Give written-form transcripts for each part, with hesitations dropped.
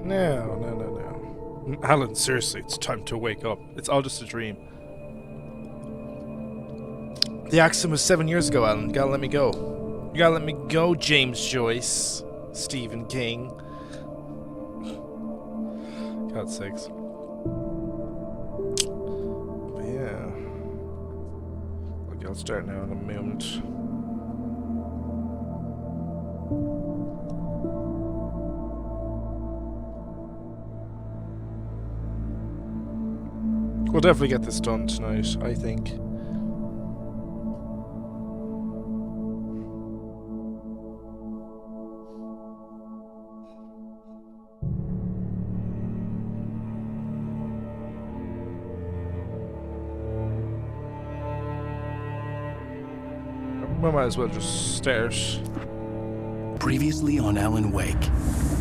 No, no, no, no. Alan, seriously, it's time to wake up. It's all just a dream. The accident was 7 years ago, Alan. You gotta let me go. You gotta let me go, James Joyce. Stephen King. God's sakes. But yeah. Okay, I'll start now in a moment. We'll definitely get this done tonight, I think. We might as well just start. Previously on Alan Wake.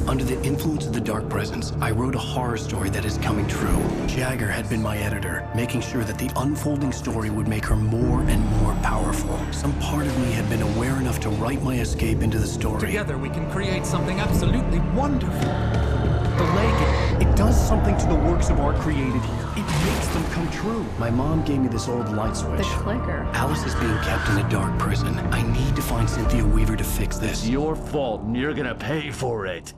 Under the influence of the dark presence, I wrote a horror story that is coming true. Jagger had been my editor, making sure that the unfolding story would make her more and more powerful. Some part of me had been aware enough to write my escape into the story. Together we can create something absolutely wonderful. The lake, it does something to the works of art created here. It makes them come true. My mom gave me this old light switch. The clicker. Alice is being kept in a dark prison. I need to find Cynthia Weaver to fix this. It's your fault, and you're gonna pay for it.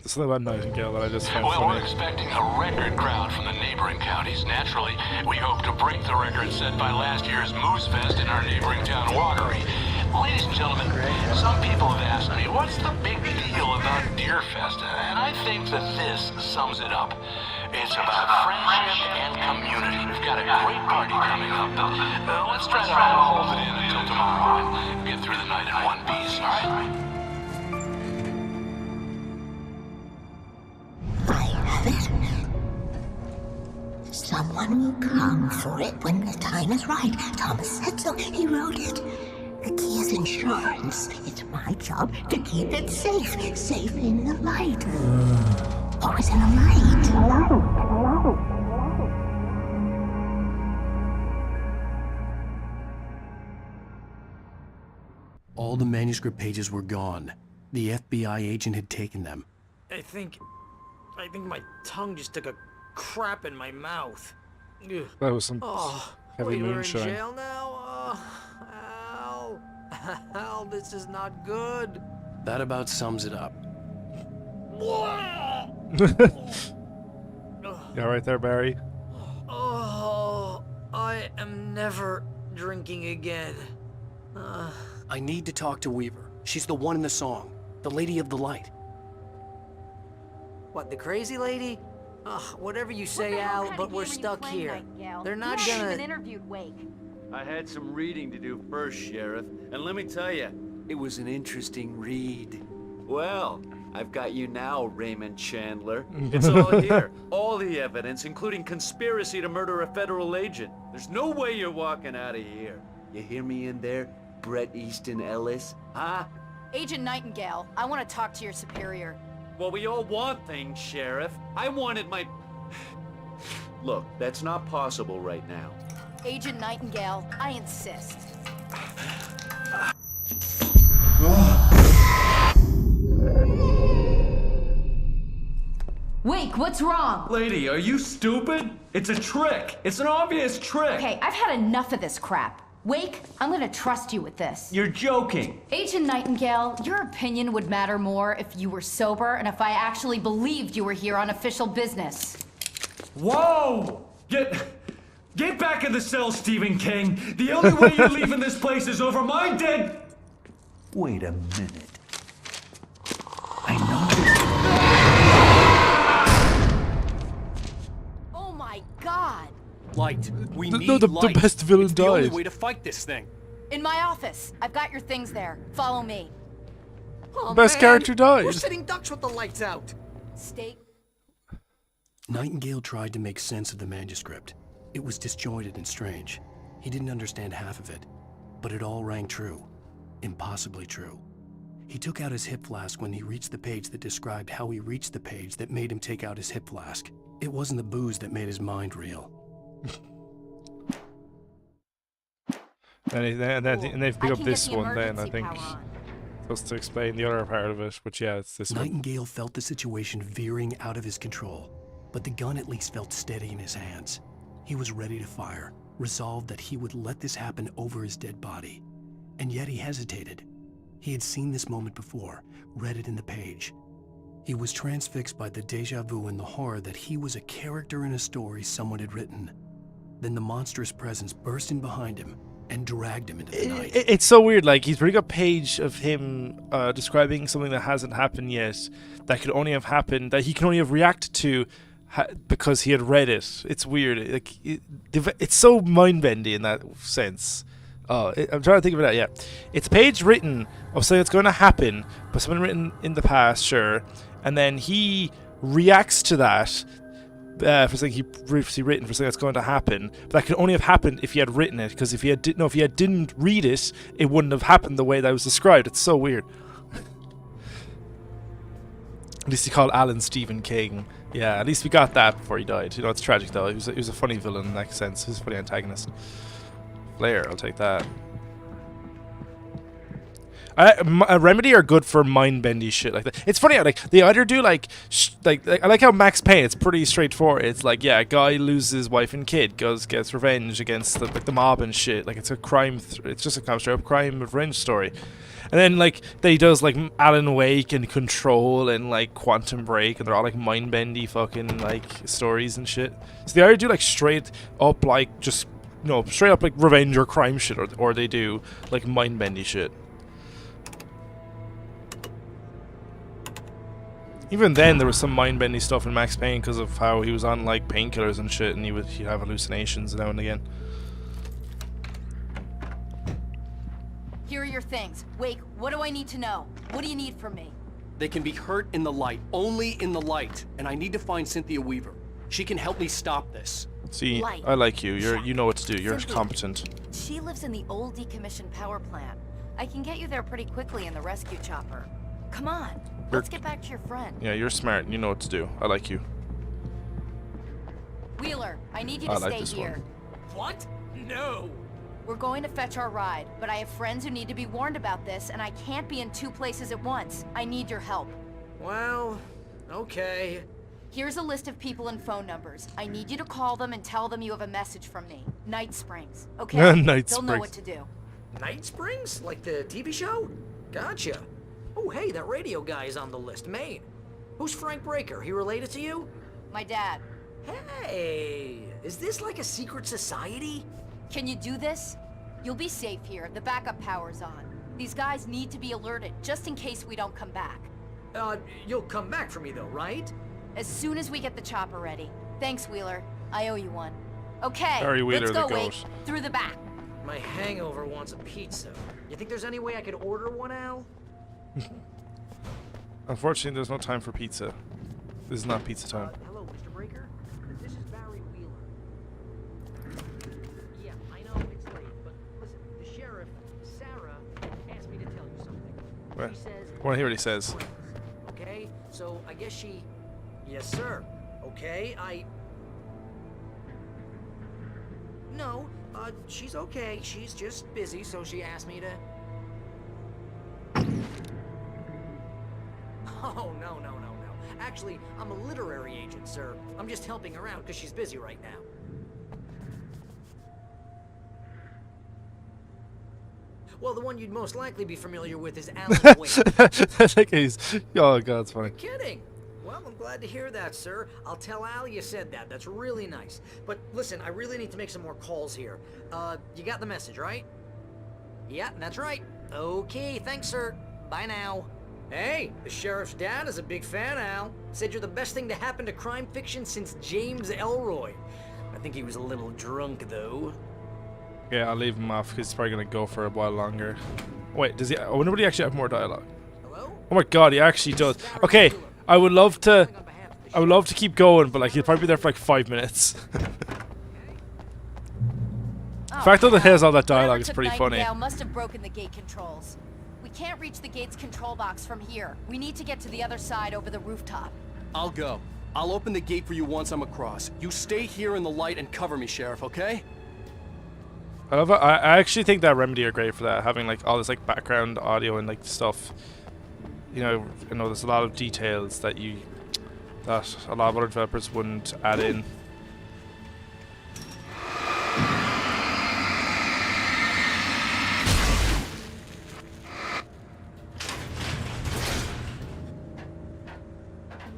There's something about Nightingale that I just found Well, funny. we're expecting a record crowd from the neighboring counties. Naturally, we hope to break the record set by last year's Moose Fest in our neighboring town, Watery. Ladies and gentlemen, some people have asked me, what's the big deal about Deer Fest? And I think that this sums it up. It's about friendship and community. We've got a great party coming up. Let's try to hold it in until tomorrow and get through the night in one piece, all right? I have it. Someone will come for it when the time is right. Thomas said so. He wrote it. The key is insurance. It's my job to keep it safe. Safe in the light. Always in the light. All the manuscript pages were gone. The FBI agent had taken them. I think my tongue just took a crap in my mouth. Ugh. That was some Oh, heavy wait, we're in moonshine. jail now? Al. Al, this is not good. That about sums it up. You alright there, Barry? Oh, I am never drinking again. I need to talk to Weaver. She's the one in the song. The Lady of the Light. What, the crazy lady? Whatever you say, Al, but we're stuck here. They're not gonna... interviewed Wake. I had some reading to do first, Sheriff, and let me tell you, it was an interesting read. Well, I've got you now, Raymond Chandler. It's all here. All the evidence, including conspiracy to murder a federal agent. There's no way you're walking out of here. You hear me in there, Bret Easton Ellis? Huh? Agent Nightingale, I want to talk to your superior. Well, we all want things, Sheriff. I wanted my... Look, that's not possible right now. Agent Nightingale, I insist. Wake, what's wrong? Lady, are you stupid? It's a trick. It's an obvious trick. Okay, I've had enough of this crap. Wake, I'm gonna trust you with this. You're joking. Agent Nightingale, your opinion would matter more if you were sober and if I actually believed you were here on official business. Whoa! Get back in the cell, Stephen King. The only way you're leaving this place is over my dead... Wait a minute. I know... Oh my god! Light. We need No, the light. best villain It's the only died. way to fight this thing. In my office. I've got your things there. Follow me. Oh, Best man, character died. We're sitting ducks with the lights out. Stay. Nightingale tried to make sense of the manuscript. It was disjointed and strange. He didn't understand half of it, but it all rang true. Impossibly true. He took out his hip flask when he reached the page that described how he reached the page that made him take out his hip flask. It wasn't the booze that made his mind reel. And they've picked up this one then, I emergency think. power on. Supposed to explain the other part of it, but yeah, it's this one. Nightingale felt the situation veering out of his control, but the gun at least felt steady in his hands. He was ready to fire, resolved that he would let this happen over his dead body. And yet he hesitated. He had seen this moment before, read it in the page. He was transfixed by the deja vu and the horror that he was a character in a story someone had written. Then the monstrous presence burst in behind him and dragged him into the night. It's so weird, like, he's reading a page of him describing something that hasn't happened yet, that could only have happened, that he can only have reacted to because he had read it. It's weird. Like, it's so mind-bending in that sense. I'm trying to think of that, yeah. It's a page written of something that's going to happen, but something written in the past, sure, and then he reacts to that for something he previously written, for something that's going to happen. But that could only have happened if he had written it, because if he didn't read it, it wouldn't have happened the way that was described. It's so weird. At least he called Alan Stephen King. Yeah, at least we got that before he died. It's tragic though. He was a funny villain in that sense. He was a funny antagonist. Flair, I'll take that. Remedy are good for mind-bendy shit like that. It's funny how they either do like I like how Max Payne, it's pretty straightforward. It's like, yeah, a guy loses his wife and kid, gets revenge against the mob and shit. Like it's a crime. It's just a kind of straight up crime revenge story. And then like he does like Alan Wake and Control and like Quantum Break, and they're all like mind-bendy fucking like stories and shit. So they either do like straight up like just straight up like revenge or crime shit, or they do like mind-bendy shit. Even then, there was some mind-bending stuff in Max Payne because of how he was on like painkillers and shit, and he'd have hallucinations now and again. Here are your things. Wake, what do I need to know? What do you need from me? They can be hurt in the light, only in the light, and I need to find Cynthia Weaver. She can help me stop this. See, Light. I like you. You know what to do. You're Cynthia. competent. She lives in the old decommissioned power plant. I can get you there pretty quickly in the rescue chopper. Come on, let's get back to your friend. Yeah, you're smart. You know what to do. I like you. Wheeler, I need you I to like stay this here. What? No. We're going to fetch our ride, but I have friends who need to be warned about this, and I can't be in two places at once. I need your help. Well, okay. Here's a list of people and phone numbers. I need you to call them and tell them you have a message from me. Night Springs, okay? Night They'll know Springs. what to do. Night Springs? Like the TV show? Gotcha. Oh, hey, that radio guy is on the list. Maine. Who's Frank Breaker? He related to you? My dad. Hey, is this like a secret society? Can you do this? You'll be safe here. The backup power's on. These guys need to be alerted, just in case we don't come back. You'll come back for me though, right? As soon as we get the chopper ready. Thanks, Wheeler. I owe you one. Okay, Harry Wheeler, let's go, the Wake. goat. Through the back. My hangover wants a pizza. You think there's any way I could order one, Al? Unfortunately, there's no time for pizza. This is not pizza time. Hello, Mr. Breaker. This is Barry Wheeler. Yeah, I know it's late, but listen, the sheriff, Sarah, asked me to tell you something. What? She says... I want to hear what he says. Okay, so I guess she... Yes, sir. Okay, No, she's okay. She's just busy, so she asked me to... Oh, no. Actually, I'm a literary agent, sir. I'm just helping her out because she's busy right now. Well, the one you'd most likely be familiar with is Alan Wake. I think he's... Oh, God, it's funny. Kidding. Well, I'm glad to hear that, sir. I'll tell Al you said that. That's really nice. But listen, I really need to make some more calls here. You got the message, right? Yeah, that's right. Okay, thanks, sir. Bye now. Hey, the sheriff's dad is a big fan, Al. Said you're the best thing to happen to crime fiction since James Elroy. I think he was a little drunk, though. Yeah, I'll leave him off because he's probably going to go for a while longer. Wait, does he... I wonder would he actually have more dialogue? Hello? Oh my God, he actually does. Okay, I would love to keep going, but like he'll probably be there for like 5 minutes. The fact that it has all that dialogue is pretty funny. Nightingale must have broken the gate controls. We can't reach the gate's control box from here. We need to get to the other side over the rooftop. I'll go. I'll open the gate for you once I'm across. You stay here in the light and cover me, Sheriff, okay? I love it. I actually think that Remedy are great for that, having like all this like background audio and like stuff. You know, there's a lot of details that a lot of other developers wouldn't add in.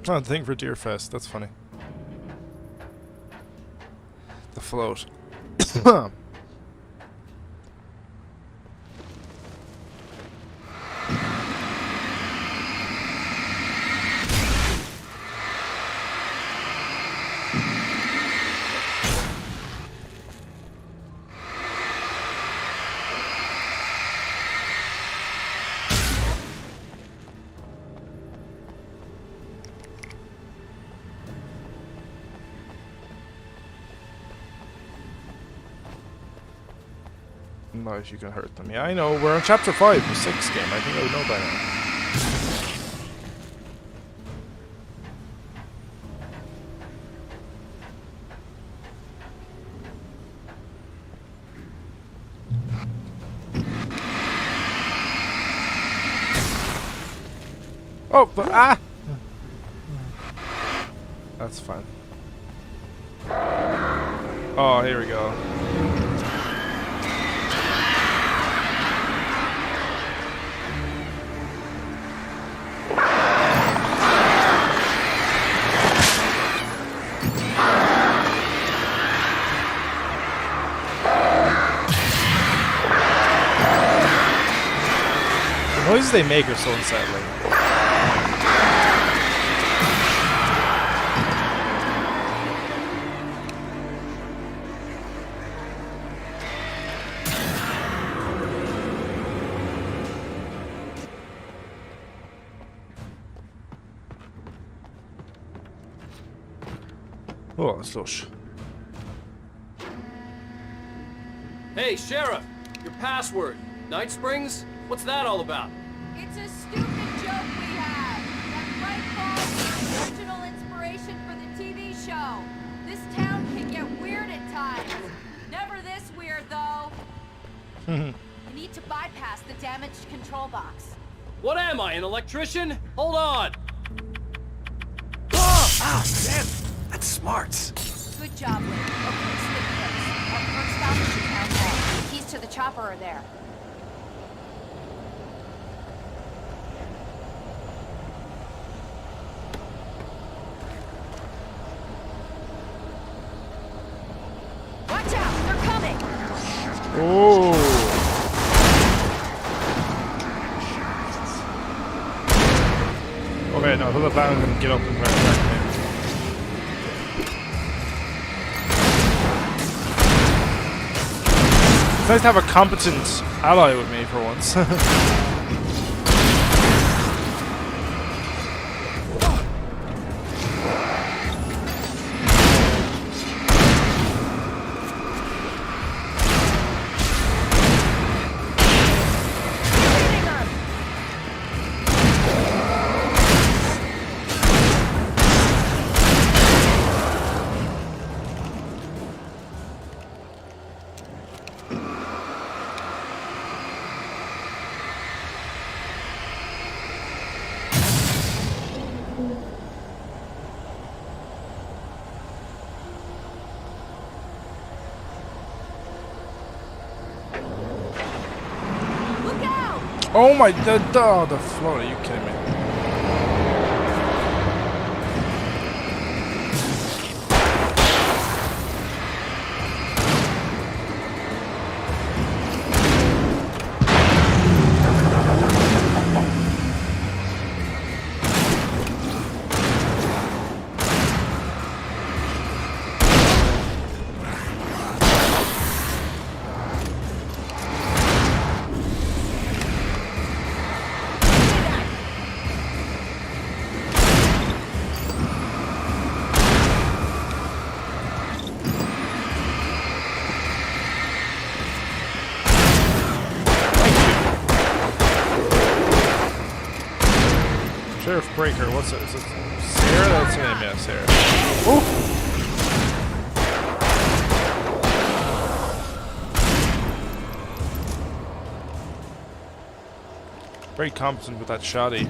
Oh, thing for Deerfest. That's funny. The float. Not if you can hurt them. Yeah, I know. We're on chapter 5 of 6 game. I think I would know by now. Oh, but that's fine. Oh, here we go. The noises they make are so unsettling. Oh, slush. Hey, Sheriff! Your password. Night Springs? What's that all about? It's a stupid joke we have. That Frank Paul is the original inspiration for the TV show. This town can get weird at times. Never this weird, though. You need to bypass the damaged control box. What am I, an electrician? Hold on! Ah, damn! That's smarts. Good job, Lee. Okay, stick this. Our first stop is the town hall. The keys to the chopper are there. Watch out! They're coming! Oh. Okay, no, the plan can get up and try to attack me. It's nice to have a competent ally with me for once. Oh my, the floor, are you kidding me? Sheriff Breaker, what's it? Is it Sarah? That's her name, yeah, Sarah. Oh! Very competent with that shoddy.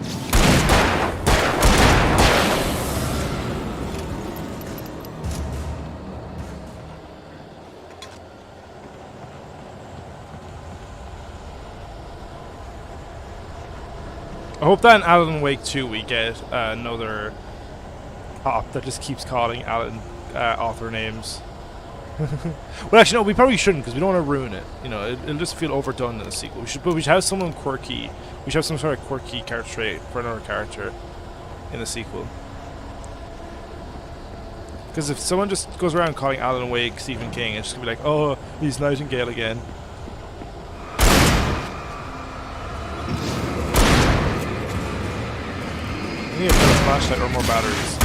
I hope that in Alan Wake 2 we get another cop that just keeps calling Alan author names. Well, actually, no, we probably shouldn't because we don't want to ruin it. You know, it'll just feel overdone in the sequel. But we should have someone quirky. We should have some sort of quirky character trait for another character in the sequel. Because if someone just goes around calling Alan Wake Stephen King, it's just gonna be like, oh, he's Nightingale again. I need a better flashlight or more batteries.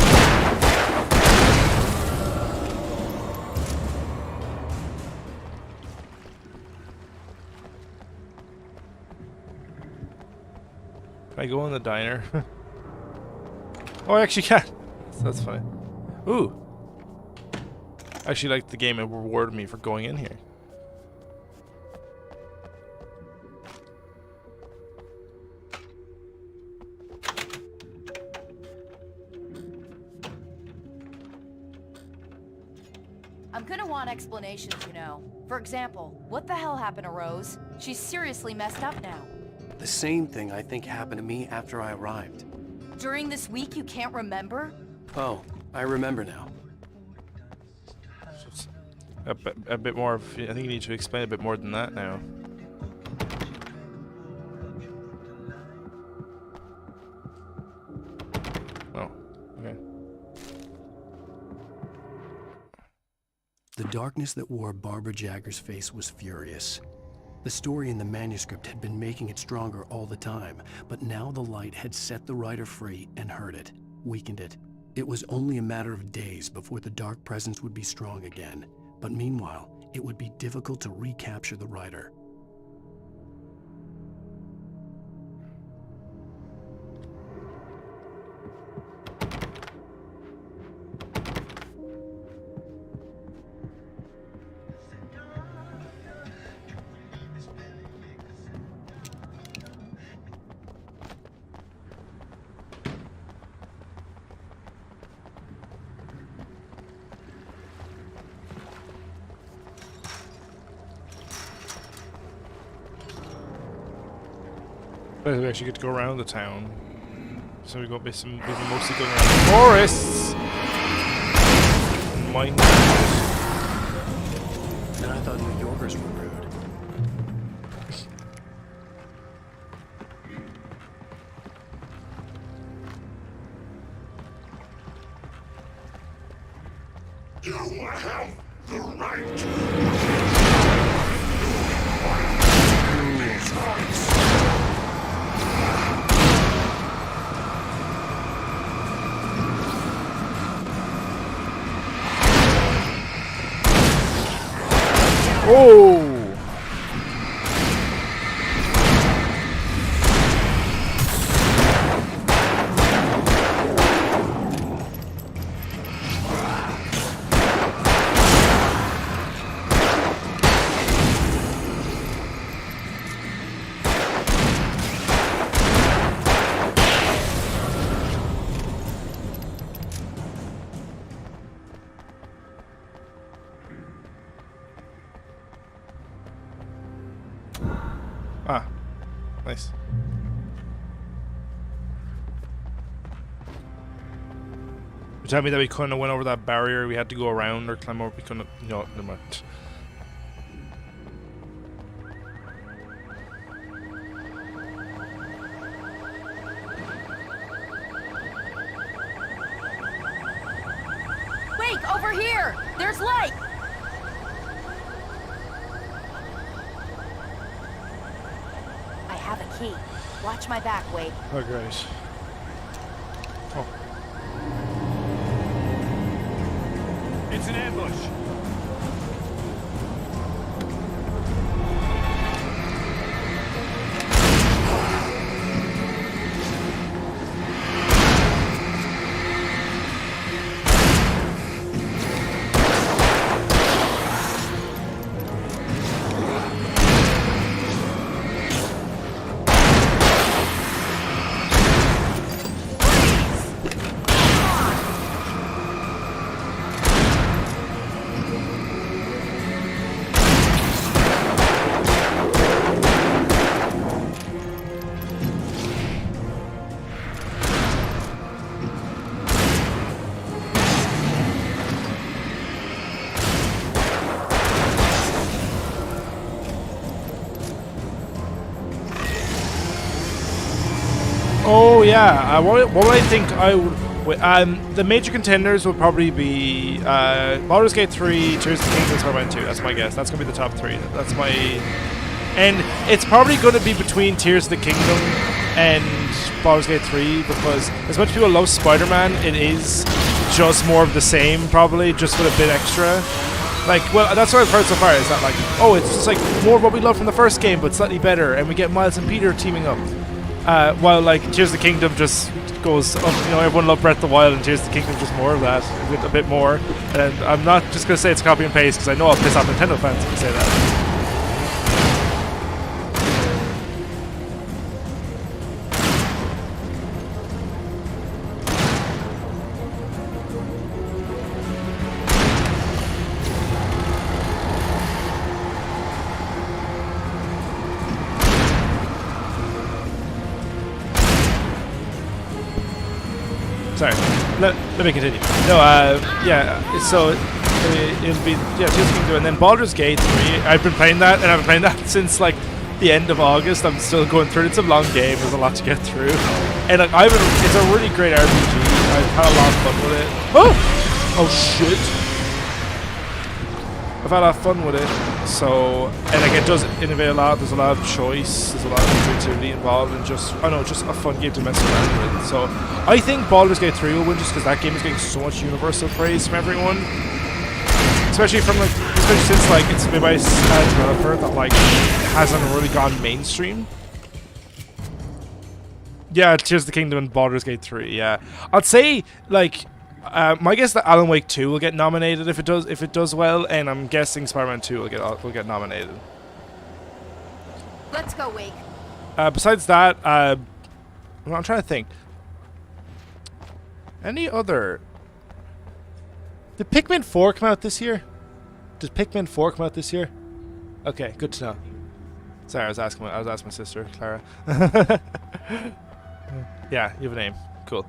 I go in the diner? Oh, I actually can. That's funny. Ooh. I actually like the game. It rewarded me for going in here. I'm gonna want explanations, you know. For example, what the hell happened to Rose? She's seriously messed up now. The same thing I think happened to me after I arrived. During this week, you can't remember? Oh, I remember now. A bit more of, I think you need to explain a bit more than that now. Oh, okay. The darkness that wore Barbara Jagger's face was furious. The story in the manuscript had been making it stronger all the time, but now the light had set the writer free and hurt it, weakened it. It was only a matter of days before the dark presence would be strong again, but meanwhile, it would be difficult to recapture the writer. But we actually get to go around the town. So we got mostly going around forests. Mine. And I thought New Yorkers were rude. You have the right. Oh! Ah, nice. You tell me that we couldn't have went over that barrier, we had to go around or climb over, we couldn't, no, never mind. Wait, over here! There's light! I have a key. Watch my back, Wade. Oh, great. Oh. It's an ambush. Oh yeah, what would I think I would... the major contenders will probably be Baldur's Gate 3, Tears of the Kingdom, Spider-Man 2. That's my guess. That's going to be the top three. That's my... And it's probably going to be between Tears of the Kingdom and Baldur's Gate 3, because as much as people love Spider-Man, it is just more of the same, probably, just with a bit extra. Like, well, that's what I've heard so far, is that like, oh, it's just like more of what we love from the first game, but slightly better, and we get Miles and Peter teaming up. while like Tears of the Kingdom just goes, everyone loved Breath of the Wild, and Tears of the Kingdom just more of that, with a bit more. And I'm not just gonna say it's copy and paste because I know I'll piss off Nintendo fans if I say that. Sorry, let me continue. No, so it'll be Tears of the Kingdom, and then Baldur's Gate 3. I've been playing that, and I've been playing that since like the end of August. I'm still going through it. It's a long game. There's a lot to get through, and like it's a really great RPG. I've had a lot of fun with it. Oh shit! I've had a lot of fun with it. So, and like it does innovate a lot. There's a lot of choice. There's a lot of creativity involved, and just a fun game to mess around with. So, I think Baldur's Gate 3 will win just because that game is getting so much universal praise from everyone, especially since like it's made by a developer that like hasn't really gone mainstream. Yeah, Tears of the Kingdom and Baldur's Gate 3. Yeah, I'd say like. My guess that Alan Wake 2 will get nominated if it does well, and I'm guessing Spider-Man 2 will get nominated. Let's go, Wake. Besides that, I'm trying to think. Any other? Did Pikmin 4 come out this year? Did Pikmin 4 come out this year? Okay, good to know. Sorry, I was asking my sister, Clara. Yeah, you have a name. Cool.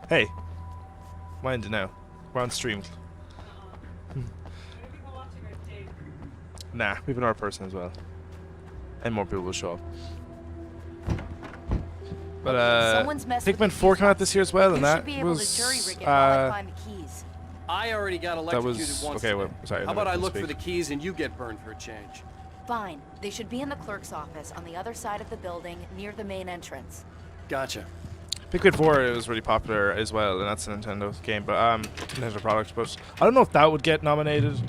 Hey, mind now. We're on stream. Nah, we have another person as well. And more people will show up. But Pikmin 4 came out this year as well, and that was I already got electrocuted once. Okay, well, sorry. How about I look for the keys and you get burned for a change? Fine. They should be in the clerk's office on the other side of the building near the main entrance. Gotcha. Pikmin 4 was really popular as well, and that's a Nintendo game, but Nintendo product. But I don't know if that would get nominated.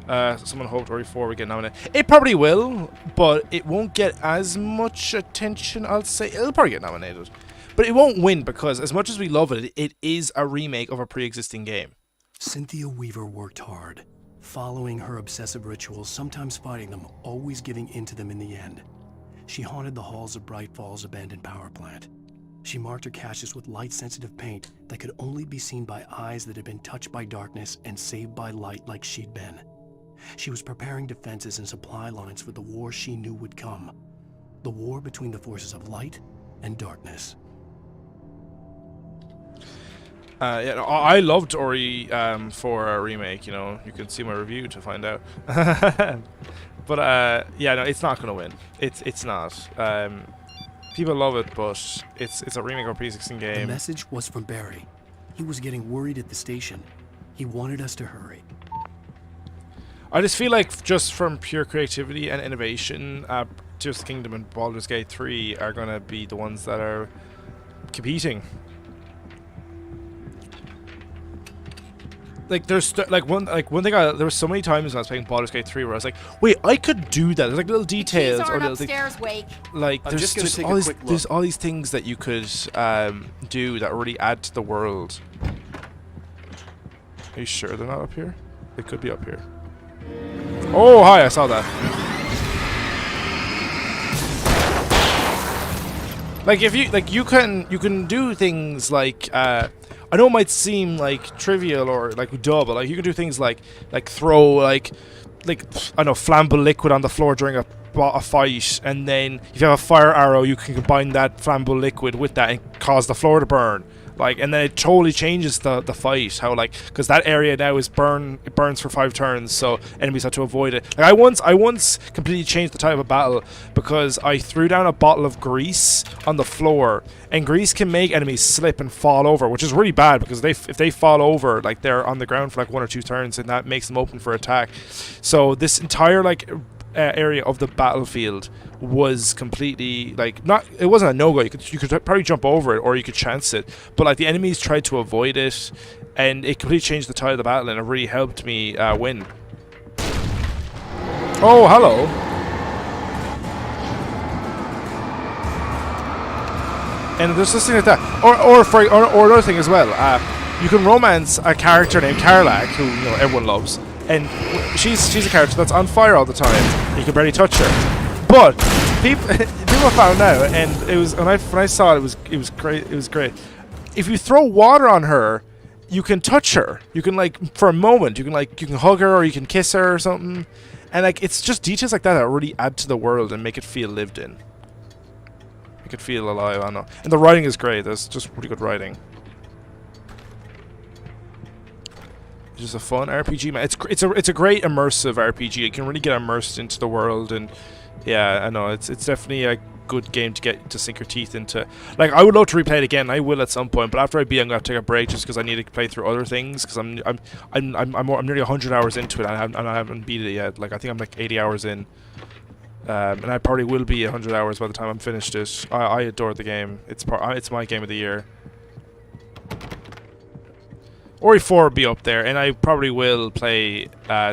Someone hoped Ori 4 would get nominated. It probably will, but it won't get as much attention. I'll say it'll probably get nominated, but it won't win because as much as we love it, it is a remake of a pre-existing game. Cynthia Weaver worked hard, following her obsessive rituals, sometimes fighting them, always giving in to them in the end. She haunted the halls of Bright Falls abandoned power plant. She marked her caches with light-sensitive paint that could only be seen by eyes that had been touched by darkness and saved by light like she'd been. She was preparing defenses and supply lines for the war she knew would come. The war between the forces of light and darkness. Yeah, I loved Ori for a remake. You can see my review to find out. But yeah, no, it's not gonna win. It's not. People love it, but it's a remake of a pre-existing game. The message was from Barry. He was getting worried at the station. He wanted us to hurry. I just feel like just from pure creativity and innovation, Tears of the Kingdom and Baldur's Gate 3 are gonna be the ones that are competing. Like there's one thing there were so many times when I was playing Baldur's Gate 3 where I was like, wait, I could do that. There's like little details or little upstairs, Wake. Like there's all these things that you could do that really add to the world. Are you sure they're not up here? They could be up here. Oh, hi, I saw that. Like if you can do things like I know it might seem like trivial or like double. Like you can do things like throw like I don't know, flammable liquid on the floor during a fight, and then if you have a fire arrow, you can combine that flammable liquid with that and cause the floor to burn. Like, and then it totally changes the fight. How because that area now is it burns for 5 turns, so enemies have to avoid it. Like I once completely changed the type of battle because I threw down a bottle of grease on the floor, and grease can make enemies slip and fall over, which is really bad because if they fall over, like they're on the ground for like 1 or 2 turns, and that makes them open for attack. So this entire area of the battlefield was completely it wasn't a no-go. You could probably jump over it or you could chance it, but like the enemies tried to avoid it, and it completely changed the tide of the battle, and it really helped me win. Oh, hello. And there's this thing like that. Or another thing as well. You can romance a character named Karlach, who everyone loves, and she's a character that's on fire all the time. You can barely touch her. But people found out, and it was when I saw it, it was great. It was great. If you throw water on her, you can touch her. You can for a moment. You can hug her or you can kiss her or something. And it's just details like that that really add to the world and make it feel lived in. Make it feel alive. I don't know. And the writing is great. There's just really good writing. It's just a fun RPG, man. It's a great immersive RPG. You can really get immersed into the world, and yeah, I know it's definitely a good game to sink your teeth into. I would love to replay it again. I will at some point, but after I beat, I'm gonna have to take a break just because I need to play through other things. Because I'm nearly 100 hours into it, and I haven't beat it yet. I think I'm 80 hours in, and I probably will be 100 hours by the time I'm finished it. I adore the game. It's my game of the year. Ori 4 will be up there, and I probably will play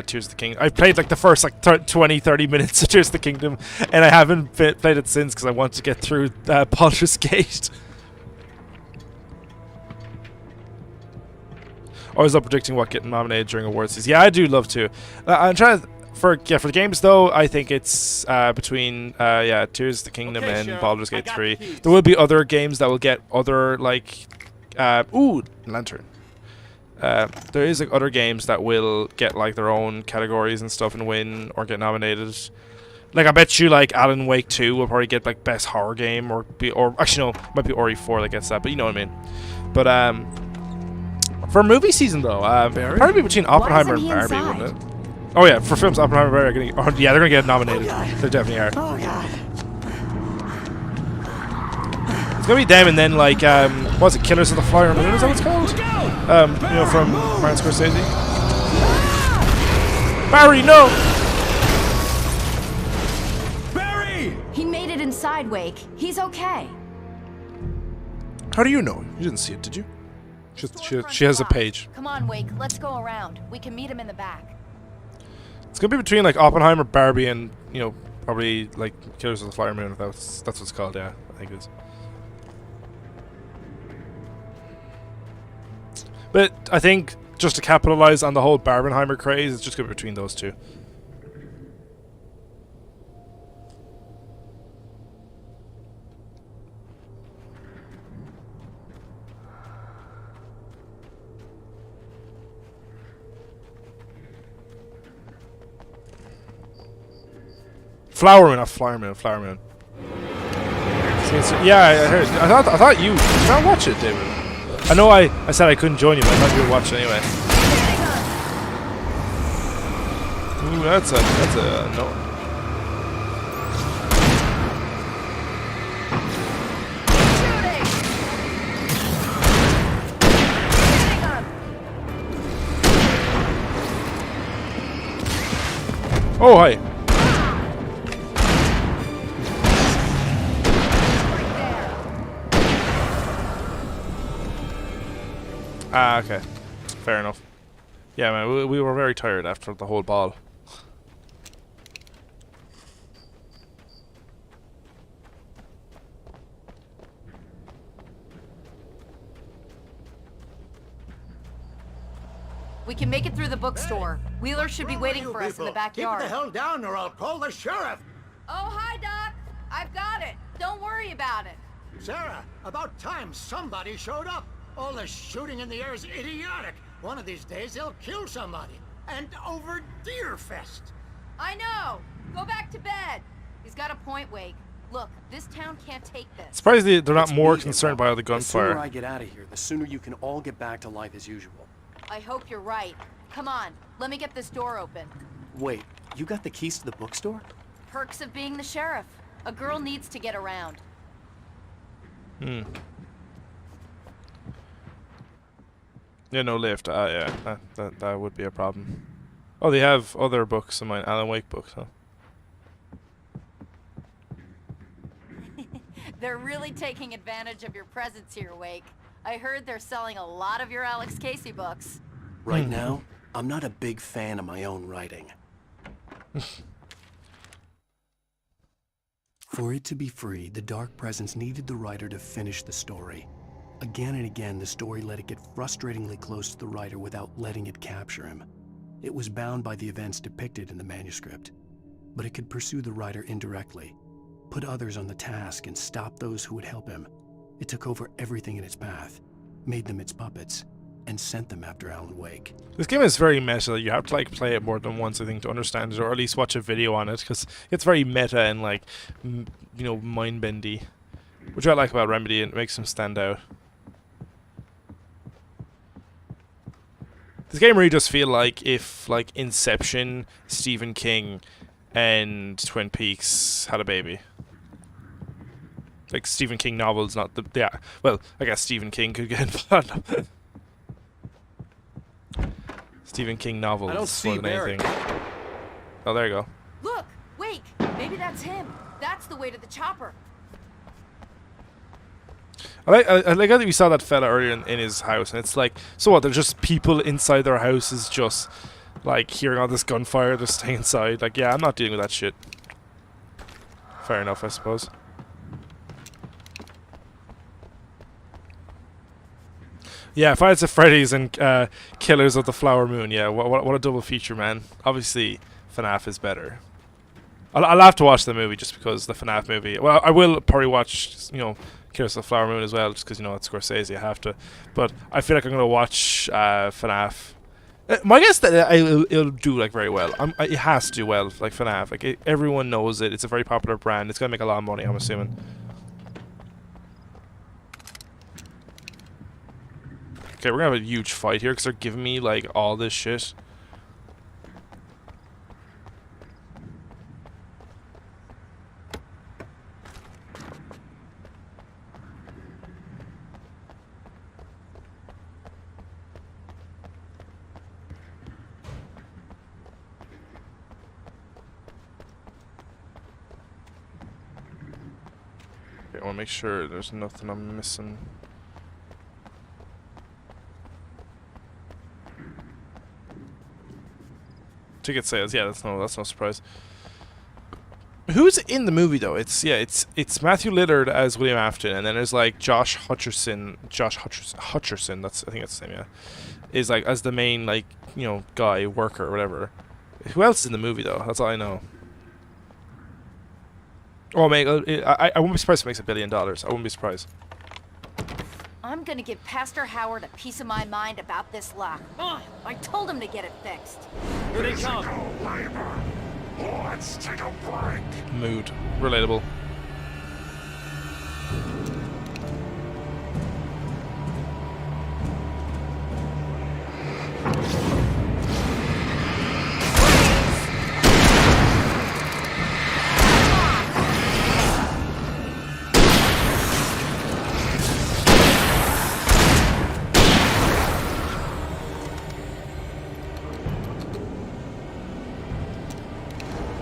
Tears of the Kingdom. I've played the first 20-30 minutes of Tears of the Kingdom, and I haven't played it since because I want to get through Baldur's Gate. Always love predicting what getting nominated during awards season. Yeah, I do love to. I'm trying to for the games though. I think it's between Tears of the Kingdom and Baldur's Gate 3. There will be other games that will get other Lantern. There is other games that will get their own categories and stuff and win or get nominated. I bet you Alan Wake 2 will probably get best horror game or actually no, it might be Ori 4 that gets that, but you know what I mean. But for movie season though, probably between Oppenheimer and Barbie, wouldn't it? Oh yeah, for films Oppenheimer and Barbie are gonna they're gonna get nominated. They definitely are. Oh god. It's gonna be them, and then what's it, Killers of the Flower Moon? Is that what it's called? From Martin Scorsese. Barry, no! Barry! He made it inside, Wake. He's okay. How do you know? You didn't see it, did you? She has a page. Come on, Wake. Let's go around. We can meet him in the back. It's gonna be between Oppenheimer, Barbie, and probably Killers of the Flower Moon. That's what it's called. Yeah, I think it is. But I think just to capitalize on the whole Barbenheimer craze, it's just going to be between those two. Flower Moon, not Flower Moon. Flower Moon. Yeah, I heard. I thought you did not watch it, David. I know I said I couldn't join you, but I thought you would watch it anyway. Ooh, that's a no. Oh, hi. Ah, okay. Fair enough. Yeah, man, we were very tired after the whole ball. We can make it through the bookstore. Wheeler should be waiting for us in the backyard. Keep the hell down or I'll call the sheriff. Oh, hi, Doc. I've got it. Don't worry about it. Sarah, about time somebody showed up. All the shooting in the air is idiotic. One of these days they'll kill somebody. And over Deerfest. I know. Go back to bed. He's got a point, Wake. Look, this town can't take this. Surprisingly, they're not more concerned by all the gunfire. The sooner I get out of here, the sooner you can all get back to life as usual. I hope you're right. Come on, let me get this door open. Wait, you got the keys to the bookstore? Perks of being the sheriff. A girl needs to get around. Yeah, no lift. Yeah, that would be a problem. Oh, they have other books in mine. Alan Wake books, huh? They're really taking advantage of your presence here, Wake. I heard they're selling a lot of your Alex Casey books. Right now, I'm not a big fan of my own writing. For it to be free, the Dark Presence needed the writer to finish the story. Again and again, the story let it get frustratingly close to the writer without letting it capture him. It was bound by the events depicted in the manuscript, but it could pursue the writer indirectly, put others on the task, and stop those who would help him. It took over everything in its path, made them its puppets, and sent them after Alan Wake. This game is very meta. You have to like play it more than once, I think, to understand it, or at least watch a video on it, because it's very meta and like, you know, mind-bendy, which I like about Remedy. It makes them stand out. This game really does feel like if like Inception, Stephen King, and Twin Peaks had a baby. Like Stephen King novels, not the yeah. Well, I guess Stephen King could get involved. Stephen King novels I don't see more than Barry. anything. Oh, there you go. Look, Wake. Maybe that's him. That's the way to the chopper. I like how we saw that fella earlier in his house, and it's like, so what? There's just people inside their houses, just like hearing all this gunfire, just staying inside. Like, yeah, I'm not dealing with that shit. Fair enough, I suppose. Yeah, Five Nights at Freddy's and Killers of the Flower Moon. Yeah, what a double feature, man. Obviously, FNAF is better. I'll have to watch the movie just because the FNAF movie. Well, I will probably watch, you know, Killers of the Flower Moon as well, just because, you know, it's Scorsese, I have to. But I feel like I'm going to watch FNAF. My guess that it'll do, like, very well. It has to do well, like FNAF. Like, everyone knows it. It's a very popular brand. It's going to make a lot of money, I'm assuming. Okay, we're going to have a huge fight here because they're giving me, like, all this shit. I want to make sure there's nothing I'm missing. Ticket sales, yeah, that's no surprise. Who's in the movie though? It's Matthew Lillard as William Afton, and then there's like Josh Hutcherson. That's, I think that's the name. Yeah, is like as the main, like, you know, guy, worker or whatever. Who else is in the movie though? That's all I know. Oh, mate, I wouldn't be surprised if it makes $1 billion. I wouldn't be surprised. I'm gonna give Pastor Howard a piece of my mind about this lock. I told him to get it fixed. Here they come. Let's take a break. Mood. Relatable.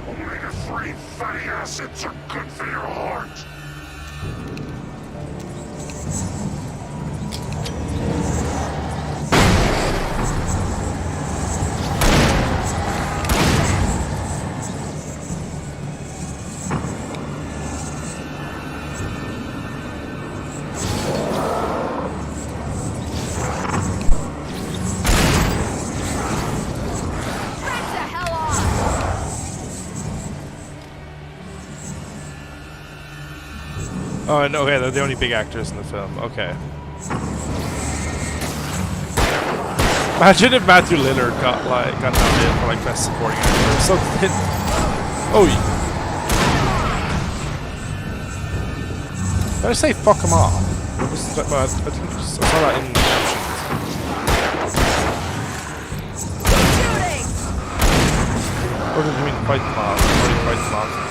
Omega-3 fatty acids are good for your heart. Oh, no, okay, they're the only big actors in the film. Okay. Imagine if Matthew Lillard got nominated for like best supporting actor or something. Oh, did I say fuck him off? I think I saw that in the captions. Or did you mean fight them off? Or did you fight them off?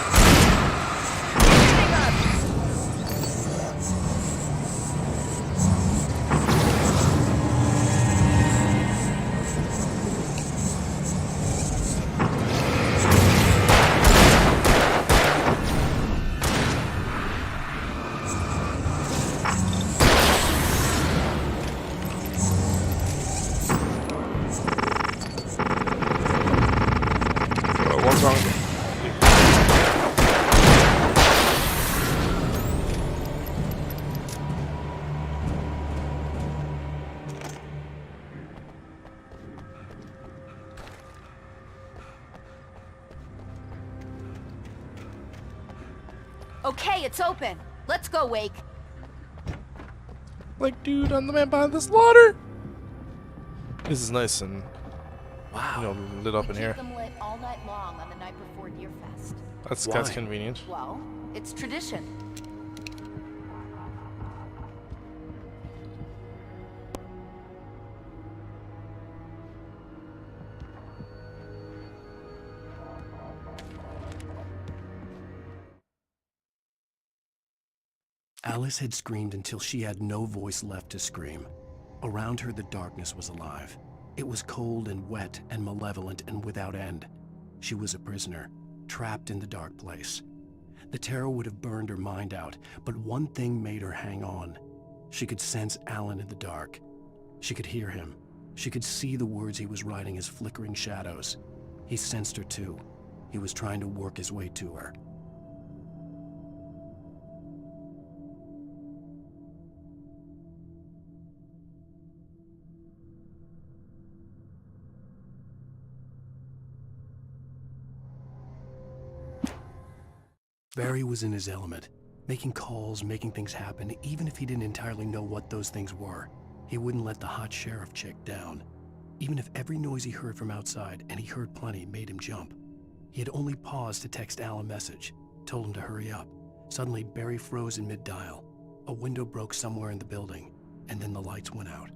Okay, it's open. Let's go, Wake. Like, dude, I'm the man behind the slaughter. This is nice and lit up in here. Keep them lit all night long on the night before Deerfest. That's convenient. Well, it's tradition. Alice had screamed until she had no voice left to scream. Around her, the darkness was alive. It was cold and wet and malevolent and without end. She was a prisoner, trapped in the dark place. The terror would have burned her mind out, but one thing made her hang on. She could sense Alan in the dark. She could hear him. She could see the words he was writing as flickering shadows. He sensed her too. He was trying to work his way to her. Barry was in his element, making calls, making things happen, even if he didn't entirely know what those things were. He wouldn't let the hot sheriff chick down. Even if every noise he heard from outside, and he heard plenty, made him jump. He had only paused to text Al a message, told him to hurry up. Suddenly, Barry froze in mid-dial. A window broke somewhere in the building, and then the lights went out.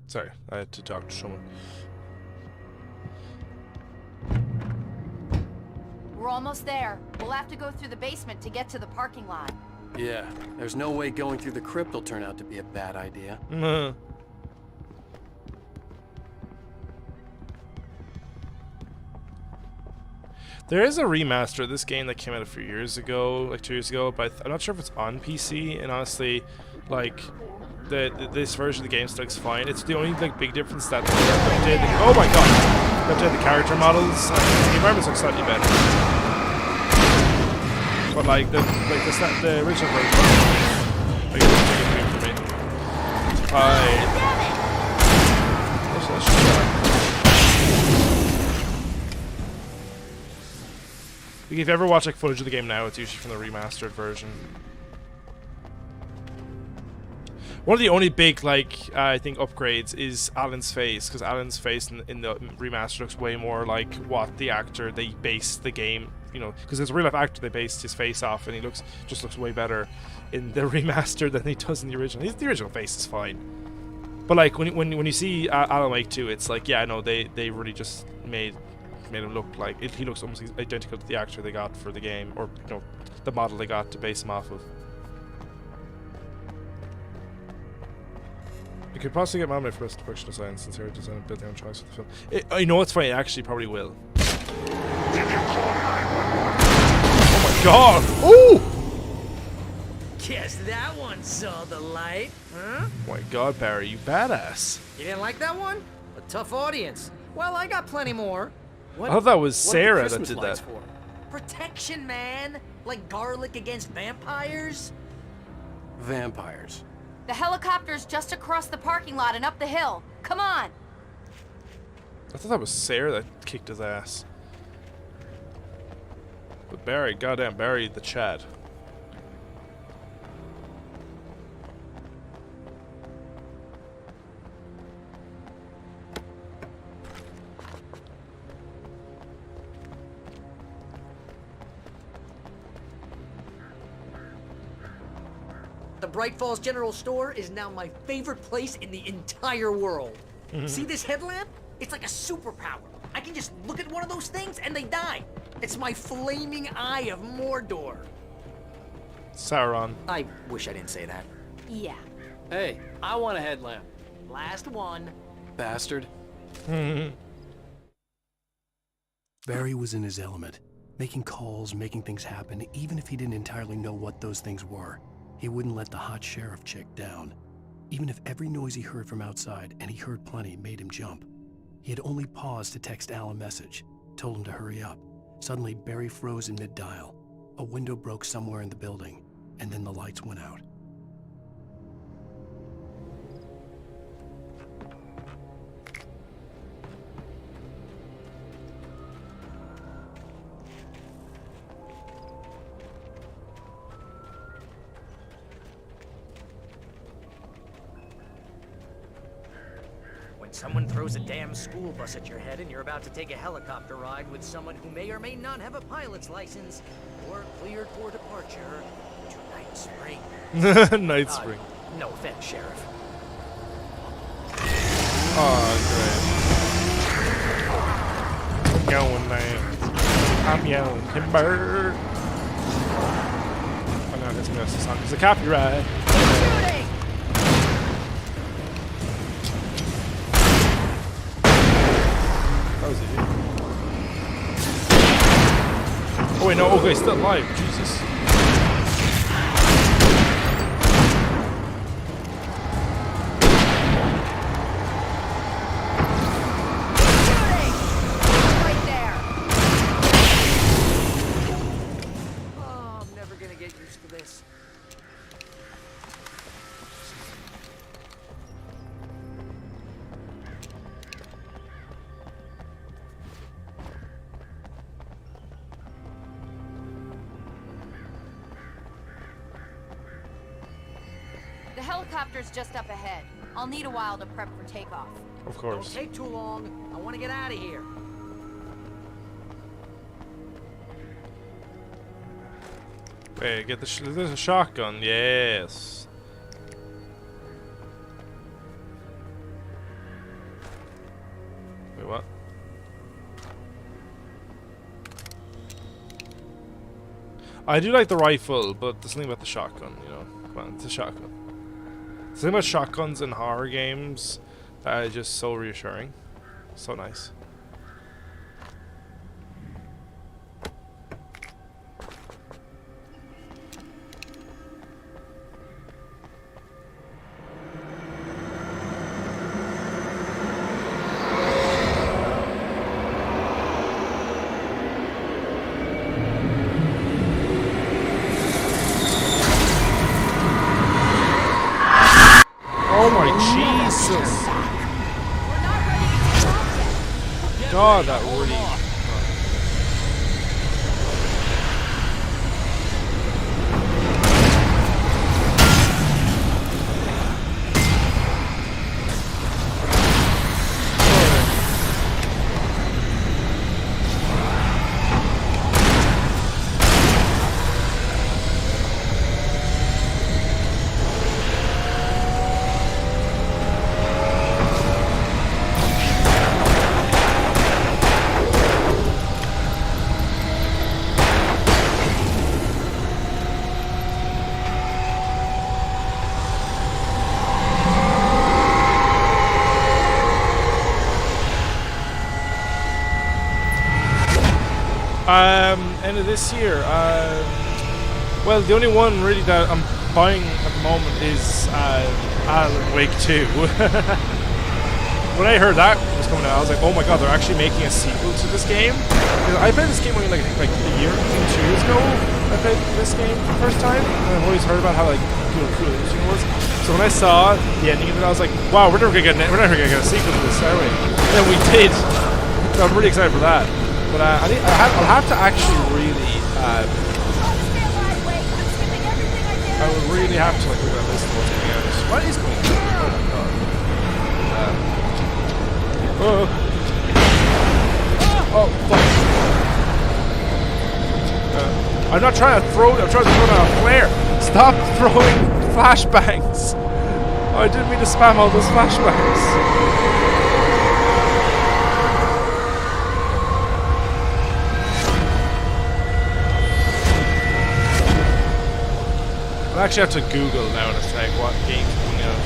Sorry, I had to talk to someone. We're almost there. We'll have to go through the basement to get to the parking lot. Yeah, there's no way going through the crypt will turn out to be a bad idea. There is a remaster of this game that came out a few years ago, like 2 years ago, but I'm not sure if it's on PC, and honestly, like, this version of the game looks fine. It's the only like big difference that they updated. Oh my god! They updated the character models. The environments look slightly better, but like the original version, like it's a big thing for me. If you ever watch like footage of the game now, it's usually from the remastered version. One of the only big, like, I think upgrades is Alan's face, because Alan's face in the remaster looks way more like what the actor they based the game, you know, because there's a real life actor they based his face off, and he just looks way better in the remaster than he does in the original. The original face is fine, but like when you see Alan Wake 2, it's like, yeah, no, they really just made him look like he looks almost identical to the actor they got for the game, or you know, the model they got to base him off of. You could possibly get Mammoth for us to production design, since they're design and build their own choice for the film. You know what's funny? It actually probably will. Oh my god! Ooh! Guess that one saw the light, huh? Oh my god, Barry, you badass. You didn't like that one? A tough audience. Well, I got plenty more. I thought that was Sarah that did that. For? Protection, man. Like garlic against vampires. Vampires. The helicopter's just across the parking lot and up the hill. Come on! I thought that was Sarah that kicked his ass. But Barry, goddamn Barry the Chad. The Bright Falls General Store is now my favorite place in the entire world. See this headlamp? It's like a superpower. I can just look at one of those things and they die. It's my flaming eye of Mordor. Sauron. I wish I didn't say that. Yeah. Hey, I want a headlamp. Last one. Bastard. Barry was in his element, making calls, making things happen, even if he didn't entirely know what those things were. He wouldn't let the hot sheriff chick down. Even if every noise he heard from outside, and he heard plenty, made him jump. He had only paused to text Al a message, told him to hurry up. Suddenly, Barry froze in mid-dial. A window broke somewhere in the building, and then the lights went out. When someone throws a damn school bus at your head and you're about to take a helicopter ride with someone who may or may not have a pilot's license, or cleared for departure to Night Spring. Night Spring. No offense, Sheriff. Oh, great. I'm going now. I'm yelling timber. Oh no, that's the song. It's a copyright. Shooting! That was it. Oh wait, no, okay, still alive. Jesus. The helicopter's just up ahead. I'll need a while to prep for takeoff. Of course. Don't take too long. I want to get out of here. Wait, get the there's a shotgun. Yes. Wait, what? I do like the rifle, but there's something about the shotgun, you know. Come on, it's a shotgun. The thing about shotguns in horror games that is just so reassuring. So nice. Oh my Jesus! God, that really. End of this year. Well, the only one really that I'm buying at the moment is Alan Wake 2. When I heard that was coming out, I was like, oh my god, they're actually making a sequel to this game. I played this game only like a year, 2 years ago. I played this game for the first time, and I've always heard about how like cool it was. So when I saw the ending of it, I was like, wow, we're never gonna get a sequel to this, are we? And then we did. So I'm really excited for that. But I'll have to actually really. I would really have to like look at a list of what's coming out. What is going on? Oh my god. Oh fuck. I'm not trying to throw. I'm trying to throw down a flare. Stop throwing flashbangs. Oh, I didn't mean to spam all those flashbangs. I actually have to Google now in a sec what game's coming out.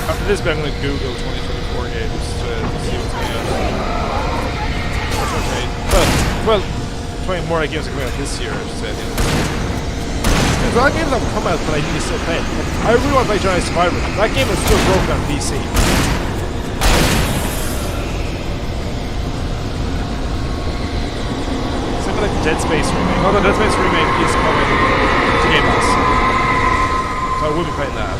After this, I'm going to Google 2024 games to see what's coming out. Well, playing more like games that are coming out this year, I should say. There's a lot of games that have come out that I need to still play. I really want to play Jedi Survivor. That game is still broken on PC. Something like the Dead Space remake. Oh, the Dead Space remake is coming to Game Pass. So I will be playing that.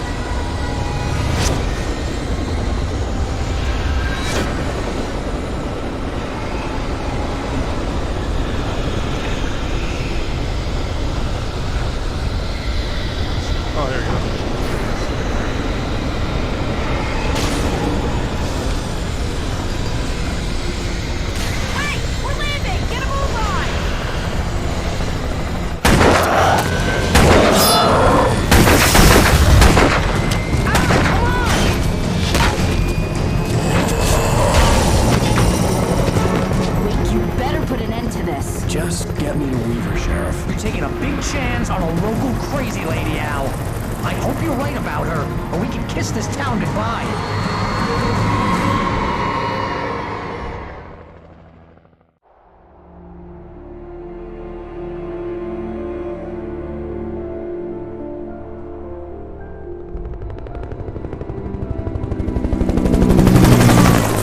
Oh, there we go. Wait! We're landing! Get a move on! Wait, you better put an end to this. Just get me to Weaver, Sheriff. You're taking a big chance on a local crazy lady, Al. I hope you're right about her, or we can kiss this town goodbye.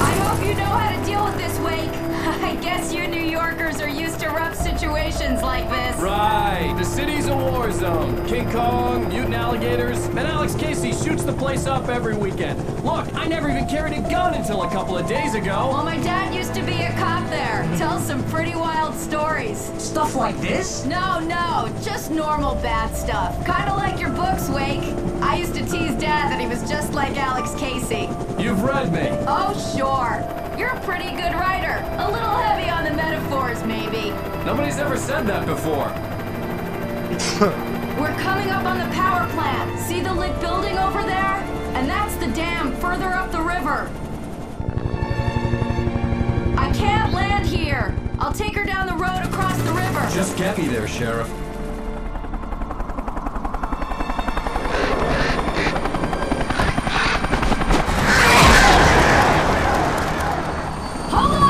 I hope you know how to deal with this, Wake. I guess you New Yorkers are used to rough situations like this. Right, the city's a war zone. King Kong, mutant alligators, and Alex Casey shoots the place up every weekend. Look, I never even carried a gun until a couple of days ago. Well, my dad used to be a cop there. Tells some pretty wild stories. Stuff like this? No, just normal bad stuff. Kinda like your books, Wake. I used to tease Dad that he was just like Alex Casey. You've read me. Oh, sure. You're a pretty good writer. A little heavy on the metaphors, maybe. Nobody's ever said that before. We're coming up on the power plant. See the lit building over there? And that's the dam further up the river. I can't land here. I'll take her down the road across the river. Just get me there, Sheriff. Hold on!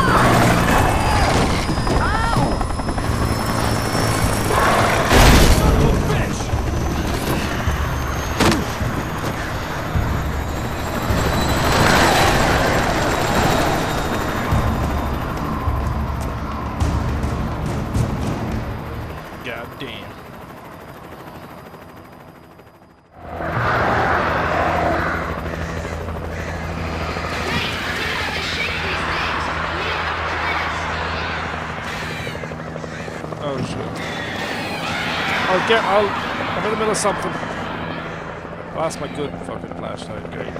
God damn. Oh shit. I'm in the middle of something. Oh, that's my good fucking flashlight, great.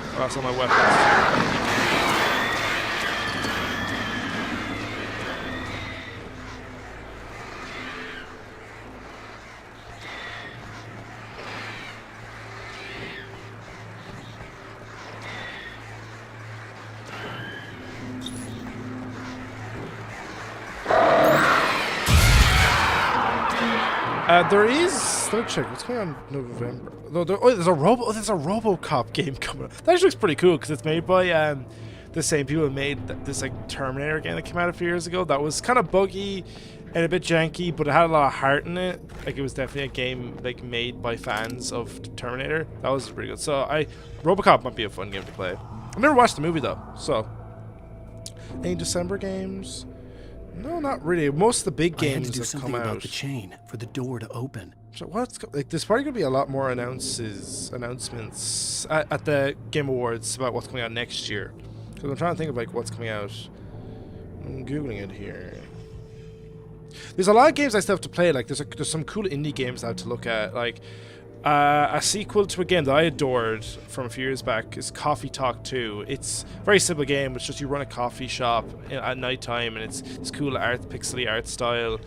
Oh, that's all my weapons. There is. Let me check. What's going on in November? No, there's a RoboCop game coming. That actually looks pretty cool because it's made by the same people who made this like Terminator game that came out a few years ago. That was kind of buggy and a bit janky, but it had a lot of heart in it. Like it was definitely a game like made by fans of Terminator. That was pretty good. So RoboCop might be a fun game to play. I've never watched the movie though. So any December games? No, not really. Most of the big games I had to do have something come about out. the chain for the door to open. So like? There's probably gonna be a lot more announcements at the Game Awards about what's coming out next year. Because I'm trying to think of like what's coming out. I'm googling it here. There's a lot of games I still have to play. Like there's some cool indie games I have to look at. Like a sequel to a game that I adored from a few years back is Coffee Talk 2. It's a very simple game. It's just you run a coffee shop at night time, and it's cool pixely art style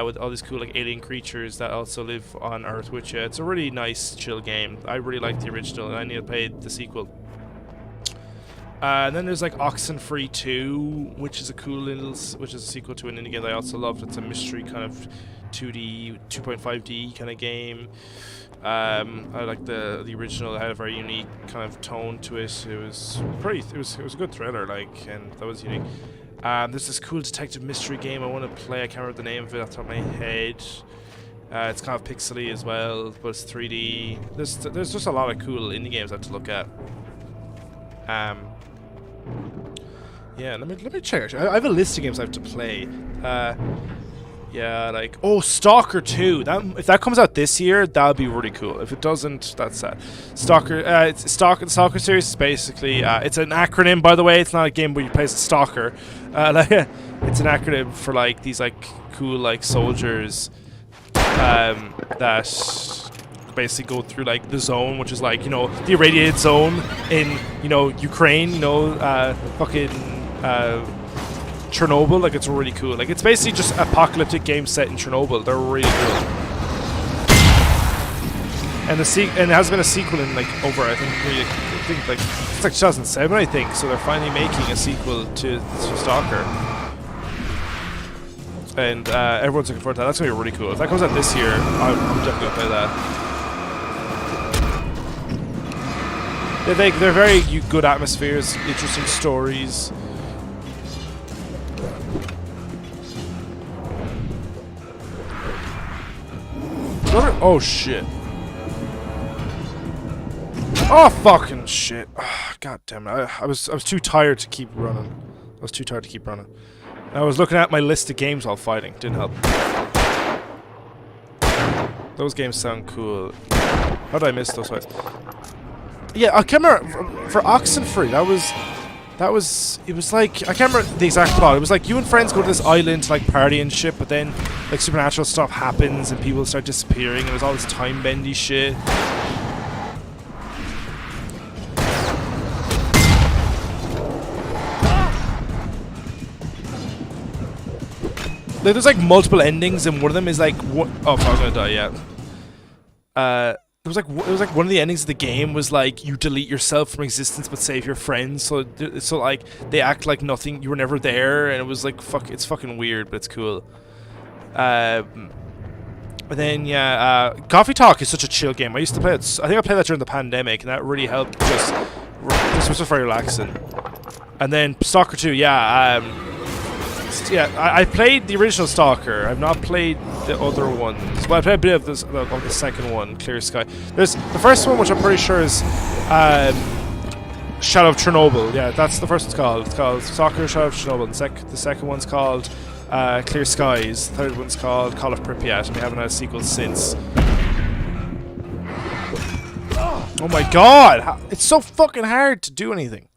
with all these cool like alien creatures that also live on Earth with you. It's a really nice, chill game. I really like the original, and I need to play the sequel. And then there's like Oxenfree 2, which is a sequel to an indie game that I also loved. It's a mystery kind of 2D, 2.5D kind of game. I like the original. It had a very unique kind of tone to it. It was it was a good thriller, like, and that was unique. There's this cool detective mystery game I want to play. I can't remember the name of it off the top of my head. It's kind of pixely as well, but it's 3D. There's just a lot of cool indie games I have to look at. Yeah, let me check. Actually, I have a list of games I have to play. Yeah, like Stalker 2. If that comes out this year, that'll be really cool. If it doesn't, that's sad. Stalker. The Stalker series is basically it's an acronym, by the way. It's not a game where you play as a stalker. It's an acronym for like these like cool like soldiers that basically go through like the zone, which is like, you know, the irradiated zone in, you know, Ukraine. You know, fucking. Chernobyl, like, it's really cool. Like, it's basically just apocalyptic games set in Chernobyl. They're really cool. And it has been a sequel in like over I think like it's like 2007, I think. So they're finally making a sequel to Stalker. And everyone's looking forward to that. That's gonna be really cool. If that comes out this year, I'm definitely gonna play that. They're very good atmospheres, interesting stories. Oh shit. Oh fucking shit. Oh, God damn it. I was too tired to keep running. I was looking at my list of games while fighting. Didn't help. Those games sound cool. How did I miss those fights? Yeah, I can't remember for Oxenfree, it was like, I can't remember the exact plot. It was like you and friends go to this island to like party and shit, but then like supernatural stuff happens and people start disappearing and there's all this time bendy shit. Like, there's like multiple endings and one of them is like, oh fuck, I'm gonna die, yeah. It was like one of the endings of the game was like you delete yourself from existence but save your friends, so like they act like nothing, you were never there, and it was like it's fucking weird, but it's cool. And then yeah, Coffee Talk is such a chill game. I used to play it. I think I played that during the pandemic, and that really helped. This was just very relaxing. And then Stalker 2, yeah. I played the original Stalker. I've not played the other ones. Well, I played a bit of the second one, Clear Sky. There's the first one, which I'm pretty sure is Shadow of Chernobyl. Yeah, that's the first one's called. It's called Stalker Shadow of Chernobyl. The second one's called Clear Skies. The third one's called Call of Pripyat, and we haven't had a sequel since. Oh my god! It's so fucking hard to do anything.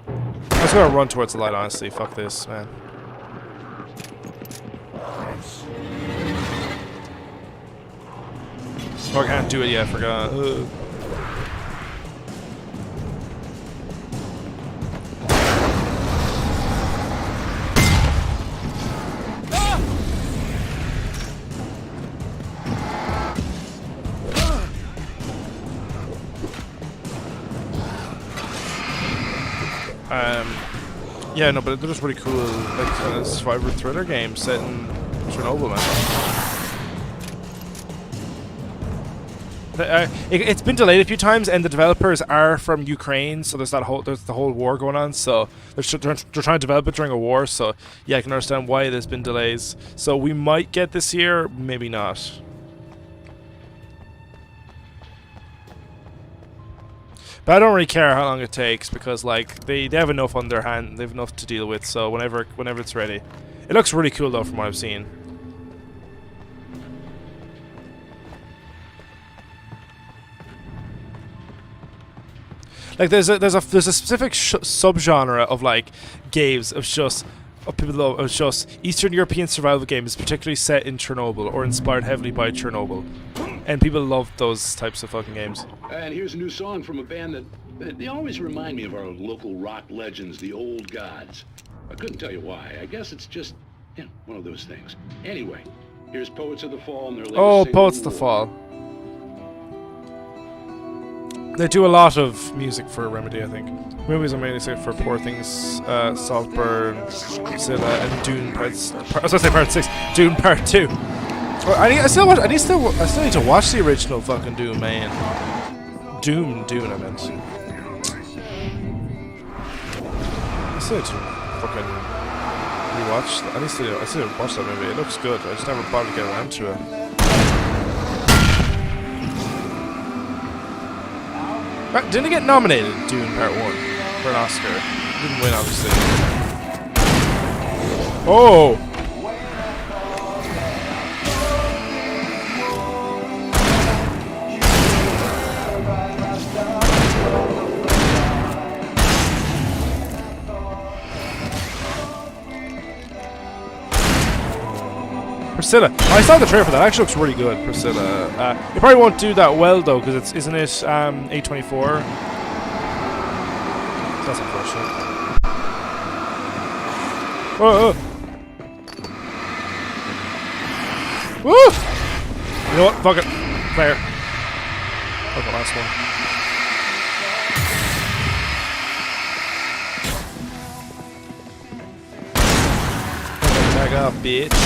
I'm just gonna run towards the light, honestly. Fuck this, man. Oh, I can't do it yet, I forgot. Yeah, no, but they're just really cool, like survivor thriller game set in Chernobyl, man. It's been delayed a few times, and the developers are from Ukraine, so there's the whole war going on. So they're trying to develop it during a war. So yeah, I can understand why there's been delays. So we might get this year, maybe not. But I don't really care how long it takes, because like they have enough on their hand, they have enough to deal with. So whenever it's ready, it looks really cool though from what I've seen. Like there's a specific subgenre of like games of just Eastern European survival games, particularly set in Chernobyl or inspired heavily by Chernobyl. And people love those types of fucking games. And here's a new song from a band that they always remind me of our local rock legends, the Old Gods. I couldn't tell you why. I guess it's just, you know, one of those things. Anyway, here's Poets of the Fall and their latest single, Poets of the Fall. They do a lot of music for Remedy, I think. Movies are mainly set for Poor Things, Saltburn, Zilla, and Dune Part 6. Dune Part 2. Well, I still need to watch the original fucking Doom, man. Dune, I meant. I still need to fucking rewatch. I still need to watch that movie. It looks good. I just never bothered to get around to it. Right, didn't it get nominated, Dune Part 1, for an Oscar? Didn't win, obviously. Oh! Priscilla. Oh, I saw the trailer for that. It actually looks really good, Priscilla. It probably won't do that well though, because isn't it A24? That's unfortunate. Whoa! Woo! You know what? Fuck it. Fair. Fuck the last one. Back up, bitch.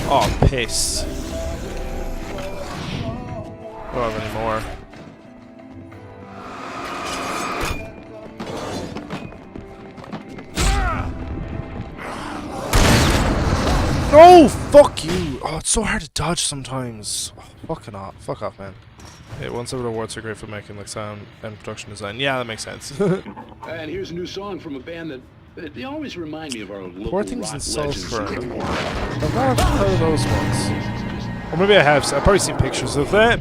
Oh, piss. I don't have any more. No! Fuck you! Oh, it's so hard to dodge sometimes. Oh, fuck off, man. Yeah, once over the awards are great for making like sound and production design. Yeah, that makes sense. And here's a new song from a band that they always remind me of our local Poor Things rock in legends. Salzburg. I've not heard of those ones. Or maybe I have. I've probably seen pictures of them.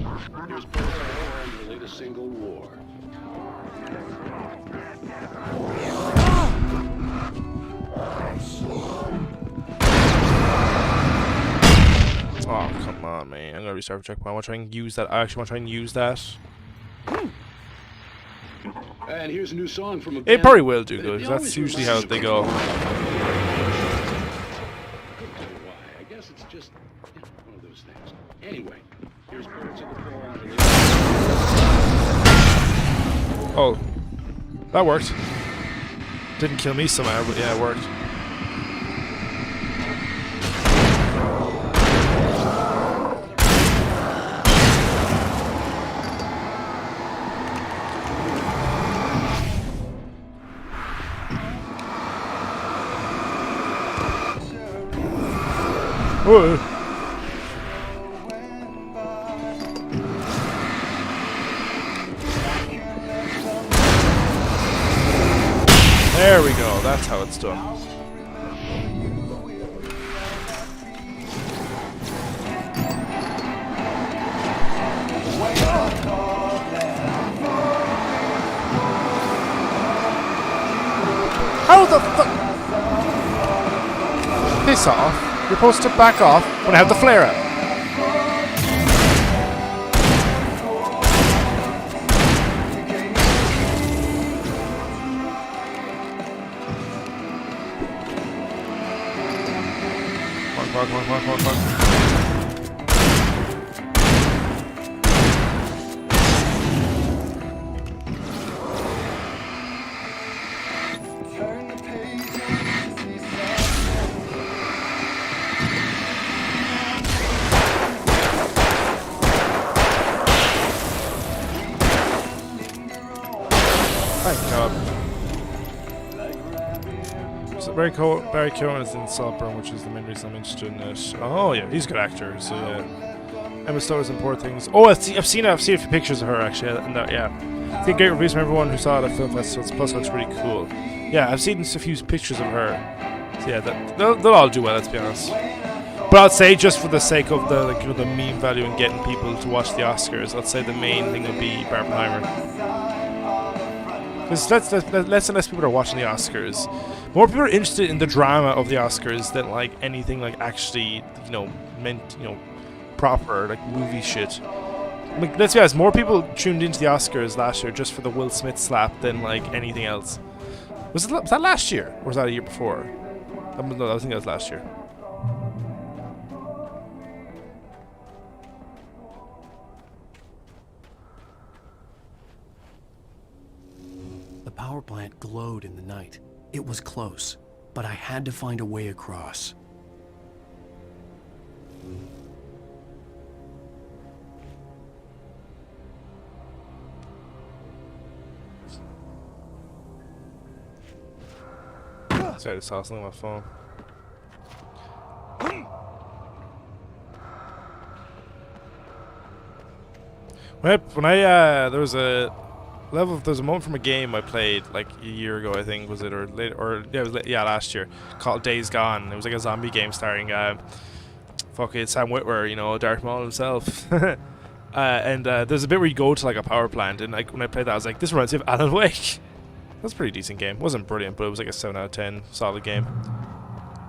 Here's Paul and the latest single, War. Oh, come on, man. I'm gonna restart for checkpoint. I want to try and use that. I actually want to try and use that. And here's a new song from a band. It probably will do good, They because that's always usually remind how they go. I guess it's just one of those things. Anyway, here's Birds of the Fall and the latest. Oh, that worked. Didn't kill me somehow, but yeah, it worked. Whoa. There we go, that's how it's done. How the fuck? Piss off. You're supposed to back off when I have the flare up. Come on. Thank God. So Barry Keoghan is in Saltburn, which is the main reason I'm interested in it. Oh yeah, he's a good actor. So yeah, Emma Stone is in Poor Things. Oh, I've seen a few pictures of her actually. And yeah, I think great reviews from everyone who saw it at film festivals. Plus, it looks really cool. Yeah, I've seen a few pictures of her. So yeah, they'll all do well. Let's be honest. But I'd say just for the sake of the the meme value and getting people to watch the Oscars, I'd say the main thing would be Barbenheimer. Because less and less people are watching the Oscars. More people are interested in the drama of the Oscars than like anything like actually proper like movie shit. Like, let's be honest, more people tuned into the Oscars last year just for the Will Smith slap than like anything else. Was that last year or was that a year before? No, I think that was last year. The power plant glowed in the night. It was close. but I had to find a way across. Sorry, I saw something on my phone. When I there was a moment from a game I played like a year ago, I think, was it, or later, or yeah, it was last year, called Days Gone. It was like a zombie game starring fucking Sam Witwer, you know, Darth Maul himself. And there's a bit where you go to like a power plant, and like when I played that, I was like, this reminds me of Alan Wake. That's a pretty decent game. Wasn't brilliant, but it was like a 7 out of 10 solid game.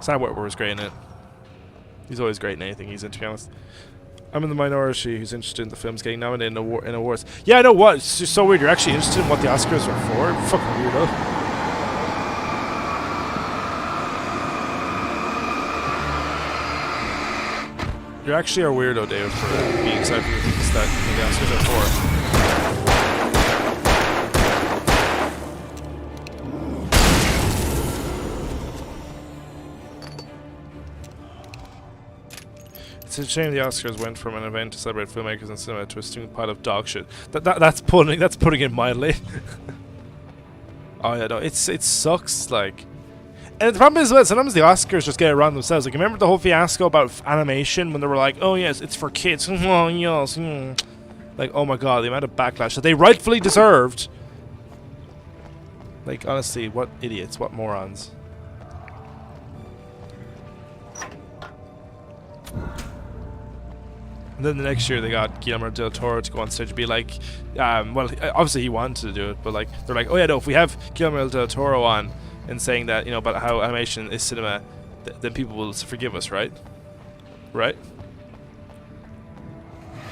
Sam Witwer was great in it. He's always great in anything he's in, to be honest. I'm in the minority who's interested in the films getting nominated in awards. Yeah, I know what. It's just so weird. You're actually interested in what the Oscars are for? Fucking weirdo. You actually are weirdo, David, for being excited for the things that the Oscars are for. It's a shame the Oscars went from an event to celebrate filmmakers and cinema to a stinking pile of dog shit. That's putting it mildly. Oh yeah, no, it sucks, like. And the problem is, well, sometimes the Oscars just get it wrong themselves. Like, remember the whole fiasco about animation when they were like, "Oh yes, it's for kids." Oh yes, like, oh my god, the amount of backlash that they rightfully deserved. Like, honestly, what idiots, what morons. And then the next year they got Guillermo del Toro to go on stage and be like, well, obviously he wanted to do it, but like, they're like, oh yeah, no, if we have Guillermo del Toro on and saying that, you know, about how animation is cinema, then people will forgive us, right? Right?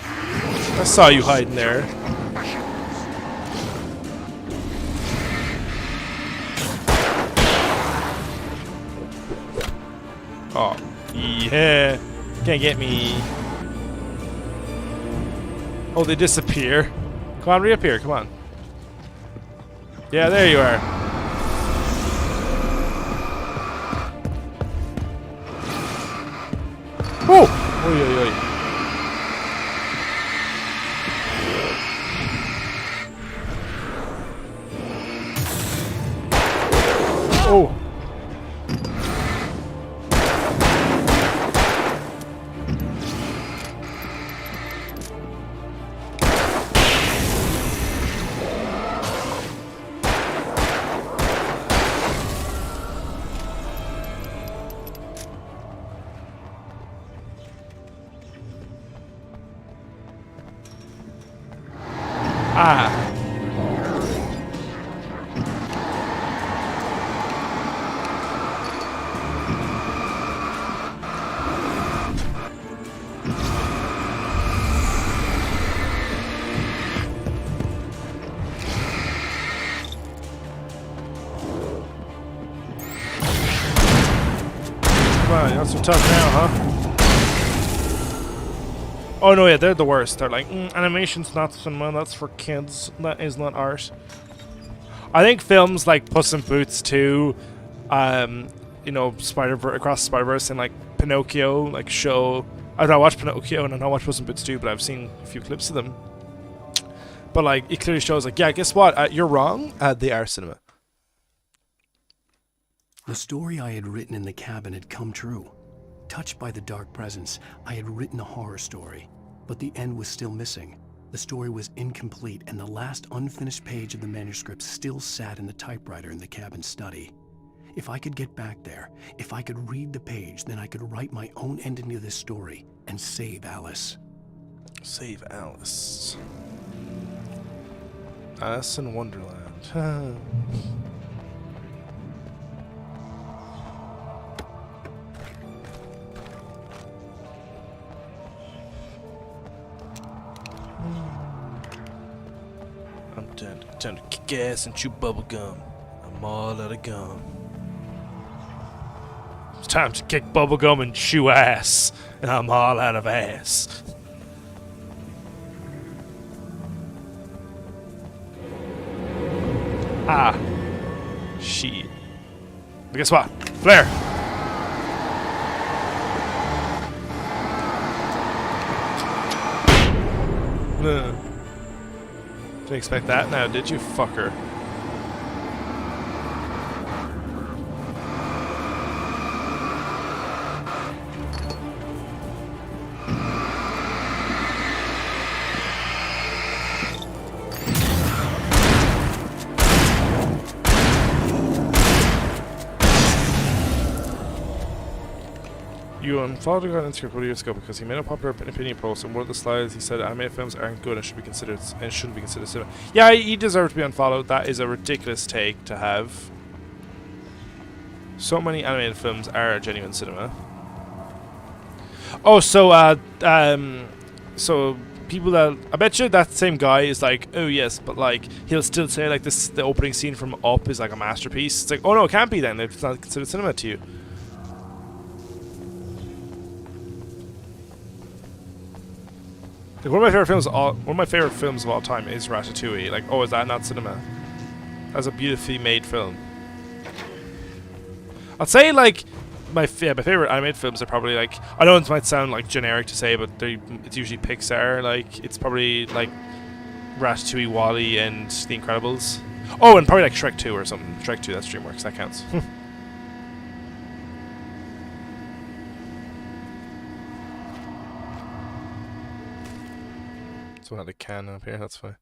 I saw you hiding there. Oh, yeah. Can't get me. Oh, they disappear. Come on, reappear. Come on. Yeah, there you are. Oh! Oy, oy, oy. Oh! Ah. Come on, you're not so tough now, huh? Oh no, yeah, they're the worst. They're like, animation's not cinema, that's for kids. That is not art. I think films like Puss in Boots 2, you know, Across the Spider-Verse, and like Pinocchio, like show. I've not watched Pinocchio and I've not watched Puss in Boots 2, but I've seen a few clips of them. But like, it clearly shows like, yeah, guess what? You're wrong. They are cinema. The story I had written in the cabin had come true. Touched by the dark presence, I had written a horror story, but the end was still missing. The story was incomplete, and the last unfinished page of the manuscript still sat in the typewriter in the cabin study. If I could get back there, if I could read the page, then I could write my own ending to this story and save Alice. Save Alice. Alice in Wonderland. I'm done to kick ass and chew bubble gum. I'm all out of gum. It's time to kick bubble gum and chew ass, and I'm all out of ass. Ah, shit. But guess what? Flare! Didn't expect that now, did you, fucker? You unfollowed a guy on Instagram a couple years ago because he made a popular opinion post, and one of the slides he said animated films aren't good and shouldn't be considered cinema. Yeah, he deserved to be unfollowed. That is a ridiculous take to have. So many animated films are genuine cinema. Oh, so so people that I bet you that same guy is like, oh yes, but like he'll still say like this, the opening scene from Up is like a masterpiece. It's like, oh no, it can't be then. It's not considered cinema to you. Like, one of my favorite films of all time is Ratatouille. Like, oh, is that not cinema? That's a beautifully made film. I'd say like my favorite animated films are probably like, I know it might sound like generic to say, but it's usually Pixar. Like, it's probably like Ratatouille, WALL-E, and The Incredibles. Oh, and probably like Shrek 2 or something. Shrek 2, that's DreamWorks. That counts. So I had a can up here, that's fine.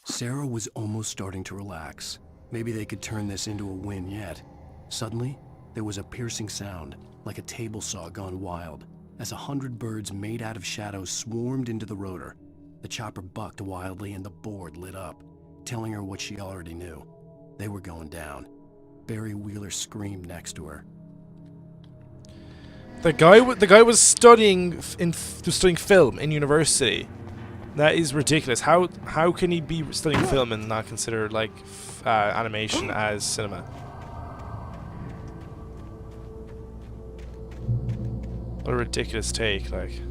Sarah was almost starting to relax. Maybe they could turn this into a win yet. Suddenly, there was a piercing sound, like a table saw gone wild, as 100 birds made out of shadows swarmed into the rotor. The chopper bucked wildly and the board lit up, telling her what she already knew. They were going down. Barry Wheeler screamed next to her. The guy was studying film in university. That is ridiculous. How can he be studying film and not consider like animation as cinema? What a ridiculous take, like.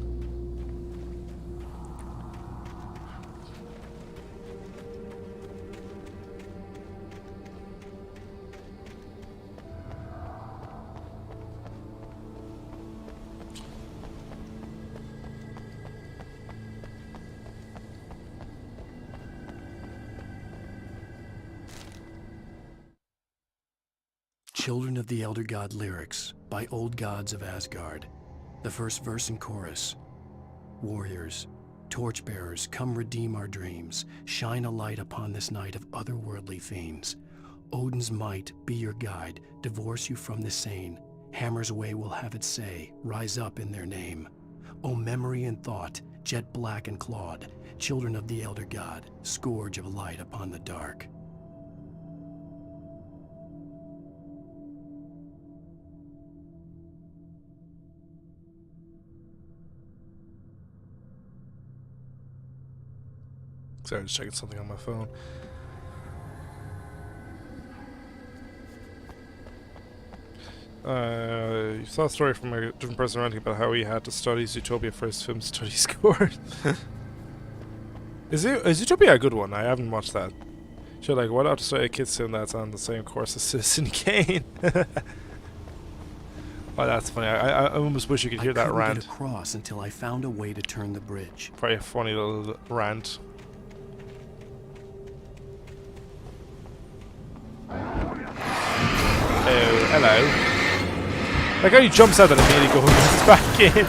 Children of the Elder God lyrics by Old Gods of Asgard. The first verse and chorus. Warriors, torchbearers, come redeem our dreams. Shine a light upon this night of otherworldly fiends. Odin's might be your guide, divorce you from the sane. Hammer's way will have its say, rise up in their name. O memory and thought, jet black and clawed, children of the Elder God, scourge of light upon the dark. Sorry, just checking something on my phone. You saw a story from a different person ranting about how he had to study Zootopia for his film study score. Is Zootopia a good one? I haven't watched that. Sure, like, why not to study a kid's film that's on the same course as Citizen Kane? Oh, that's funny. I almost wish you could hear that rant. I couldn't get across until I found a way to turn the bridge. Probably a funny little rant. Oh, hello. Like how he jumps out and immediately goes back in.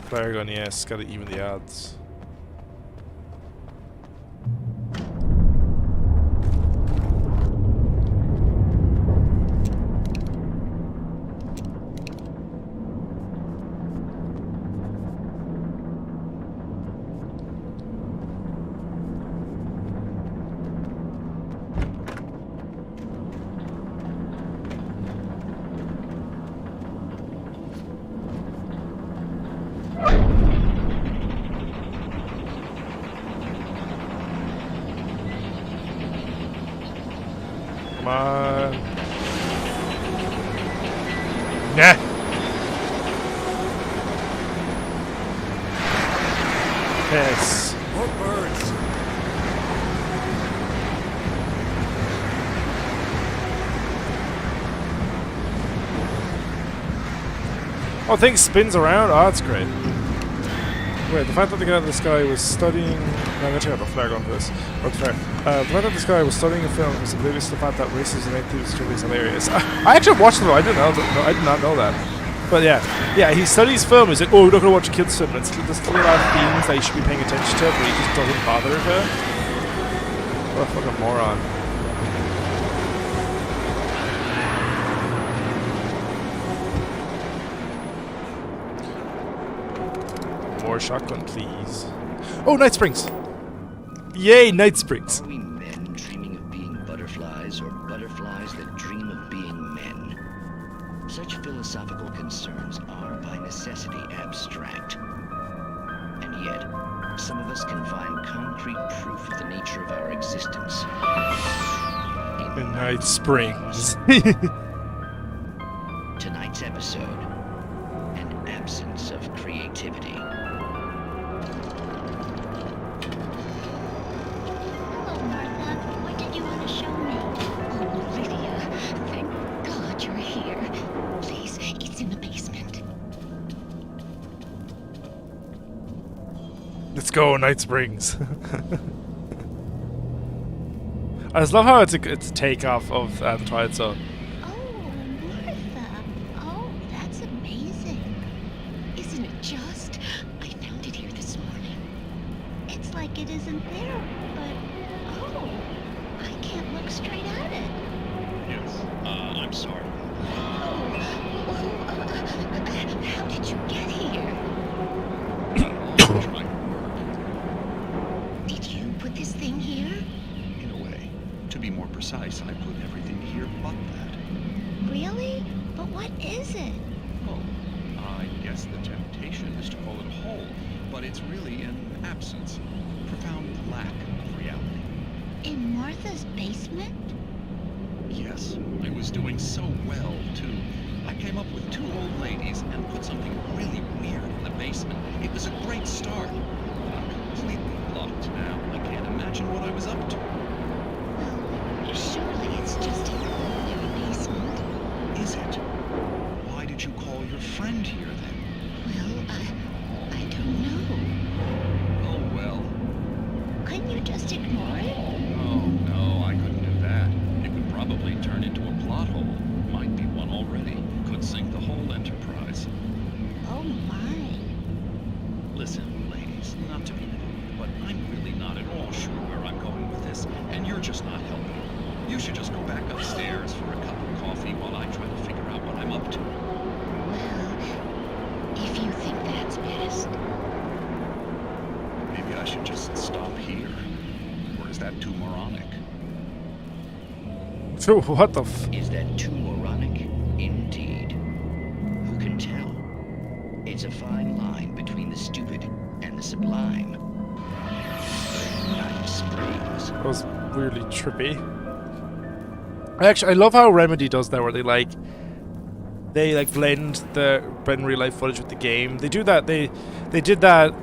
Flare gun, yes, gotta even the odds. Come on. Nah. Yes. More birds. Oh, thing spins around. Oh, that's great. Wait, the fact that the guy in the sky was studying... No, I'm going to check out the flare gun for this. Or the flare. The fact that this guy was studying a film is oblivious to the fact that racism ain't too is hilarious. I actually watched them. I didn't know. No, I did not know that. But yeah, he studies film. He's like, oh, we're not going to watch a kids' film. There's still a lot of themes that you should be paying attention to, but he just doesn't bother to. What a fucking moron. More shotgun, please. Oh, Night Springs! Yay, Night Springs! Are we men dreaming of being butterflies, or butterflies that dream of being men? Such philosophical concerns are by necessity abstract. And yet, some of us can find concrete proof of the nature of our existence. In Night Springs. Tonight's episode, an absence of creativity. Hello, Martha. What did you want to show me? Oh, Lydia. Thank God you're here. Please, it's in the basement. Let's go, Night Springs. I just love how it's a takeoff of the Twilight Zone. Oh, that's amazing. Isn't it just? I found it here this morning. It's like it isn't there, but oh, I can't look straight at it. Yes, I'm sorry. How did you get here? Did you put this thing here? In a way. To be more precise, I put everything here but that. Really? But what is it? Oh, I guess the temptation is to call it a hole, but it's really an absence. Profound lack of reality. In Martha's basement? Yes, I was doing so well, too. I came up with 2 old ladies and put something really weird in the basement. It was a great start. I'm completely blocked now. I can't imagine what I was up to. Well, surely it's just an ordinary basement. Is it? Why did you call your friend here, then? Well, I don't know. Oh, well. Couldn't you just ignore it? Oh, no, I couldn't do that. It would probably turn into a plot hole. Might be one already. Could sink the whole enterprise. Oh my. Listen, ladies, not to be rude, but I'm really not at all sure where I'm going with this, and you're just not helping. You should just go back upstairs for a cup of coffee while I try to figure out what I'm up to. Well, if you think that's best. Maybe I should just stop here. Or is that too moronic? So what the f... Is that too moronic? Indeed. Who can tell? It's a fine line between the stupid and the sublime. Night Springs. That was weirdly trippy. Actually, I love how Remedy does that, where they blend real life footage with the game. They do that. They did that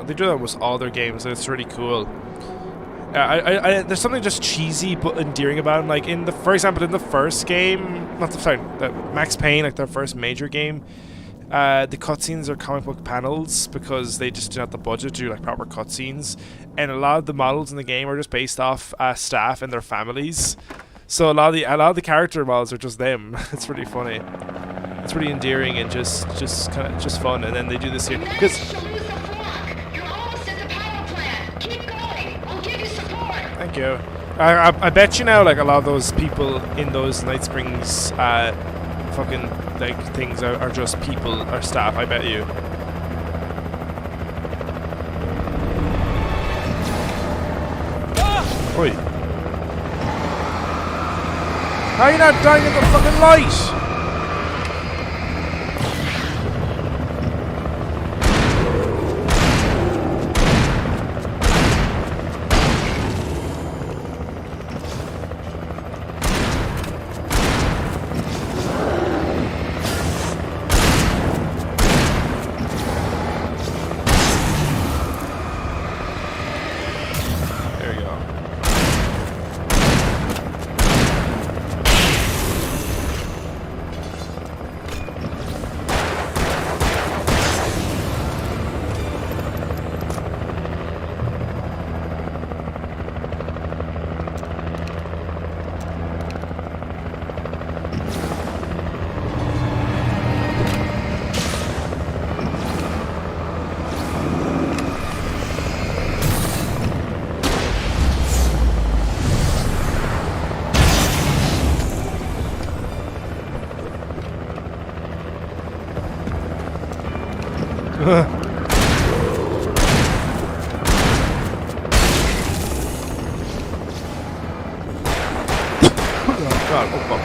they do that with all their games. And it's really cool. There's something just cheesy but endearing about them. Like for example, in the first game, the Max Payne, like their first major game, the cutscenes are comic book panels because they just didn't have the budget to do like proper cutscenes, and a lot of the models in the game are just based off staff and their families. So a lot of the character models are just them. It's really funny. It's really endearing and just kind of just fun. And then they do this here because. Thank you. I bet you now, like a lot of those people in those Night Springs, fucking like things are just people or staff. I bet you. Oi! How are you not dying in the fucking light? Oh god, oh fuck.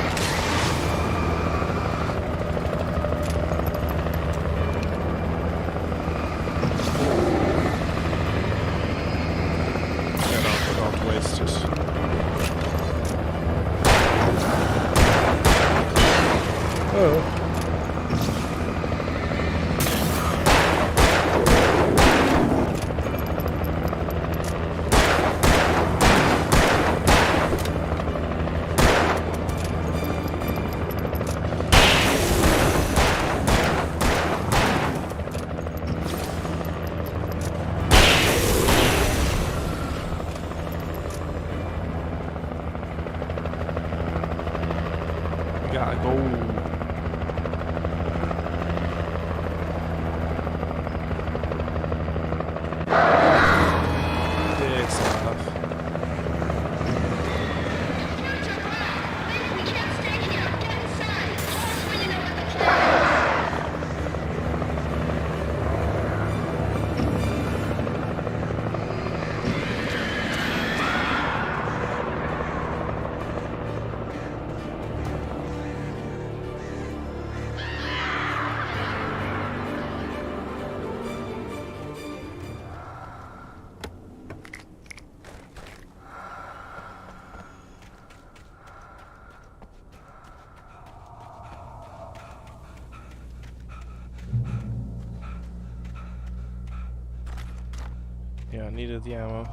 Gotta go. Big stuff. Yeah, I needed the ammo.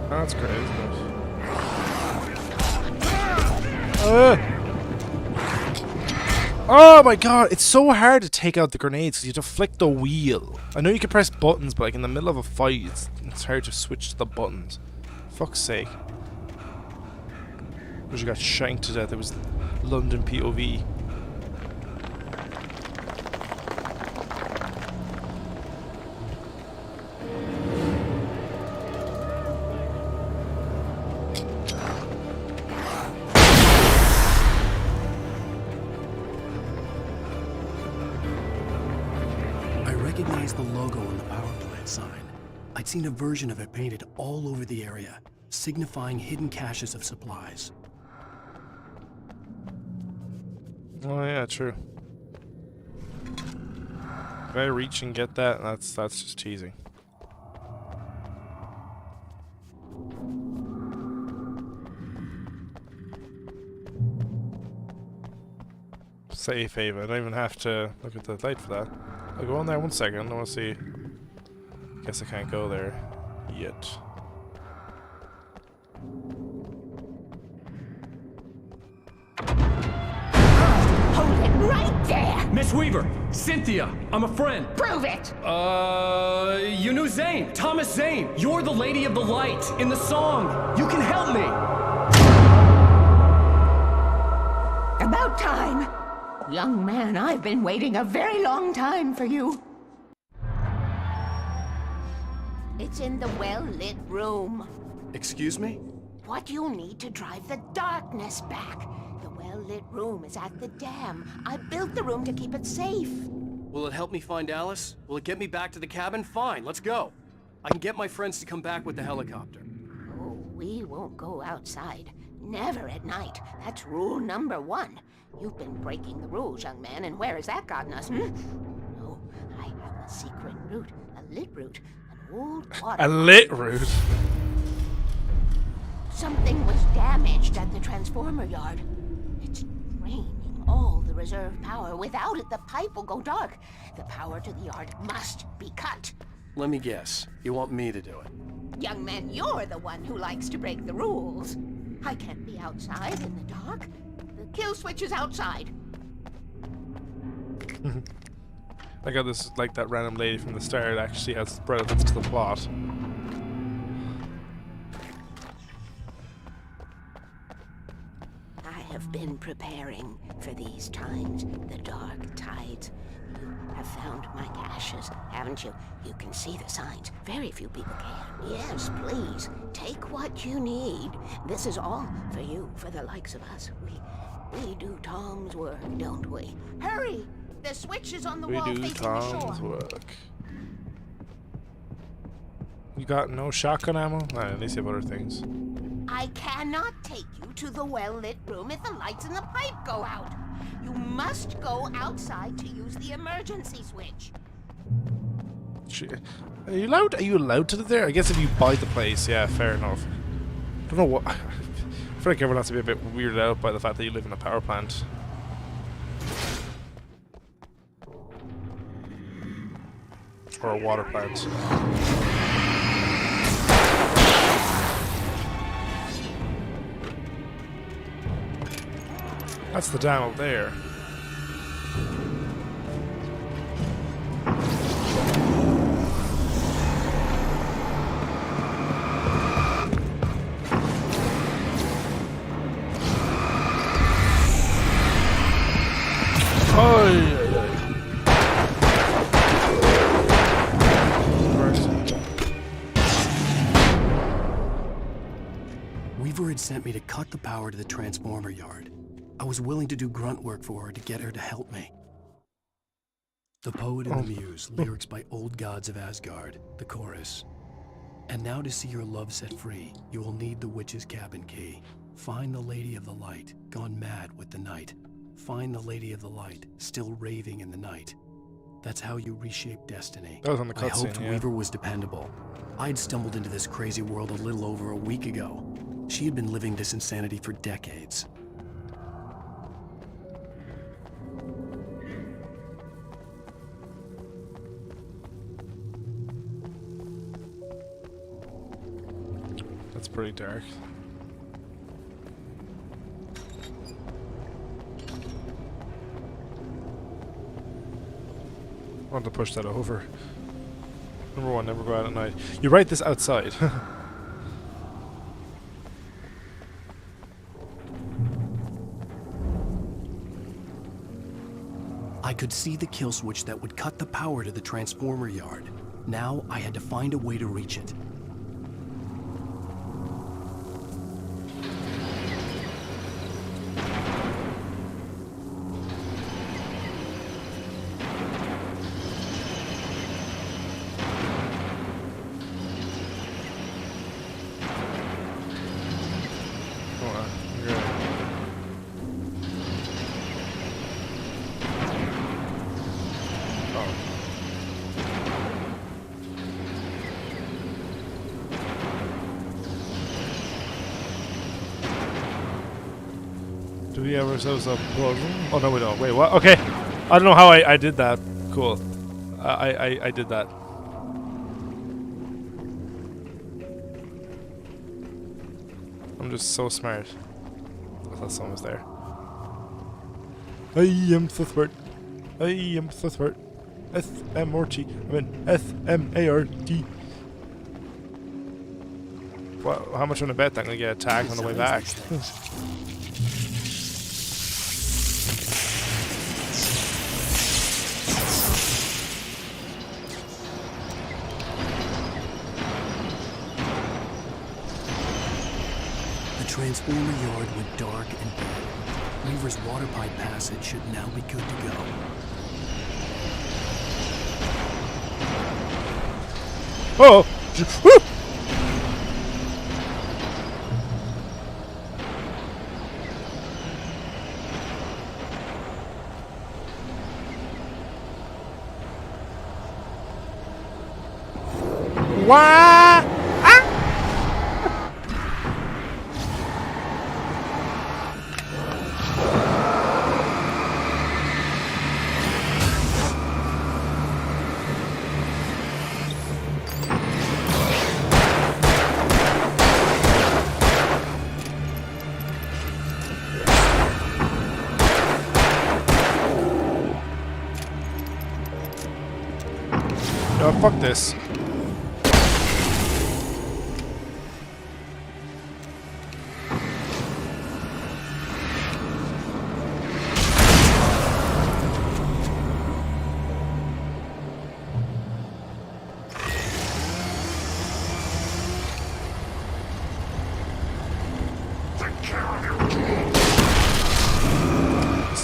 That's great, isn't it? Oh my god, it's so hard to take out the grenades because you have to flick the wheel. I know you can press buttons, but like in the middle of a fight, it's hard to switch to the buttons. Fuck's sake. Because you got shanked to death. It was London POV. The logo on the power plant sign. I'd seen a version of it painted all over the area, signifying hidden caches of supplies. Oh yeah, true. If I reach and get that, that's just teasing. Safe haven. I don't even have to look at the light for that. I'll go on there 1 second. I want to see. Guess I can't go there yet. Hold it right there! Miss Weaver! Cynthia! I'm a friend! Prove it! You knew Zane! Thomas Zane! You're the Lady of the Light in the song! You can help me! About time! Young man, I've been waiting a very long time for you. It's in the well-lit room. Excuse me? What you'll need to drive the darkness back. The well-lit room is at the dam. I built the room to keep it safe. Will it help me find Alice? Will it get me back to the cabin? Fine, let's go. I can get my friends to come back with the helicopter. Oh, we won't go outside. Never at night. That's rule number 1. You've been breaking the rules, young man, and where has that gotten us, No, I have a secret route, a lit route, an old water... A lit route? Something was damaged at the transformer yard. It's draining all the reserve power. Without it, the pipe will go dark. The power to the yard must be cut. Let me guess. You want me to do it? Young man, you're the one who likes to break the rules. I can't be outside in the dark. The kill switch is outside. I got this, like that random lady from the start actually has relevance to the plot. I have been preparing for these times, the dark tides. You have found my cache. ashes, haven't you? You can see the signs. Very few people can. Yes, please. Take what you need. This is all for you, for the likes of us. We do Tom's work, don't we? Hurry! The switch is on the wall facing the shore. We do Tom's work. You got no shotgun ammo? At least you have other things. I cannot take you to the well-lit room if the lights in the pipe go out. You must go outside to use the emergency switch. Are you allowed to do there? I guess if you buy the place, yeah, fair enough. I don't know what. I feel like everyone has to be a bit weirded out by the fact that you live in a power plant. Or a water plant. That's the dam up there. Weaver had sent me to cut the power to the transformer yard. I was willing to do grunt work for her to get her to help me. The Poet and the Muse, lyrics by Old Gods of Asgard, the chorus. And now to see your love set free, you will need the witch's cabin key. Find the Lady of the Light, gone mad with the night. Find the Lady of the Light, still raving in the night. That's how you reshape destiny. That was on the I cutscene, hoped yeah. Weaver was dependable. I'd stumbled into this crazy world a little over a week ago. She had been living this insanity for decades. That's pretty dark. I want to push that over. Number one, never go out at night. You write this outside. I could see the kill switch that would cut the power to the transformer yard. Now I had to find a way to reach it. Do we have ourselves a problem? Oh no, we don't. Wait, what? Okay, I don't know how I did that. Cool. I did that. I'm just so smart. I thought someone was there. I am so smart. I am so smart. S-M-R-T. I mean S-M-A-R-T. Well, how much on a bet that I'm gonna get attacked on the way back? The transformer yard went dark and dead. Weaver's water pipe passage should now be good to go. Oh! Woo! Wah! No, fuck this.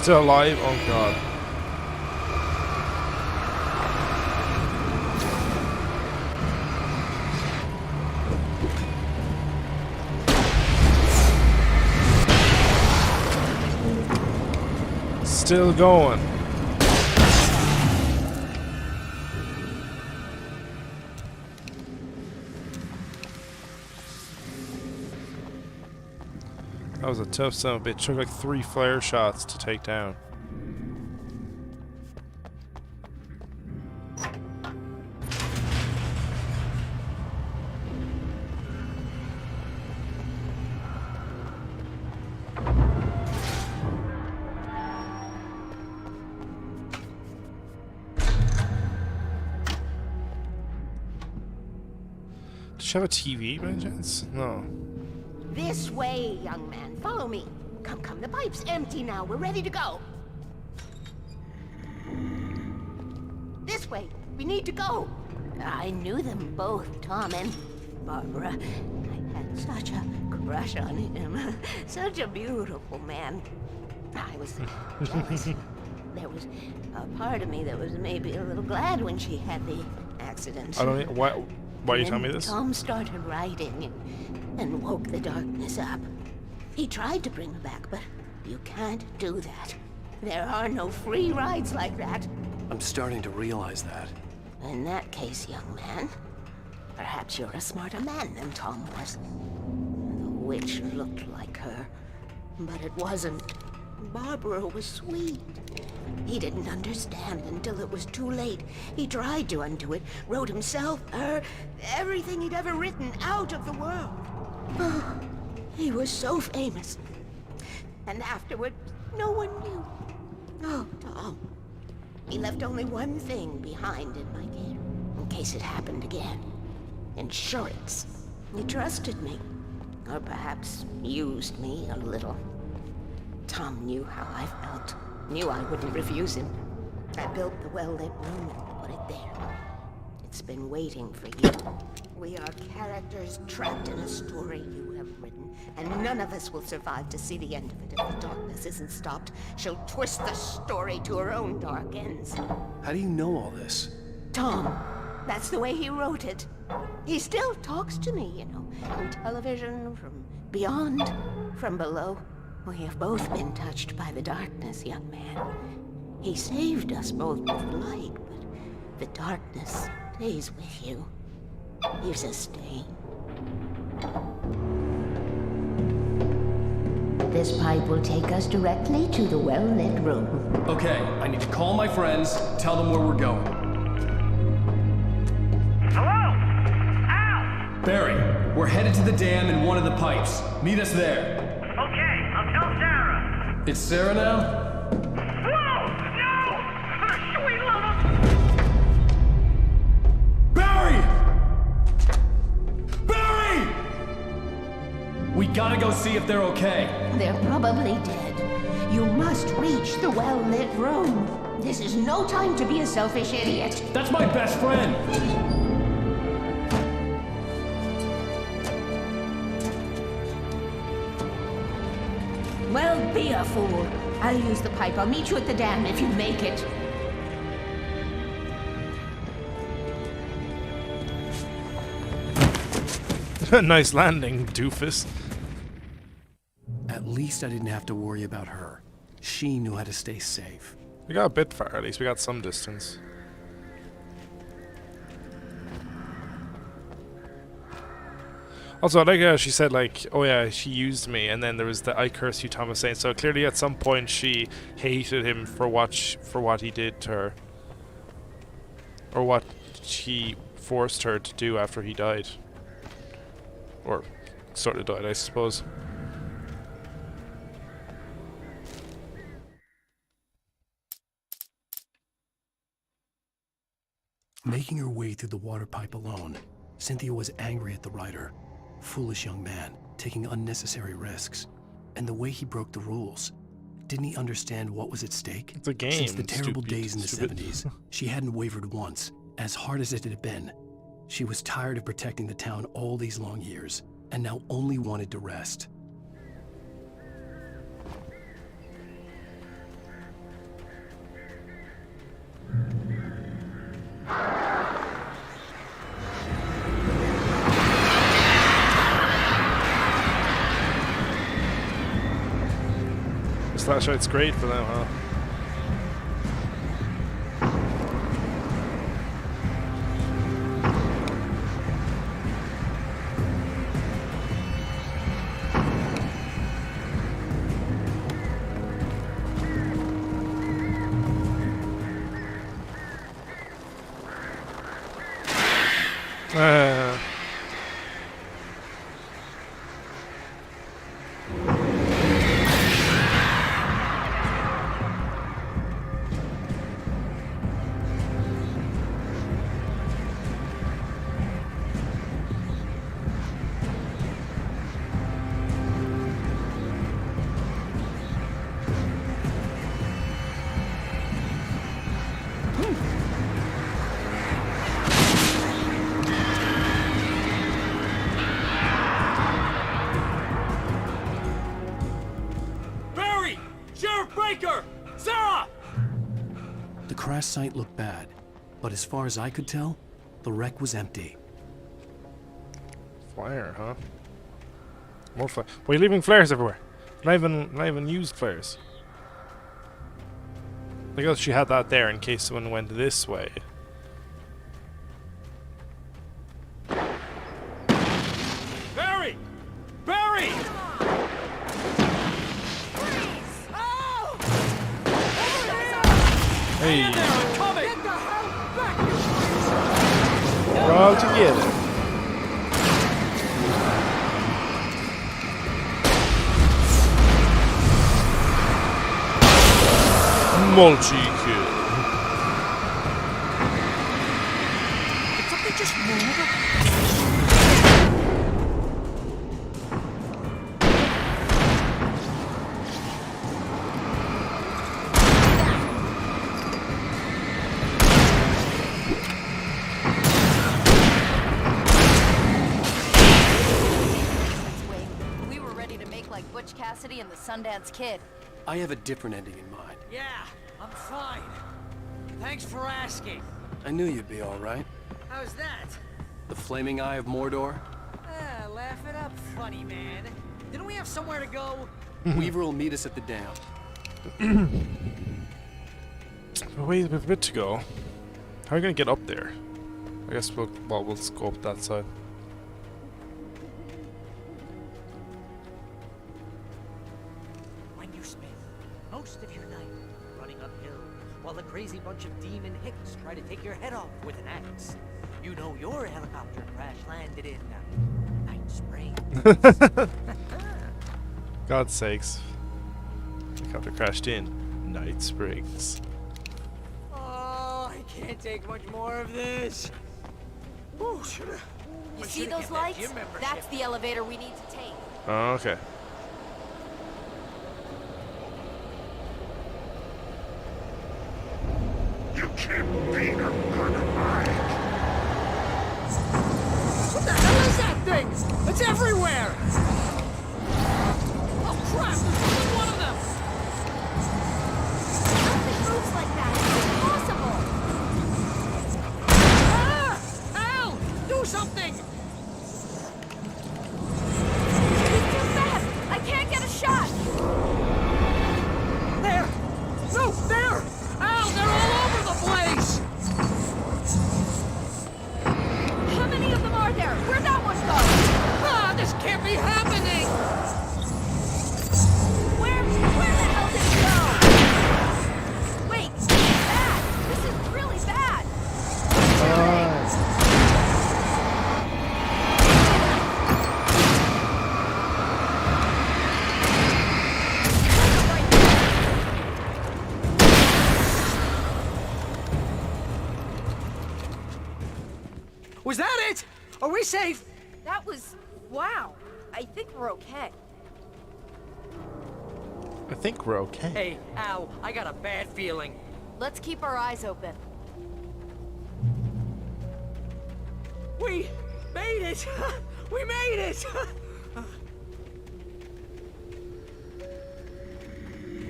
Still alive? Oh god. Still going. That was a tough son of a bitch. Took like 3 flare shots to take down. Does she have a TV by any chance? No. This way, young man. Follow me. Come, come. The pipe's empty now. We're ready to go. This way. We need to go. I knew them both, Tom and Barbara. I had such a crush on him. Such a beautiful man. I was jealous. There was a part of me that was maybe a little glad when she had the accident. I don't. Why are you telling me this? Tom started writing and woke the darkness up. He tried to bring her back, but you can't do that. There are no free rides like that. I'm starting to realize that. In that case, young man, perhaps you're a smarter man than Tom was. The witch looked like her, but it wasn't. Barbara was sweet. He didn't understand until it was too late. He tried to undo it, wrote himself, her, everything he'd ever written out of the world. He was so famous. And afterward, no one knew. Oh, Tom. He left only one thing behind in my care, in case it happened again. Insurance. He trusted me. Or perhaps used me a little. Tom knew how I felt. Knew I wouldn't refuse him. I built the well-lit room and put it there. It's been waiting for you. We are characters trapped in a story you have written, and none of us will survive to see the end of it if the darkness isn't stopped. She'll twist the story to her own dark ends. How do you know all this? Tom, that's the way he wrote it. He still talks to me, you know, on television, from beyond, from below. We have both been touched by the darkness, young man. He saved us both with the light, but the darkness stays with you. Leaves a stain. This pipe will take us directly to the well-lit room. Okay, I need to call my friends, tell them where we're going. Hello? Al! Barry, we're headed to the dam in one of the pipes. Meet us there. Okay, I'll tell Sarah. It's Sarah now? Whoa! No! Sweet love! Barry! Barry! We gotta go see if they're okay. They're probably dead. You must reach the well-lit room. This is no time to be a selfish idiot. That's my best friend! Well, be a fool. I'll use the pipe. I'll meet you at the dam if you make it. Nice landing, doofus. At least I didn't have to worry about her. She knew how to stay safe. We got a bit far, at least. We got some distance. Also, I like how she said, like, oh yeah, she used me, and then there was the I curse you, Thomas saying. So clearly at some point she hated him for what he did to her. Or what he forced her to do after he died. Or sort of died, I suppose. Making her way through the water pipe alone, Cynthia was angry at the writer. Foolish young man, taking unnecessary risks. And the way he broke the rules. Didn't he understand what was at stake? It's a game. Since the terrible days in the stupid. 70s, she hadn't wavered once, as hard as it had been. She was tired of protecting the town all these long years, and now only wanted to rest. Flashlight's great for them, huh? Barry! Sheriff Baker! Sarah! The crash site looked bad, but as far as I could tell, the wreck was empty. Fire, huh? More fire. Why are you leaving flares everywhere? Not even used flares. I guess she had that there in case someone went this way. Barry! Barry! Hey, I'm coming! we're all together. Multi-kill. Did something just move? We were ready to make like Butch Cassidy and the Sundance Kid. I have a different ending in mind. Yeah, I'm fine. Thanks for asking. I knew you'd be all right. How's that? The flaming eye of Mordor? Ah, laugh it up, funny man. Didn't we have somewhere to go? Weaver will meet us at the dam. Wait, we have a bit to go. How are we gonna get up there? I guess we'll scope that side. When you spend most of your night running uphill while a crazy bunch of demon hicks try to take your head off with an axe, you know your helicopter crash landed in Night Springs. God's sakes. Helicopter crashed in Night Springs. Oh, I can't take much more of this. Ooh, You see those lights? That's the elevator we need to take. Oh, okay. You can't be a good mind. What the hell is that thing? It's everywhere! Oh crap! There's only one of them! Nothing moves like that. It's impossible. Ah! Al! Do something! He's too fast. I can't get a shot. There! No, there! Al, they're all over the place! How many of them are there? Where'd that one go? Ah, this can't be happening! Where the hell did it go? Wait, bad. This is really bad. Was that it? Are we safe? That was... wow. I think we're okay. I think we're okay. Hey, Al, I got a bad feeling. Let's keep our eyes open. We made it! We made it!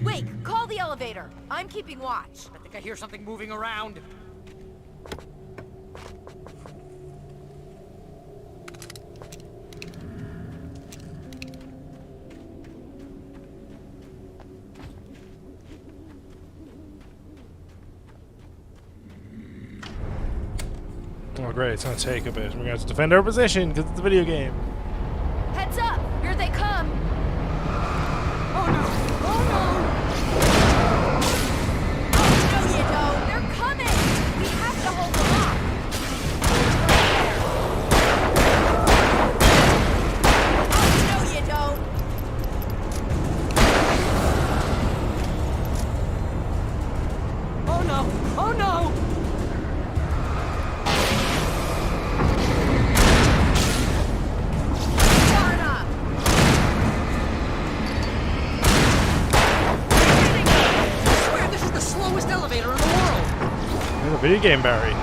Wait, call the elevator. I'm keeping watch. I think I hear something moving around. Oh great, it's gonna take a bit. We're gonna have to defend our position because it's a video game. Heads up! Here they come! Oh no! Oh No, you don't! They're coming! We have to hold them off! Oh, no, you don't! no! Oh no! Oh no! Far enough! I swear this is the slowest elevator in the world! There's a video game, Barry.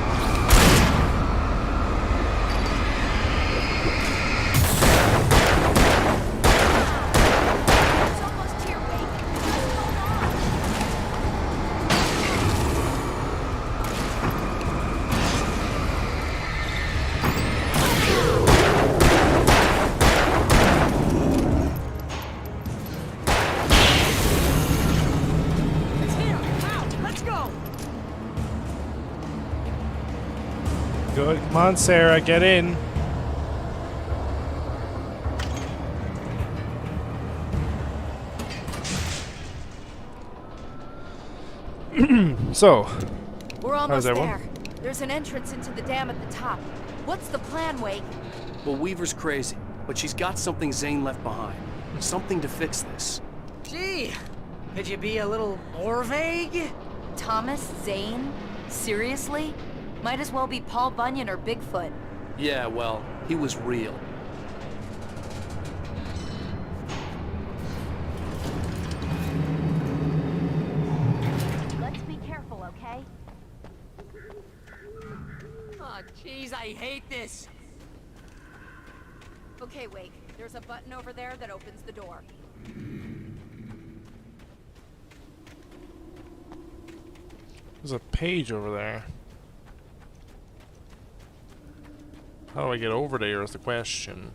It's almost here, Wake. Just hold on! It's here! Now, let's go! Good. Come on, Sarah, get in. So, We're how's almost everyone? there. There's an entrance into the dam at the top. What's the plan, Wake? Well, Weaver's crazy, but she's got something Zane left behind. Something to fix this. Gee, could you be a little more vague? Thomas Zane? Seriously? Might as well be Paul Bunyan or Bigfoot. Yeah, well, he was real. Let's be careful, okay? Oh, jeez, I hate this. Okay, Wake. There's a button over there that opens the door. There's a page over there. How do I get over there is the question.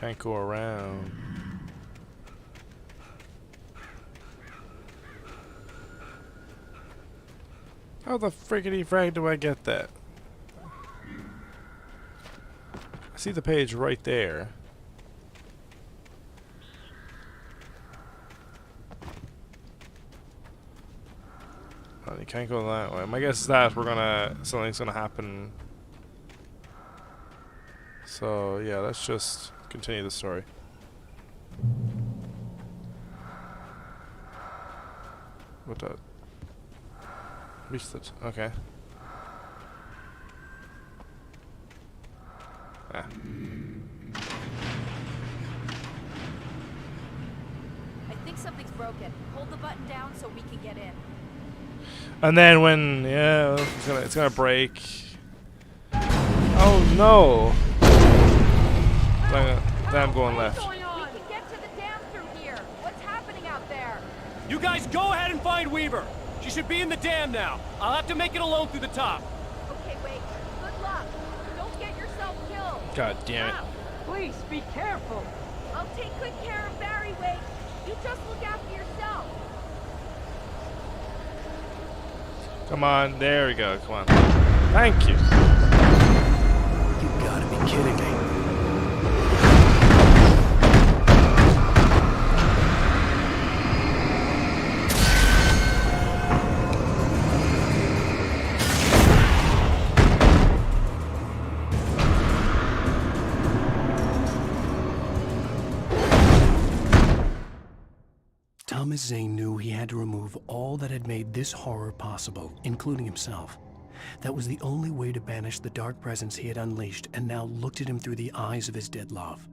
Can't go around. How the frickety frag do I get that? I see the page right there. Oh, you can't go that way. My guess is that something's gonna happen. So yeah, let's just continue the story. What the? Reach that? Okay. Ah. I think something's broken. Hold the button down so we can get in. And then when it's gonna break. Oh no! Then I'm going left. We can get to the dam through here. What's happening out there? You guys go ahead and find Weaver. She should be in the dam now. I'll have to make it alone through the top. Okay, Wake. Good luck. Don't get yourself killed. God damn it. Please, be careful. I'll take good care of Barry, Wake. You just look after yourself. Come on, there we go. Come on. Thank you. You gotta be kidding me. Thomas Zane knew he had to remove all that had made this horror possible, including himself. That was the only way to banish the dark presence he had unleashed and now looked at him through the eyes of his dead love.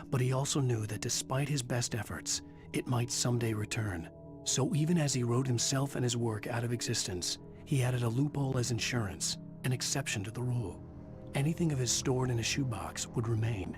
But he also knew that despite his best efforts, it might someday return. So even as he wrote himself and his work out of existence, he added a loophole as insurance, an exception to the rule. Anything of his stored in a shoebox would remain.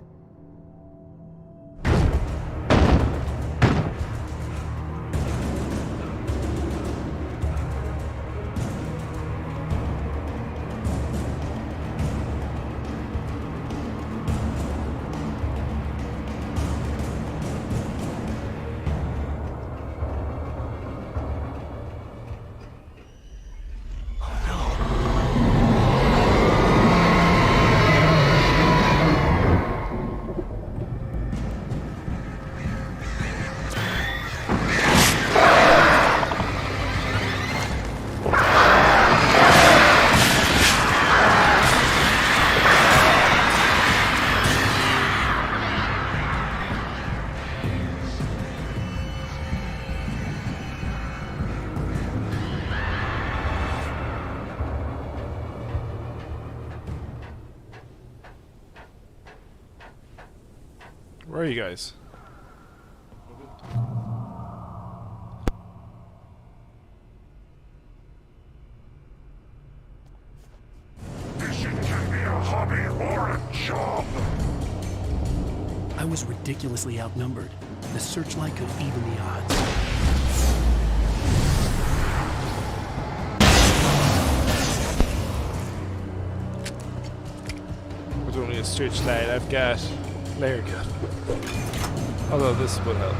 Where are you guys? Fishing can be a hobby or a job. I was ridiculously outnumbered. The searchlight could even the odds. With only a searchlight, I've got flare gun. Although this would help.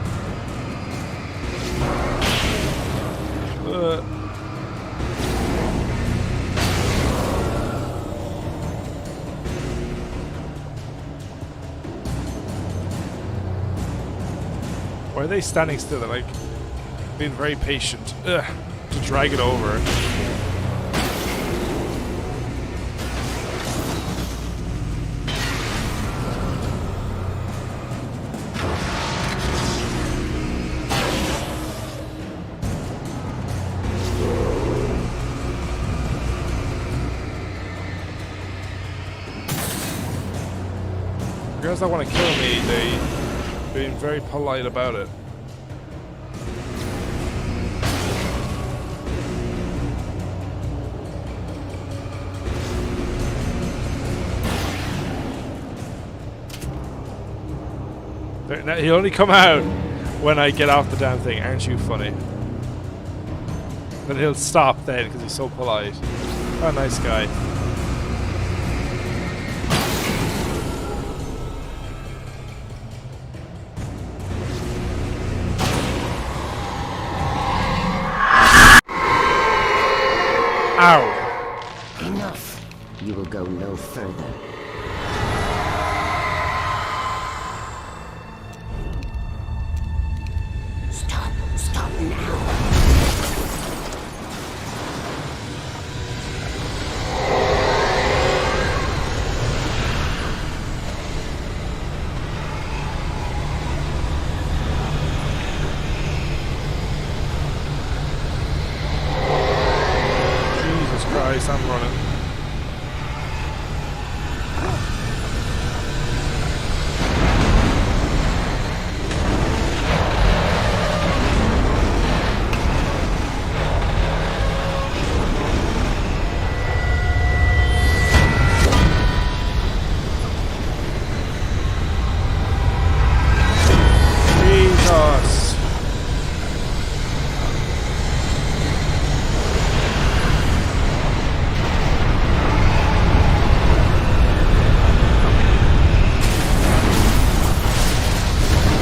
Why are they standing still? They're like being very patient to drag it over. The girls that want to kill me, they're being very polite about it. He'll only come out when I get off the damn thing. Aren't you funny? Then he'll stop then because he's so polite. Oh, nice guy. Ow! Enough. You will go no further. Stop now. Jesus Christ, I'm running. Jesus.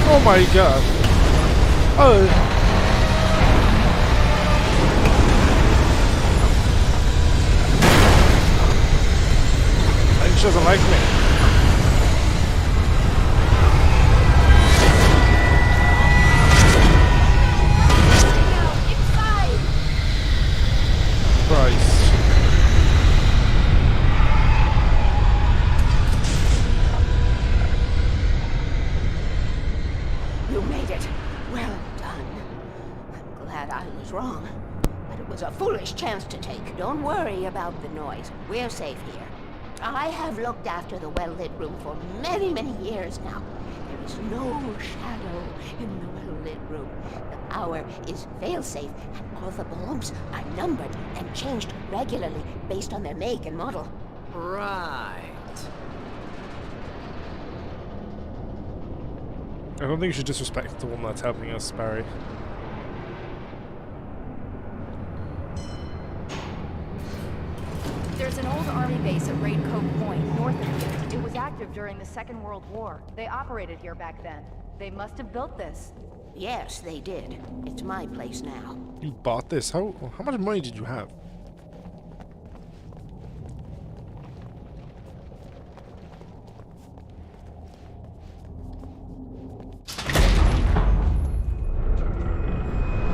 Oh my god. Oh. I think she doesn't like me. Christ. You made it. Well done. I'm glad I was wrong. But it was a foolish chance to take. Don't worry about the noise. We're safe here. I have looked after the well-lit room for many, many years now. There is no shadow in the well-lit room. The power is fail-safe, and all the bulbs are numbered and changed regularly based on their make and model. Right. I don't think you should disrespect the woman that's helping us, Barry. There's an old army base at Raid Cove Point, north of here. It was active during the Second World War. They operated here back then. They must have built this. Yes, they did. It's my place now. You bought this? How much money did you have?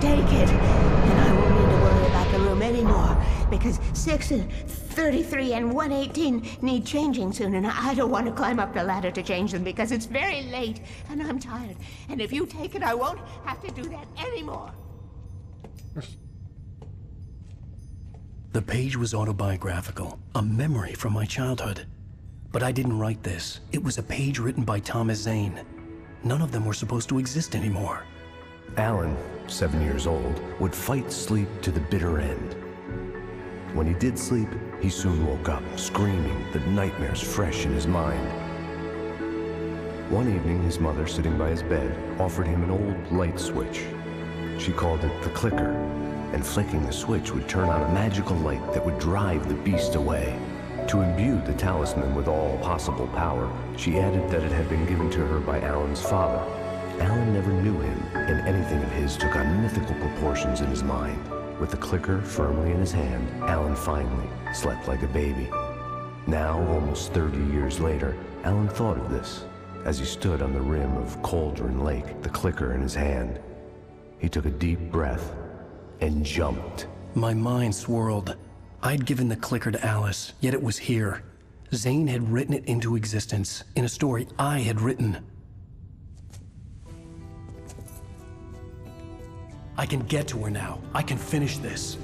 Take it, and I won't need to worry about the room anymore, because 6 and 33 and 118 need changing soon, and I don't want to climb up the ladder to change them because it's very late, and I'm tired. And if you take it, I won't have to do that anymore. The page was autobiographical, a memory from my childhood. But I didn't write this. It was a page written by Thomas Zane. None of them were supposed to exist anymore. Alan, 7 years old, would fight sleep to the bitter end. When he did sleep, he soon woke up, screaming, the nightmares fresh in his mind. One evening, his mother, sitting by his bed, offered him an old light switch. She called it the clicker, and flicking the switch would turn on a magical light that would drive the beast away. To imbue the talisman with all possible power, she added that it had been given to her by Alan's father. Alan never knew him, and anything of his took on mythical proportions in his mind. With the clicker firmly in his hand, Alan finally slept like a baby. Now, almost 30 years later, Alan thought of this as he stood on the rim of Cauldron Lake, the clicker in his hand. He took a deep breath and jumped. My mind swirled. I'd given the clicker to Alice, yet it was here. Zane had written it into existence in a story I had written. I can get to her now. I can finish this.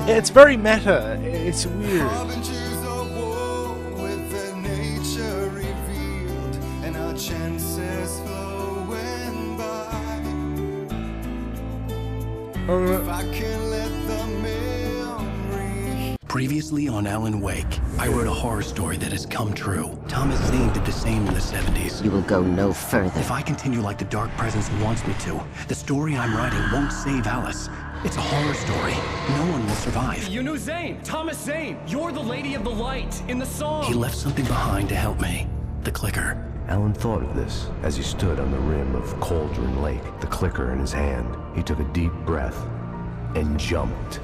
Yeah, it's very meta. It's weird. Previously on Alan Wake, I wrote a horror story that has come true. Thomas Zane did the same in the 70s. You will go no further. If I continue like the Dark Presence wants me to, the story I'm writing won't save Alice. It's a horror story. No one will survive. You knew Zane! Thomas Zane! You're the Lady of the Light in the song! He left something behind to help me. The clicker. Alan thought of this as he stood on the rim of Cauldron Lake, the clicker in his hand. He took a deep breath and jumped.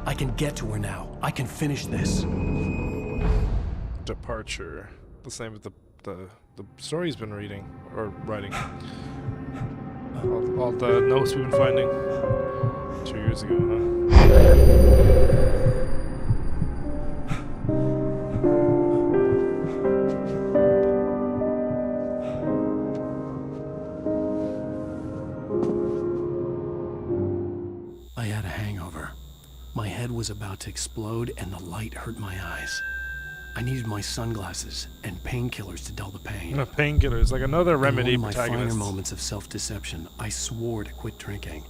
I can get to her now. I can finish this. Departure. The same with the story he's been reading or writing. All the notes we've been finding 2 years ago, I had a hangover. My head was about to explode and the light hurt my eyes. I needed my sunglasses and painkillers to dull the pain. Painkillers, like another remedy In one of my protagonist. finer moments of self-deception, I swore to quit drinking.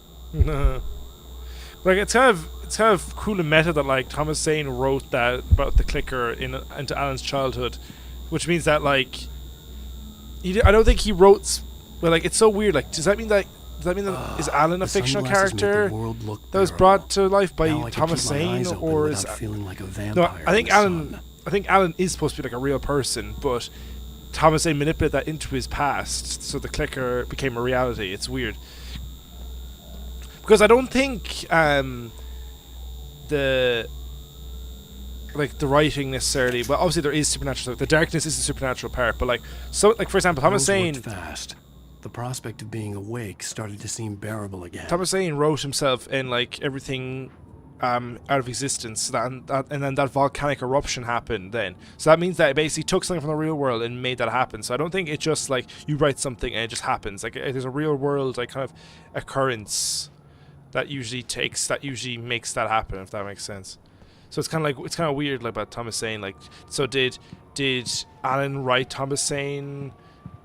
Like it's kind of cool and meta that like Thomas Zane wrote that about the clicker into Alan's childhood, which means that like I don't think he wrote. Well, like it's so weird. Like does that mean that is Alan a fictional character that was brought to life by Thomas Zane, or is feeling like a vampire? No, I think Alan is supposed to be like a real person, but Thomas Zane manipulated that into his past, so the clicker became a reality. It's weird. Because I don't think the writing necessarily. Well, obviously there is supernatural. The darkness is the supernatural part, but like for example, Thomas Zane. Fast. The prospect of being awake started to seem bearable again. Thomas Zane wrote himself in like everything out of existence, and then that volcanic eruption happened. Then, so that means that it basically took something from the real world and made that happen. So I don't think it's just like you write something and it just happens. Like there's a real world like kind of occurrence that usually makes that happen, if that makes sense. So it's kind of weird like about Thomas Zane. Like, so did Alan write Thomas Zane?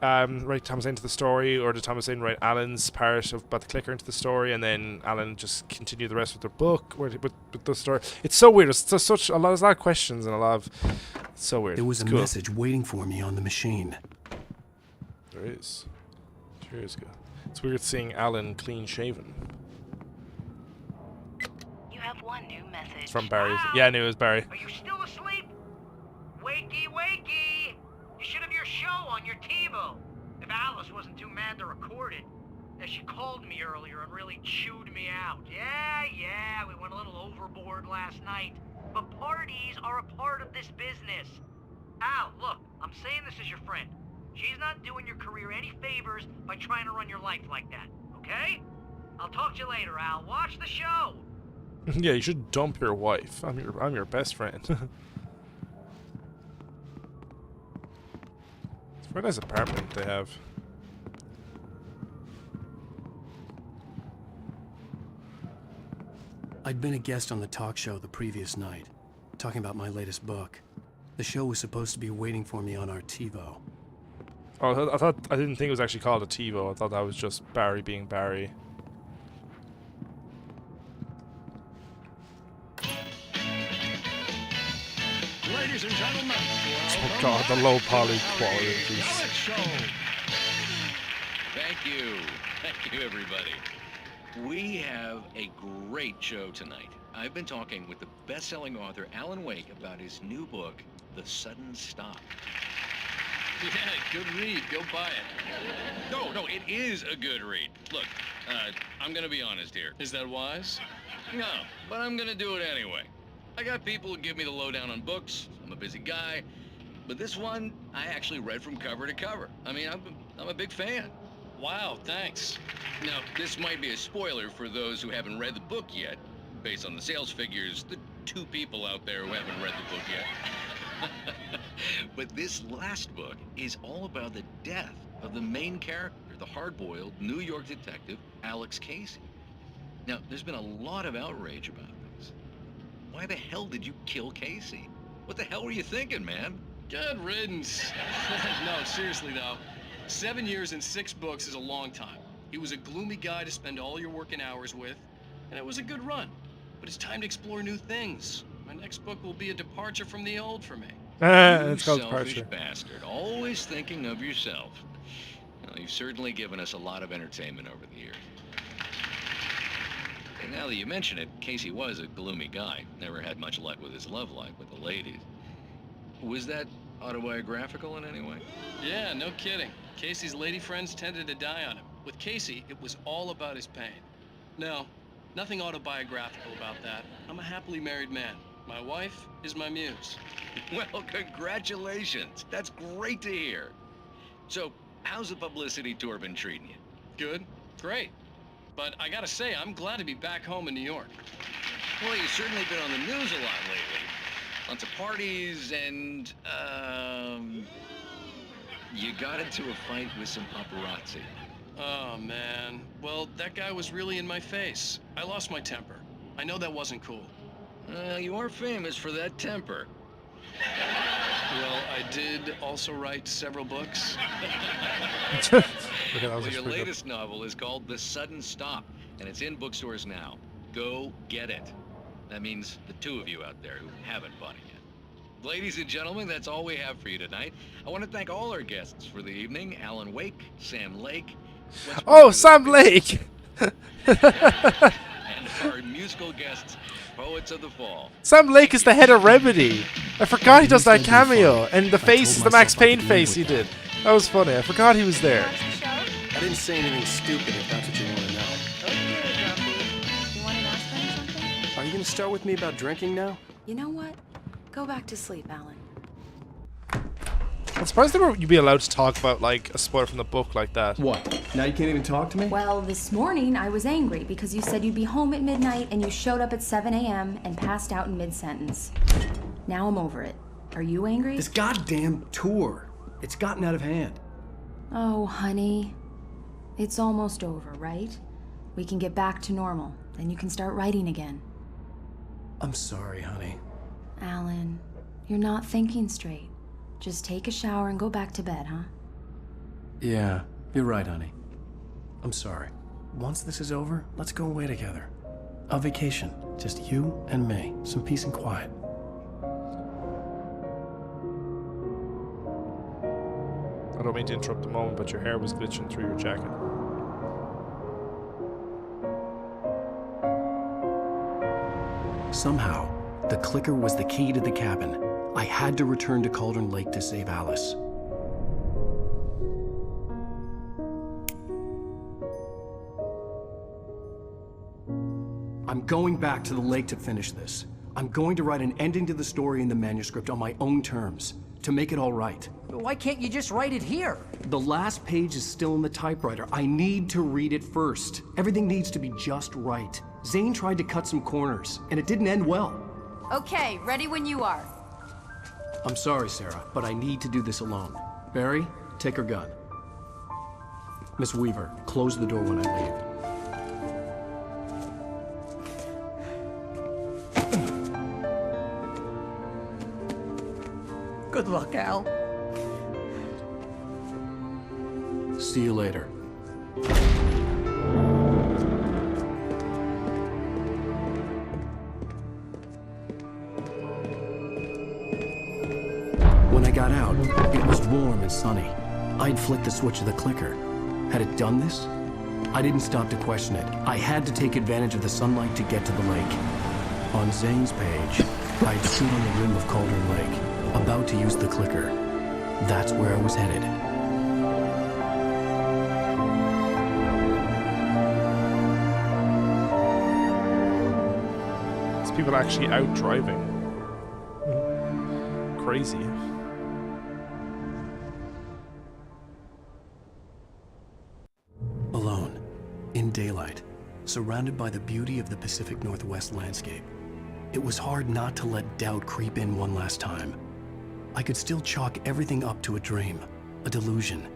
Write Thomas Zane into the story, or did Thomas Zane write Alan's part about the clicker into the story, and then Alan just continue the rest of the book with the story? It's so weird. There's a lot of questions and a lot of. It's so weird. There was it's a cool. message waiting for me on the machine. There is. Sure is good. It's weird seeing Alan clean shaven. You have one new message. It's from Barry. Yeah, I knew it was Barry. Are you still asleep? Wakey, wakey! You should have your show on your TiVo. If Alice wasn't too mad to record it. She called me earlier and really chewed me out. Yeah, we went a little overboard last night. But parties are a part of this business. Al, look, I'm saying this as your friend. She's not doing your career any favors by trying to run your life like that, okay? I'll talk to you later, Al. Watch the show. Yeah, you should dump your wife. I'm your best friend. It's a very nice apartment they have. I'd been a guest on the talk show the previous night, talking about my latest book. The show was supposed to be waiting for me on our TiVo. Oh, I didn't think it was actually called a TiVo. I thought that was just Barry being Barry. Ladies and gentlemen, Oh god, the low poly quality of these. Thank you. Thank you, everybody. We have a great show tonight. I've been talking with the best-selling author Alan Wake about his new book, The Sudden Stop. Yeah, good read. Go buy it. No, it is a good read. Look, I'm gonna be honest here. Is that wise? No, but I'm gonna do it anyway. I got people who give me the lowdown on books. I'm a busy guy. But this one, I actually read from cover to cover. I mean, I'm a big fan. Wow, thanks. Now, this might be a spoiler for those who haven't read the book yet. Based on the sales figures, the 2 people out there who haven't read the book yet. But this last book is all about the death of the main character, the hard-boiled New York detective, Alex Casey. Now, there's been a lot of outrage about this. Why the hell did you kill Casey? What the hell were you thinking, man? Good riddance. No, seriously though. 7 years and 6 books is a long time. He was a gloomy guy to spend all your working hours with, and it was a good run. But it's time to explore new things. My next book will be a departure from the old for me. It's called selfish Departure. bastard, always thinking of yourself. Well, you've certainly given us a lot of entertainment over the years. And now that you mention it, Casey was a gloomy guy. Never had much luck with his love life with the ladies. Was that autobiographical in any way? Yeah, no kidding. Casey's lady friends tended to die on him. With Casey, it was all about his pain. No, nothing autobiographical about that. I'm a happily married man. My wife is my muse. Well, congratulations. That's great to hear. So, how's the publicity tour been treating you? Good, great. But I gotta say, I'm glad to be back home in New York. Well, you've certainly been on the news a lot lately. Lots of parties and, you got into a fight with some paparazzi. Oh, man. Well, that guy was really in my face. I lost my temper. I know that wasn't cool. You are famous for that temper. Well, I did also write several books. Well, your latest novel is called The Sudden Stop, and it's in bookstores now. Go get it. That means the 2 of you out there who haven't bought it yet. Ladies and gentlemen, that's all we have for you tonight. I want to thank all our guests for the evening. Alan Wake, Sam Lake. Oh, Sam Lake! And our musical guests, Poets of the Fall. Sam Lake is the head of Remedy. I forgot he does that cameo. And the face is the Max Payne face he did. That was funny. I forgot he was there. I didn't say anything stupid if that's what you want to know. Okay, Grumpy. You want to ask them something? Are you going to start with me about drinking now? You know what? Go back to sleep, Alan. I'm surprised you'd be allowed to talk about, like, a spoiler from the book like that. What? Now you can't even talk to me? Well, this morning I was angry because you said you'd be home at midnight and you showed up at 7 a.m. and passed out in mid-sentence. Now I'm over it. Are you angry? This goddamn tour. It's gotten out of hand. Oh, honey. It's almost over, right? We can get back to normal. Then you can start writing again. I'm sorry, honey. Alan, you're not thinking straight. Just take a shower and go back to bed, huh? Yeah, you're right, honey. I'm sorry. Once this is over, let's go away together. A vacation. Just you and me. Some peace and quiet. I don't mean to interrupt the moment, but your hair was glitching through your jacket. Somehow, the clicker was the key to the cabin. I had to return to Cauldron Lake to save Alice. I'm going back to the lake to finish this. I'm going to write an ending to the story in the manuscript on my own terms, to make it all right. Why can't you just write it here? The last page is still in the typewriter. I need to read it first. Everything needs to be just right. Zane tried to cut some corners, and it didn't end well. Okay, ready when you are. I'm sorry, Sarah, but I need to do this alone. Barry, take her gun. Miss Weaver, close the door when I leave. Good luck, Al. See you later. When I got out, it was warm and sunny. I'd flicked the switch of the clicker. Had it done this? I didn't stop to question it. I had to take advantage of the sunlight to get to the lake. On Zane's page, I'd stood on the rim of Cauldron Lake, about to use the clicker. That's where I was headed. These people actually out driving. Crazy. Alone, in daylight, surrounded by the beauty of the Pacific Northwest landscape, it was hard not to let doubt creep in one last time. I could still chalk everything up to a dream, a delusion.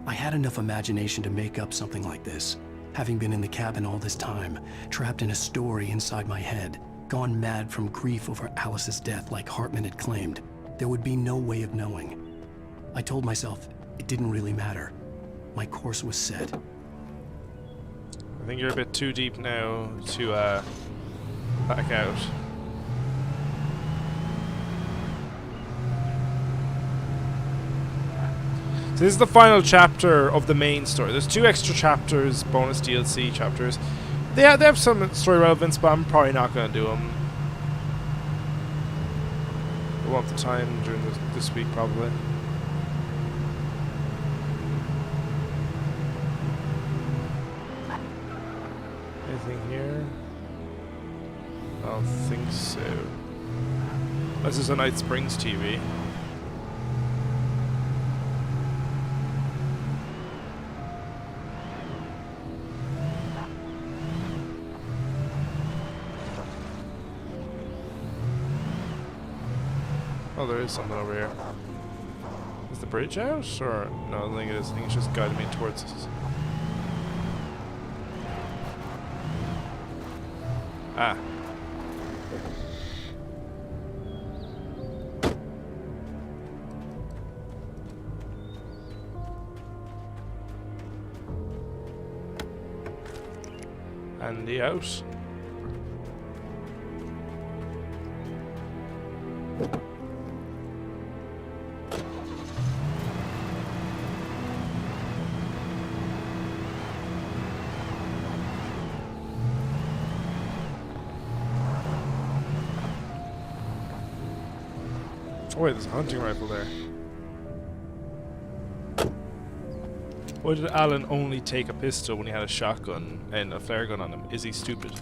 I had enough imagination to make up something like this. Having been in the cabin all this time, trapped in a story inside my head, gone mad from grief over Alice's death like Hartman had claimed, there would be no way of knowing. I told myself it didn't really matter. My course was set. I think you're a bit too deep now to back out. So this is the final chapter of the main story. There's 2 extra chapters, bonus DLC chapters. They have some story relevance, but I'm probably not going to do them. I won't have the time during this week, probably. Anything here? I don't think so. This is a Night Springs TV. Oh, there is something over here. Is the bridge out? Or no, I don't think it is. I think it's just guiding me towards this. Ah. And the out. Oh wait, there's a hunting rifle there. Why did Alan only take a pistol when he had a shotgun and a flare gun on him? Is he stupid?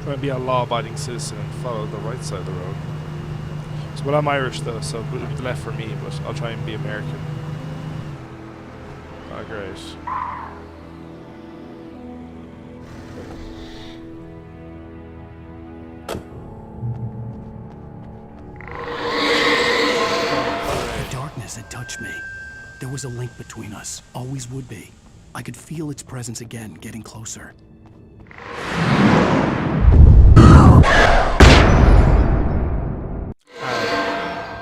Try and be a law-abiding citizen and follow the right side of the road. So, well, I'm Irish though, so it would be left for me, but I'll try and be American. Oh, great. The darkness had touched me. There was a link between us, always would be. I could feel its presence again, getting closer.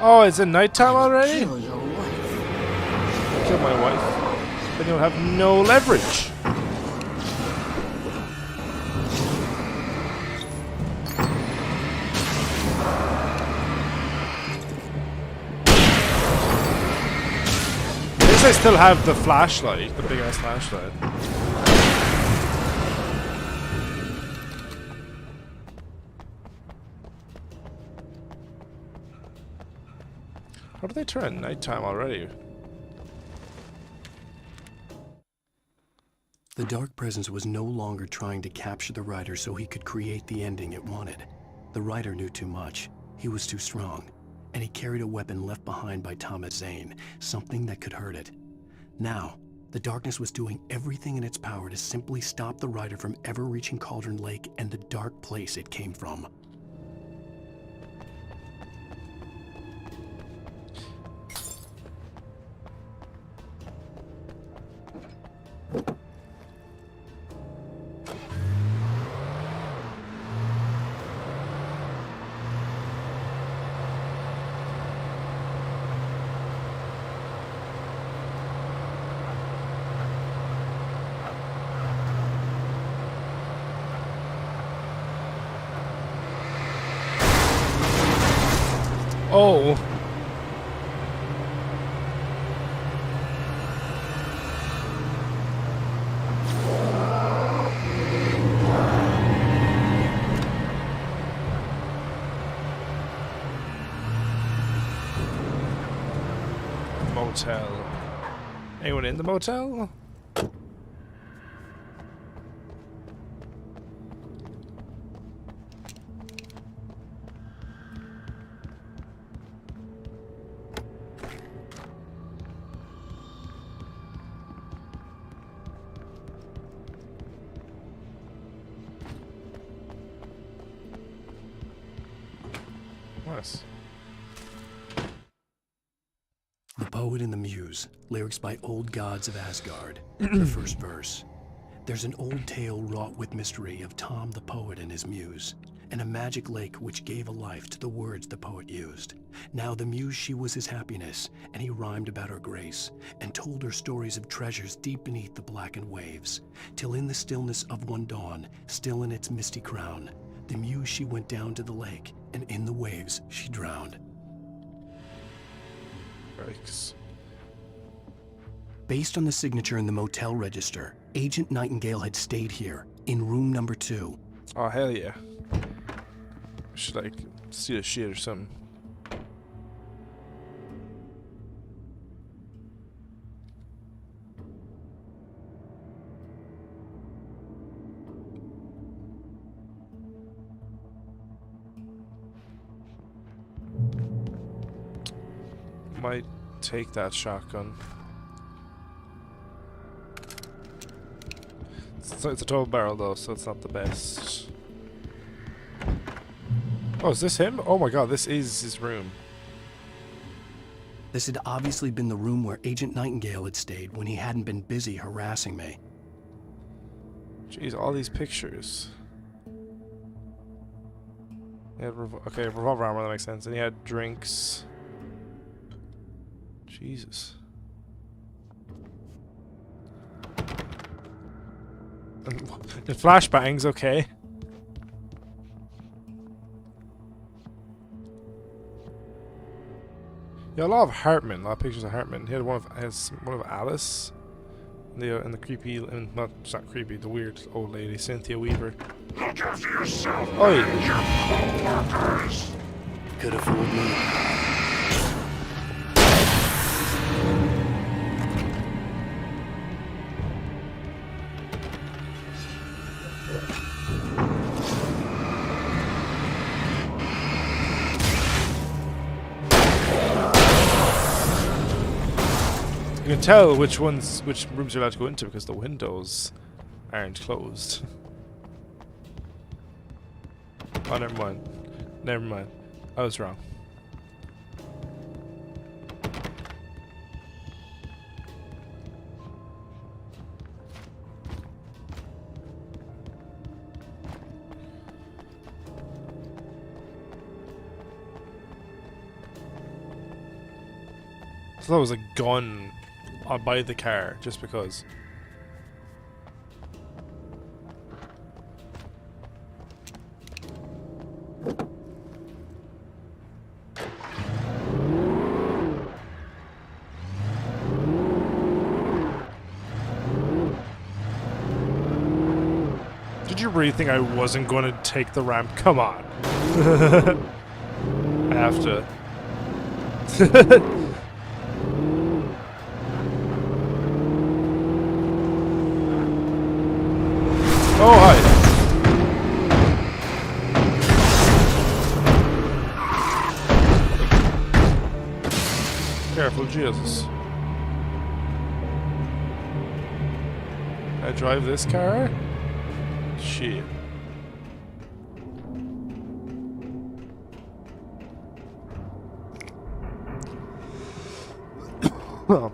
Oh, it's a nighttime already? Kill your wife. Kill my wife. Then you'll have no leverage. At least I still have the flashlight, the big ass flashlight. How did they turn nighttime already? The dark presence was no longer trying to capture the writer so he could create the ending it wanted. The writer knew too much. He was too strong. And he carried a weapon left behind by Thomas Zane, something that could hurt it. Now, the darkness was doing everything in its power to simply stop the writer from ever reaching Cauldron Lake and the dark place it came from. Oh. Motel. Anyone in the motel? Nice. The Poet and the Muse, lyrics by Old Gods of Asgard. The first verse. There's an old tale wrought with mystery of Tom the Poet and his Muse, and a magic lake which gave a life to the words the poet used. Now the Muse, she was his happiness, and he rhymed about her grace, and told her stories of treasures deep beneath the blackened waves, till in the stillness of one dawn, still in its misty crown, the Muse, she went down to the lake, and in the waves she drowned. Yikes. Based on the signature in the motel register, Agent Nightingale had stayed here, in room number 2. Oh, hell yeah. Should like steal a shit or something. Might take that shotgun. It's a double barrel though, so it's not the best. Oh, is this him? Oh my god, this is his room. This had obviously been the room where Agent Nightingale had stayed when he hadn't been busy harassing me. Jeez, all these pictures. Yeah, okay, revolver armor, that makes sense. And he had drinks. Jesus. The flashbangs, okay. Yeah, a lot of Hartman, a lot of pictures of Hartman. He had one of Alice, and the creepy, and not creepy, the weird old lady, Cynthia Weaver. Look after yourself. Oi! Could have fooled me. You can tell which rooms you're allowed to go into because the windows aren't closed. Oh, never mind. Never mind. I was wrong. So that was a gun by the car, just because. Did you really think I wasn't going to take the ramp? Come on. I have to. Oh, hi. Careful, Jesus. Can I drive this car? Shit. Oh.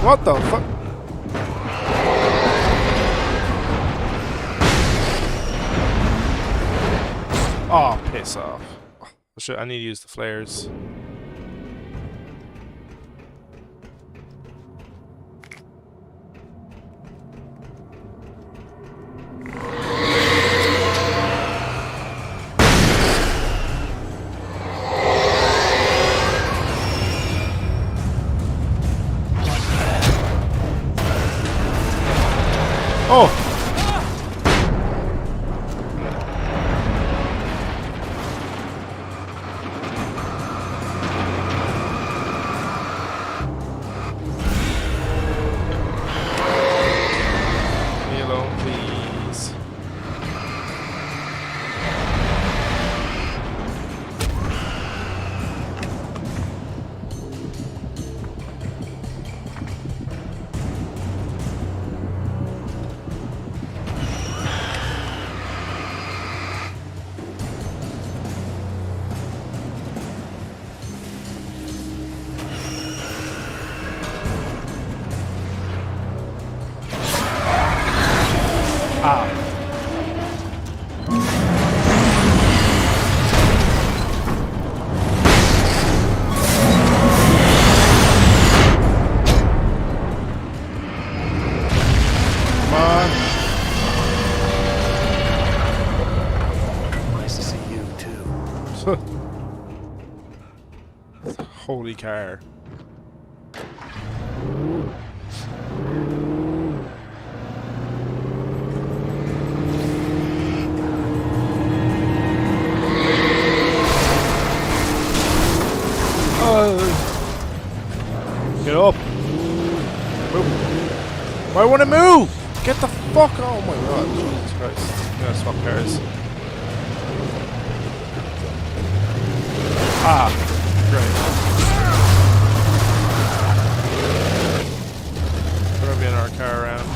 What the fuck? Oh, piss off. Shit, I need to use the flares. Oh! Leave me alone, please. Ah. Come on. Nice to see you, too. Holy car. Get up. Move. I want to move. Get the fuck. Oh my god. Jesus Christ. I'm gonna swap cars. Ah. Great. We're gonna be in our car around.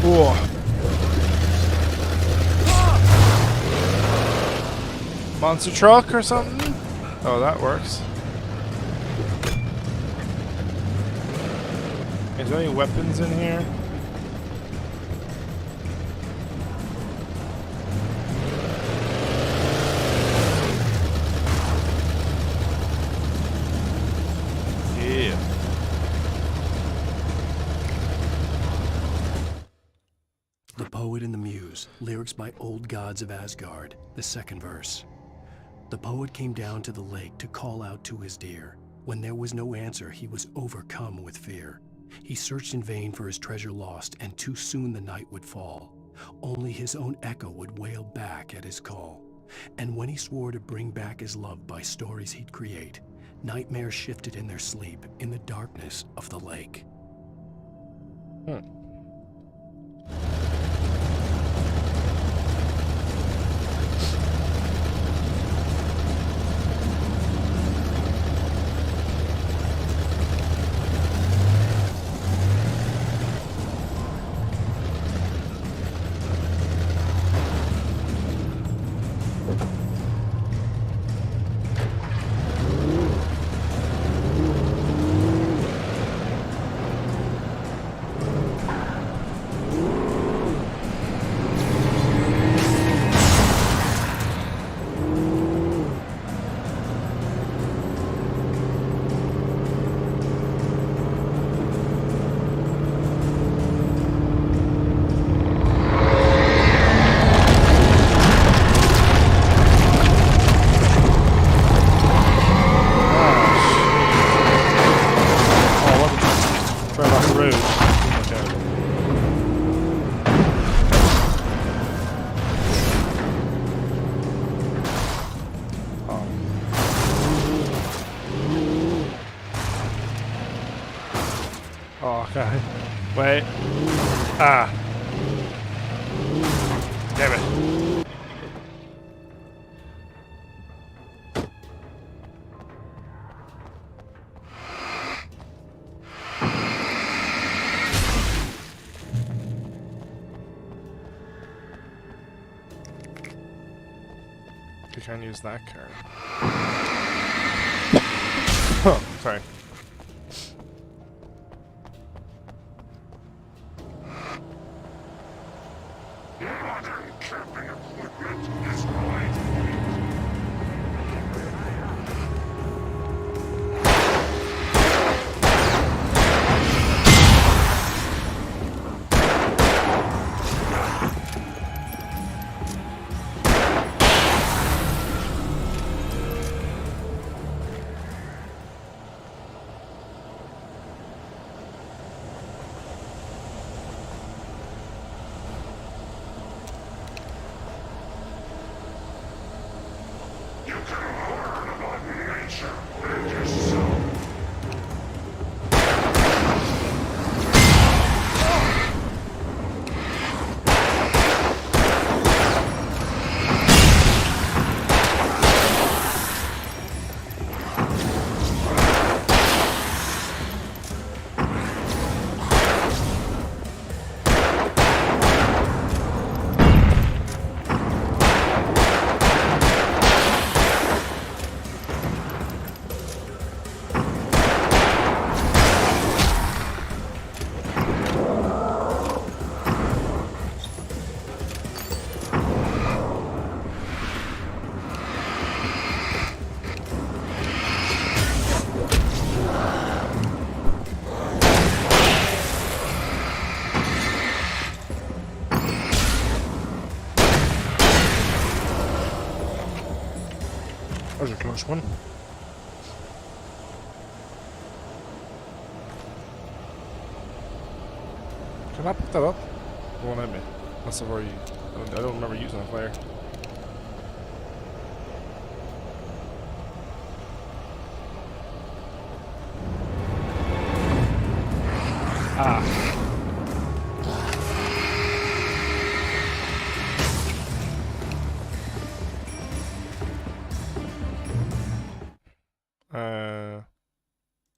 Whoa. Monster truck or something? Oh, that works. Is there any weapons in here? Yeah. The Poet and the Muse, lyrics by Old Gods of Asgard, the second verse. The poet came down to the lake to call out to his dear. When there was no answer, he was overcome with fear. He searched in vain for his treasure lost, and too soon the night would fall. Only his own echo would wail back at his call. And when he swore to bring back his love by stories he'd create, nightmares shifted in their sleep in the darkness of the lake. Oh, okay. Wait. Ah. Damn it. You can't use that card. Oh, sorry. Modern camping equipment is right. You can learn about nature and yourself. That was a close one. Can I pick that up? It won't let me. That's where you. I don't remember using a fire. Ah.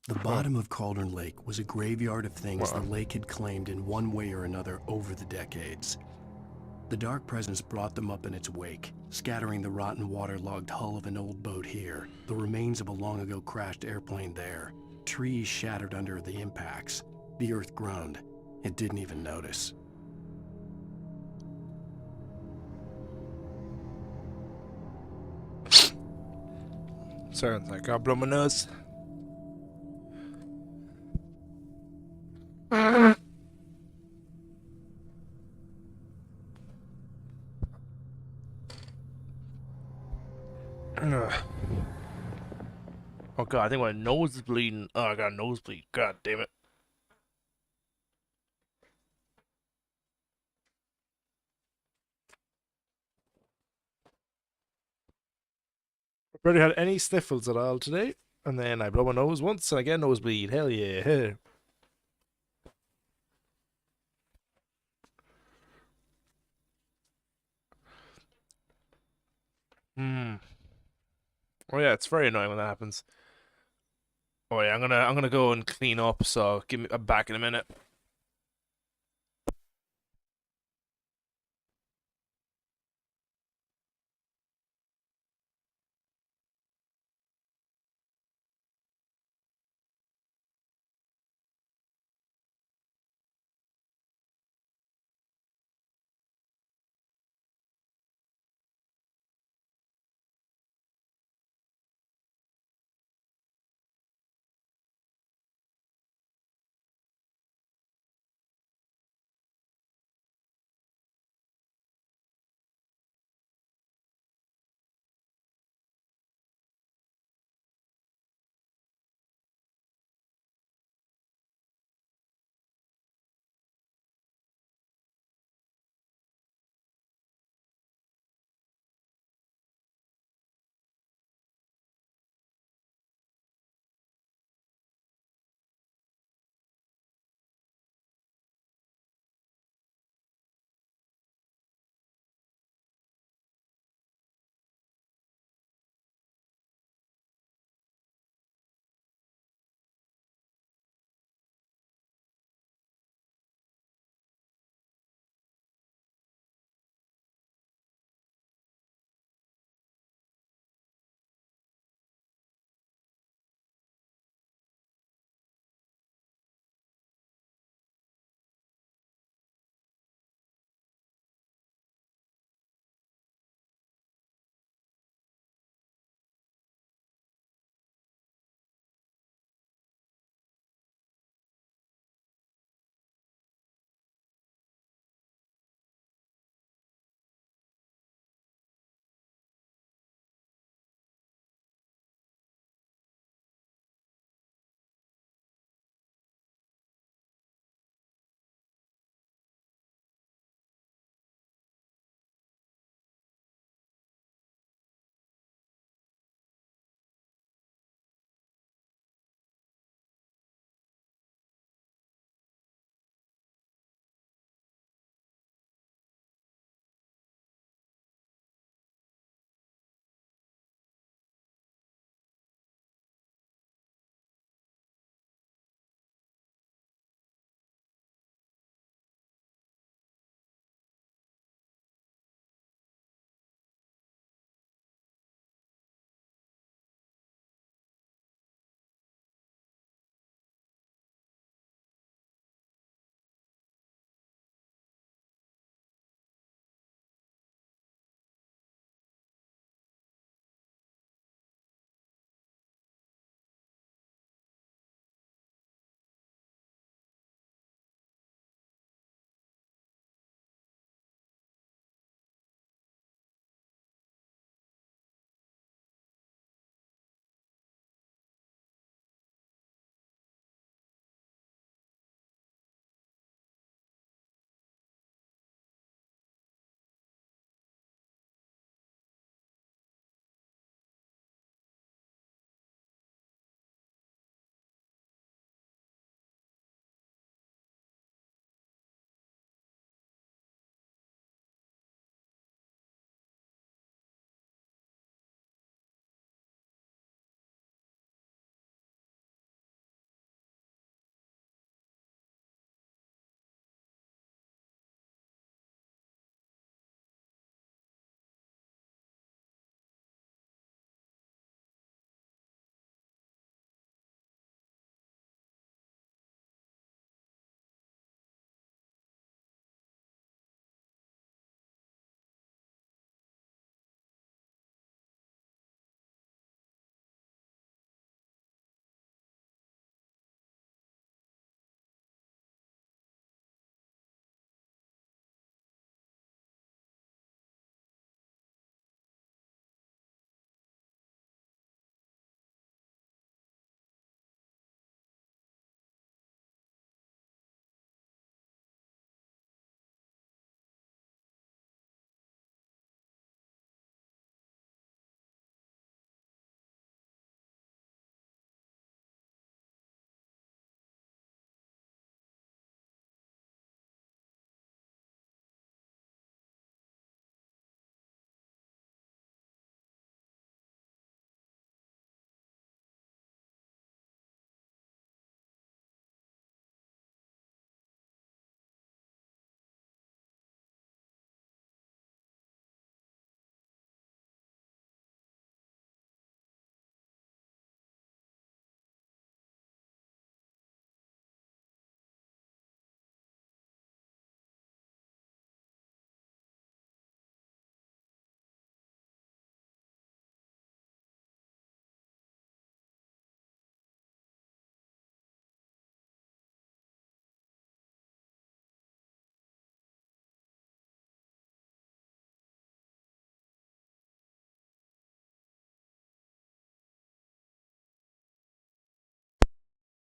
The bottom of Cauldron Lake was a graveyard of things the lake had claimed in one way or another over the decades. The dark presence brought them up in its wake, scattering the rotten waterlogged hull of an old boat here, the remains of a long ago crashed airplane there, trees shattered under the impacts. The earth groaned. It didn't even notice. Sounds like I blow my nose. Oh god, I think my nose is bleeding. Oh, I got a nosebleed. God damn it. I've barely had any sniffles at all today. And then I blow my nose once and I get a nosebleed. Hell yeah. Oh yeah, it's very annoying when that happens. Oh yeah, I'm gonna go and clean up, so I'm back in a minute.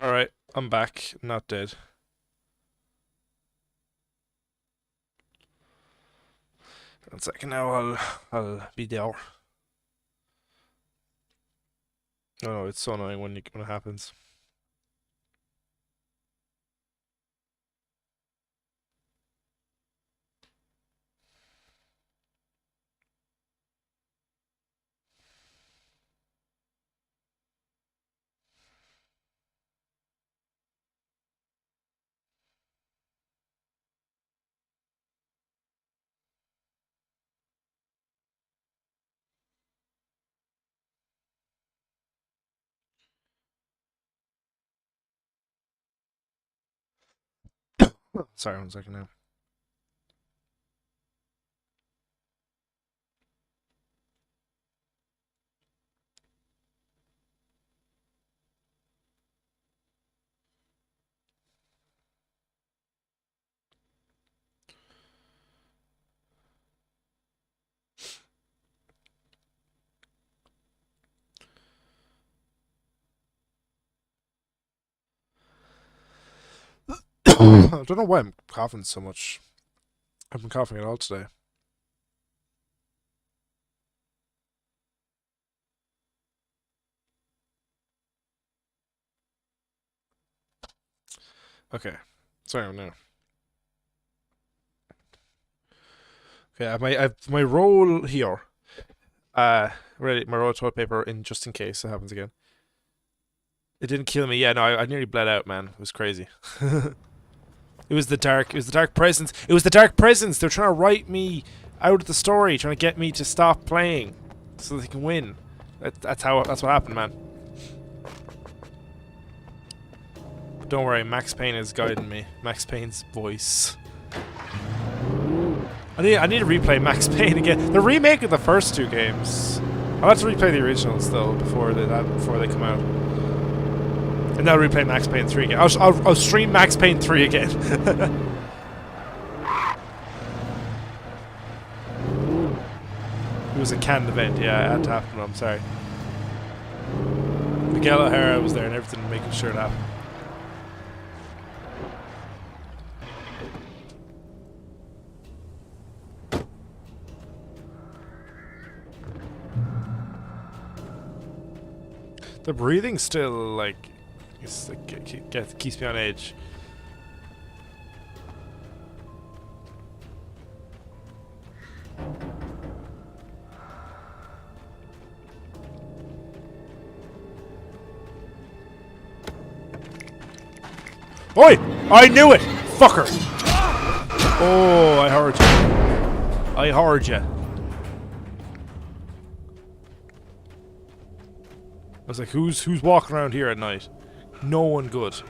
Alright, I'm back. Not dead. One second now, I'll be there. Oh no, it's so annoying when it happens. Sorry, 1 second now. I don't know why I'm coughing so much. I've been coughing at all today. Okay, sorry now. Okay, I have my roll here. Ready, my roll of toilet paper in just in case it happens again. It didn't kill me. Yeah, no, I nearly bled out, man. It was crazy. It was the dark presence. It was the dark presence. They're trying to write me out of the story, trying to get me to stop playing so they can win. That's what happened, man. But don't worry, Max Payne is guiding me. Max Payne's voice. I need to replay Max Payne again. They're remaking the first 2 games. I'll have to replay the originals though before they come out. And now replay Max Payne 3 again. I'll stream Max Payne 3 again. It was a canned event, yeah, it had to happen, I'm sorry. Miguel O'Hara was there and everything, making sure it happened. The breathing still, like, keeps me on edge. Oi! I knew it! Fucker! Oh, I heard you. I heard you. I was like, who's walking around here at night? No one good.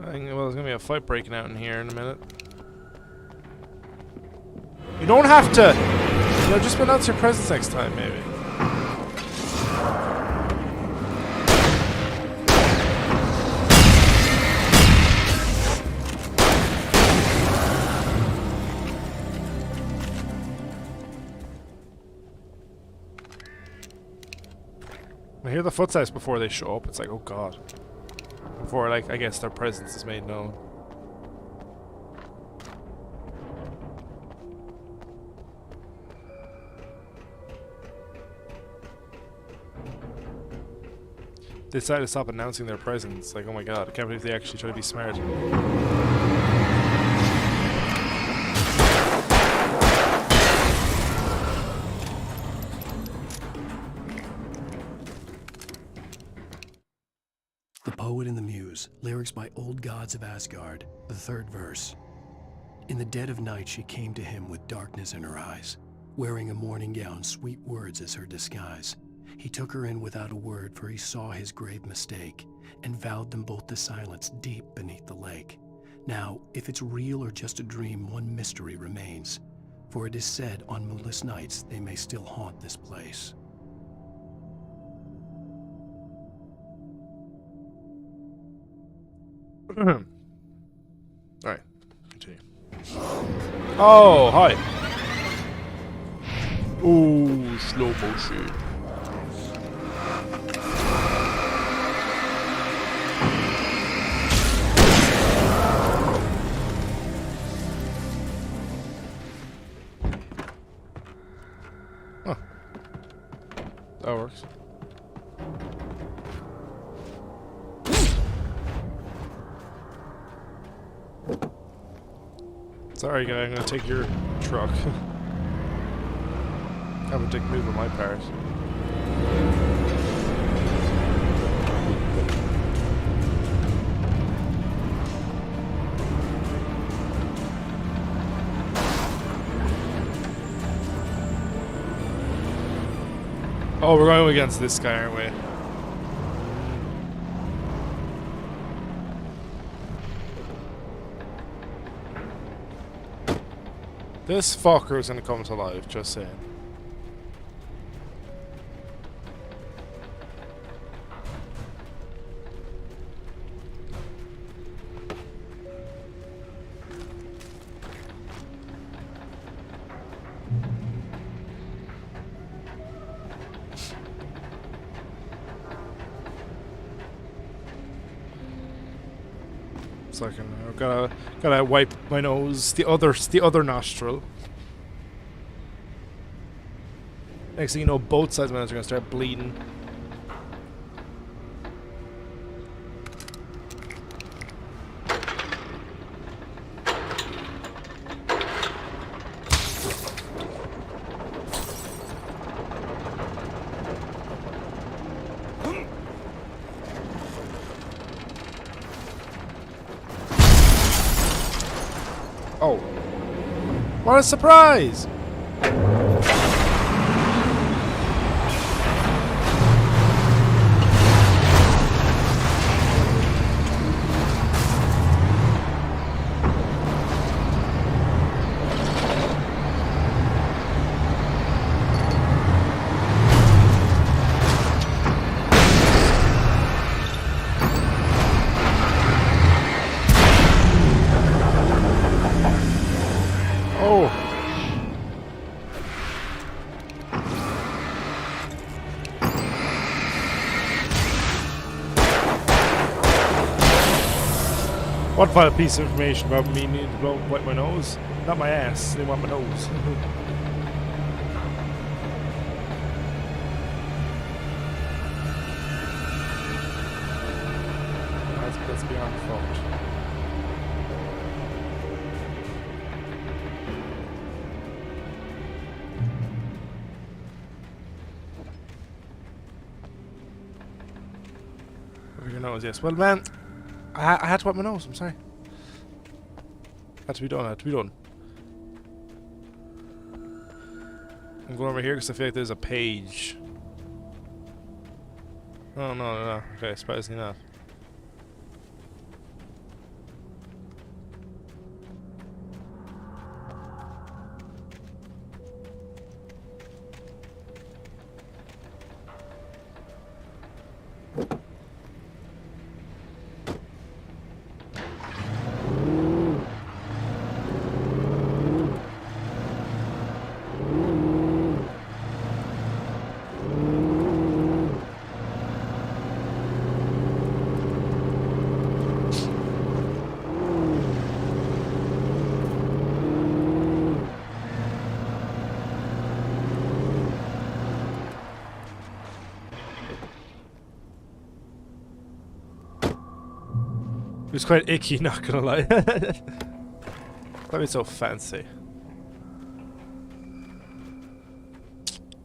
Well, there's gonna be a fight breaking out in here in a minute. You don't have to, you know, just announce your presence next time, maybe. I hear the footsteps before they show up. It's like, oh god. Before, like, I guess their presence is made known. They decided to stop announcing their presence. Like, oh my god, I can't believe they actually try to be smart. The Poet and the Muse, lyrics by Old Gods of Asgard, the 3rd verse. In the dead of night she came to him with darkness in her eyes, wearing a morning gown, sweet words as her disguise. He took her in without a word, for he saw his grave mistake, and vowed them both to silence deep beneath the lake. Now, if it's real or just a dream, one mystery remains, for it is said on moonless nights they may still haunt this place. Alright, continue. Oh, hi. Ooh, slow motion. Huh. That works. Sorry, guy, I'm gonna take your truck. Have a dick move on my part. Oh, we're going against this guy, aren't we? This fucker is gonna come to life, just saying. So I can gotta wipe my nose, the other nostril. Next thing you know, both sides of my nose are gonna start bleeding. Oh. What a surprise! What vital piece of information about me needing to wipe my nose? Not my ass, they want my nose. That's beyond fault. Over your nose, yes. Well, man. I had to wipe my nose, I'm sorry. Had to be done, I'm going over here because I feel like there's a page. Oh, no. Okay, surprisingly not. It was quite icky, not gonna lie. That'd be so fancy.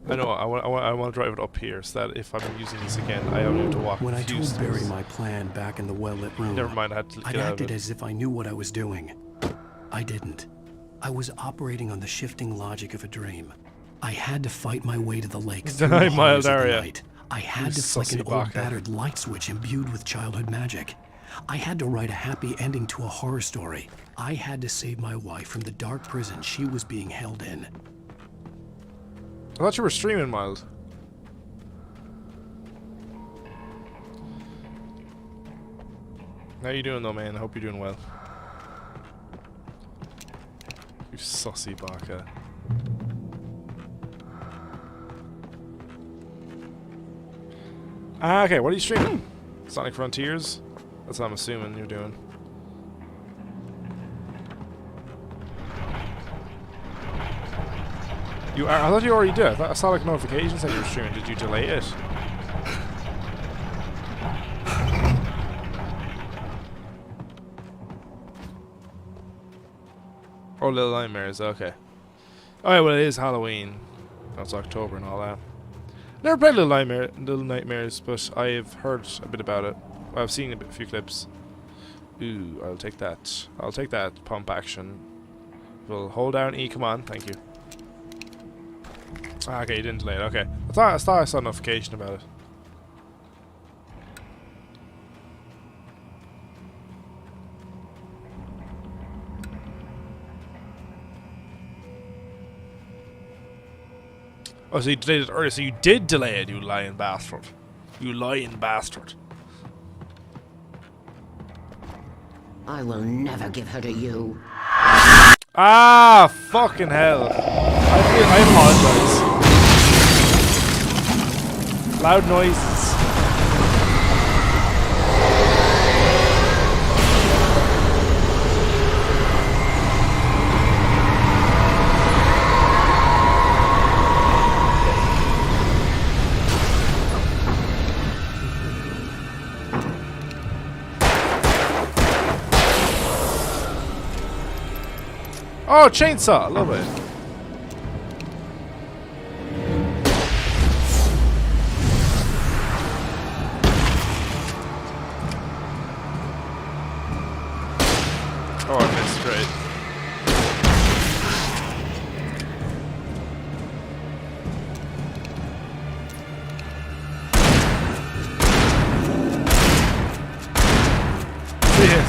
I know. I want to drive it up here, so that if I'm using this again, I only have to walk. When I told Barry my plan back in the well-lit room, never mind. I had to get out of it. acted as if I knew what I was doing. I didn't. I was operating on the shifting logic of a dream. I had to fight my way to the lake through the horrors of the night. I had to flick an old battered light switch imbued with childhood magic. I had to write a happy ending to a horror story. I had to save my wife from the dark prison she was being held in. I thought you were streaming, Miles. How you doing though, man? I hope you're doing well. You sussy baka. Ah, okay, what are you streaming? Sonic Frontiers? That's what I'm assuming you're doing. You are, I thought you already did. I saw like notifications that you were streaming. Did you delay it? Oh, Little Nightmares, okay. Alright, well it is Halloween. It's October and all that. Never played Little Nightmares, but I've heard a bit about it. I've seen a few clips. Ooh, I'll take that. I'll take that pump action. We'll hold down E, come on, thank you. Ah, okay, you didn't delay it, okay. I thought I saw a notification about it. Oh, so you delayed it earlier. So you did delay it, you lying bastard. You lying bastard. I will never give her to you. Ah, fucking hell. I apologize. Loud noises. Oh, chainsaw! I love it. Oh, I missed straight.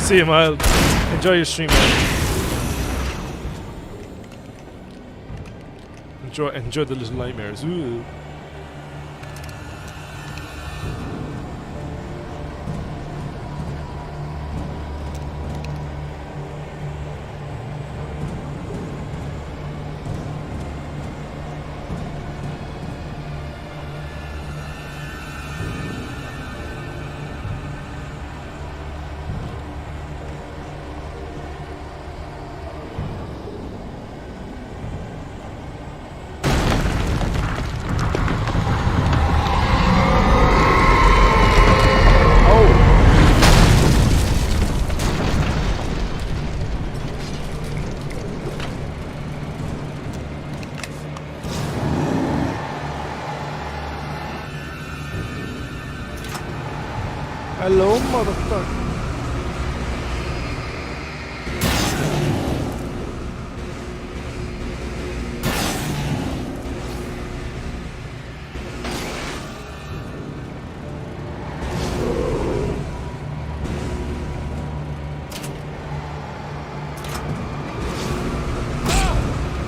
See you, Mild. Enjoy your stream, man. Enjoy the Little Nightmares. Ooh. Hello, motherfucker.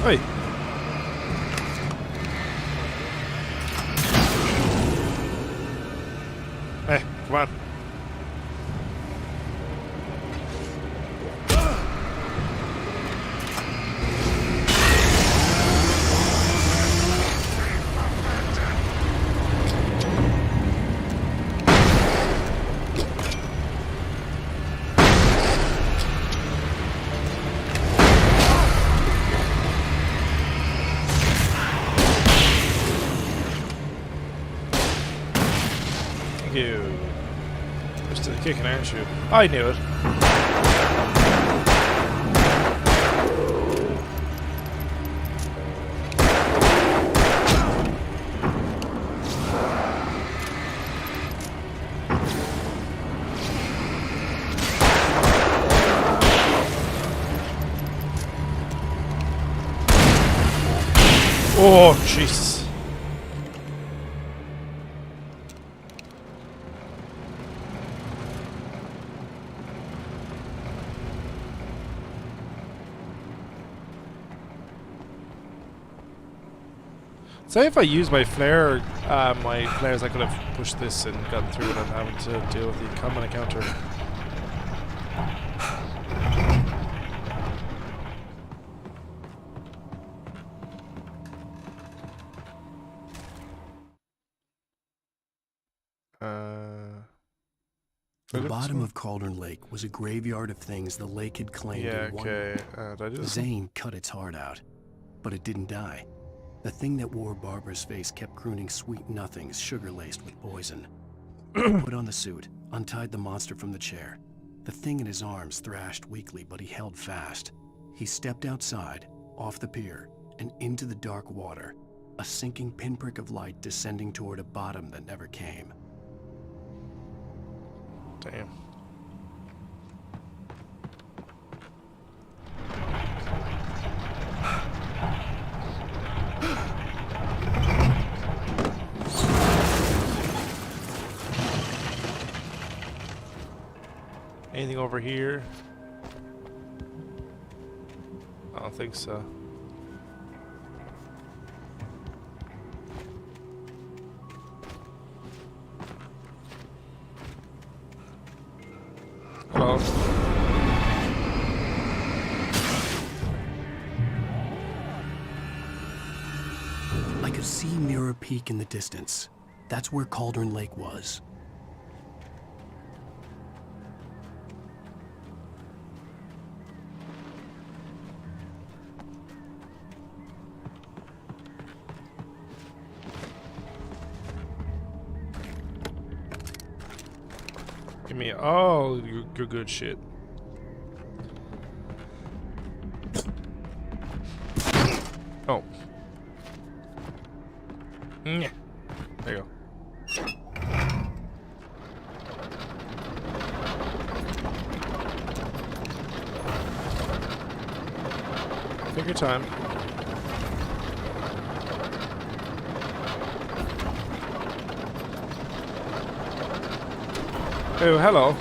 Hey. Hey, come on. You're still kicking, aren't you? I knew it. Oh, Jesus. Say if I use my flare, my flares, I could have pushed this and gotten through without having to deal with the combat encounter. The bottom of Cauldron Lake was a graveyard of things the lake had claimed in one. Did I do this? Zane cut its heart out, but it didn't die. The thing that wore Barbara's face kept crooning sweet nothings sugar-laced with poison. Put on the suit, untied the monster from the chair. The thing in his arms thrashed weakly, but he held fast. He stepped outside, off the pier, and into the dark water, a sinking pinprick of light descending toward a bottom that never came. Damn. Anything over here? I don't think so. Hello. I could see Mirror Peak in the distance. That's where Cauldron Lake was. Give me all your good shit. Oh. Yeah. There you go. Take your time. Oh, hello.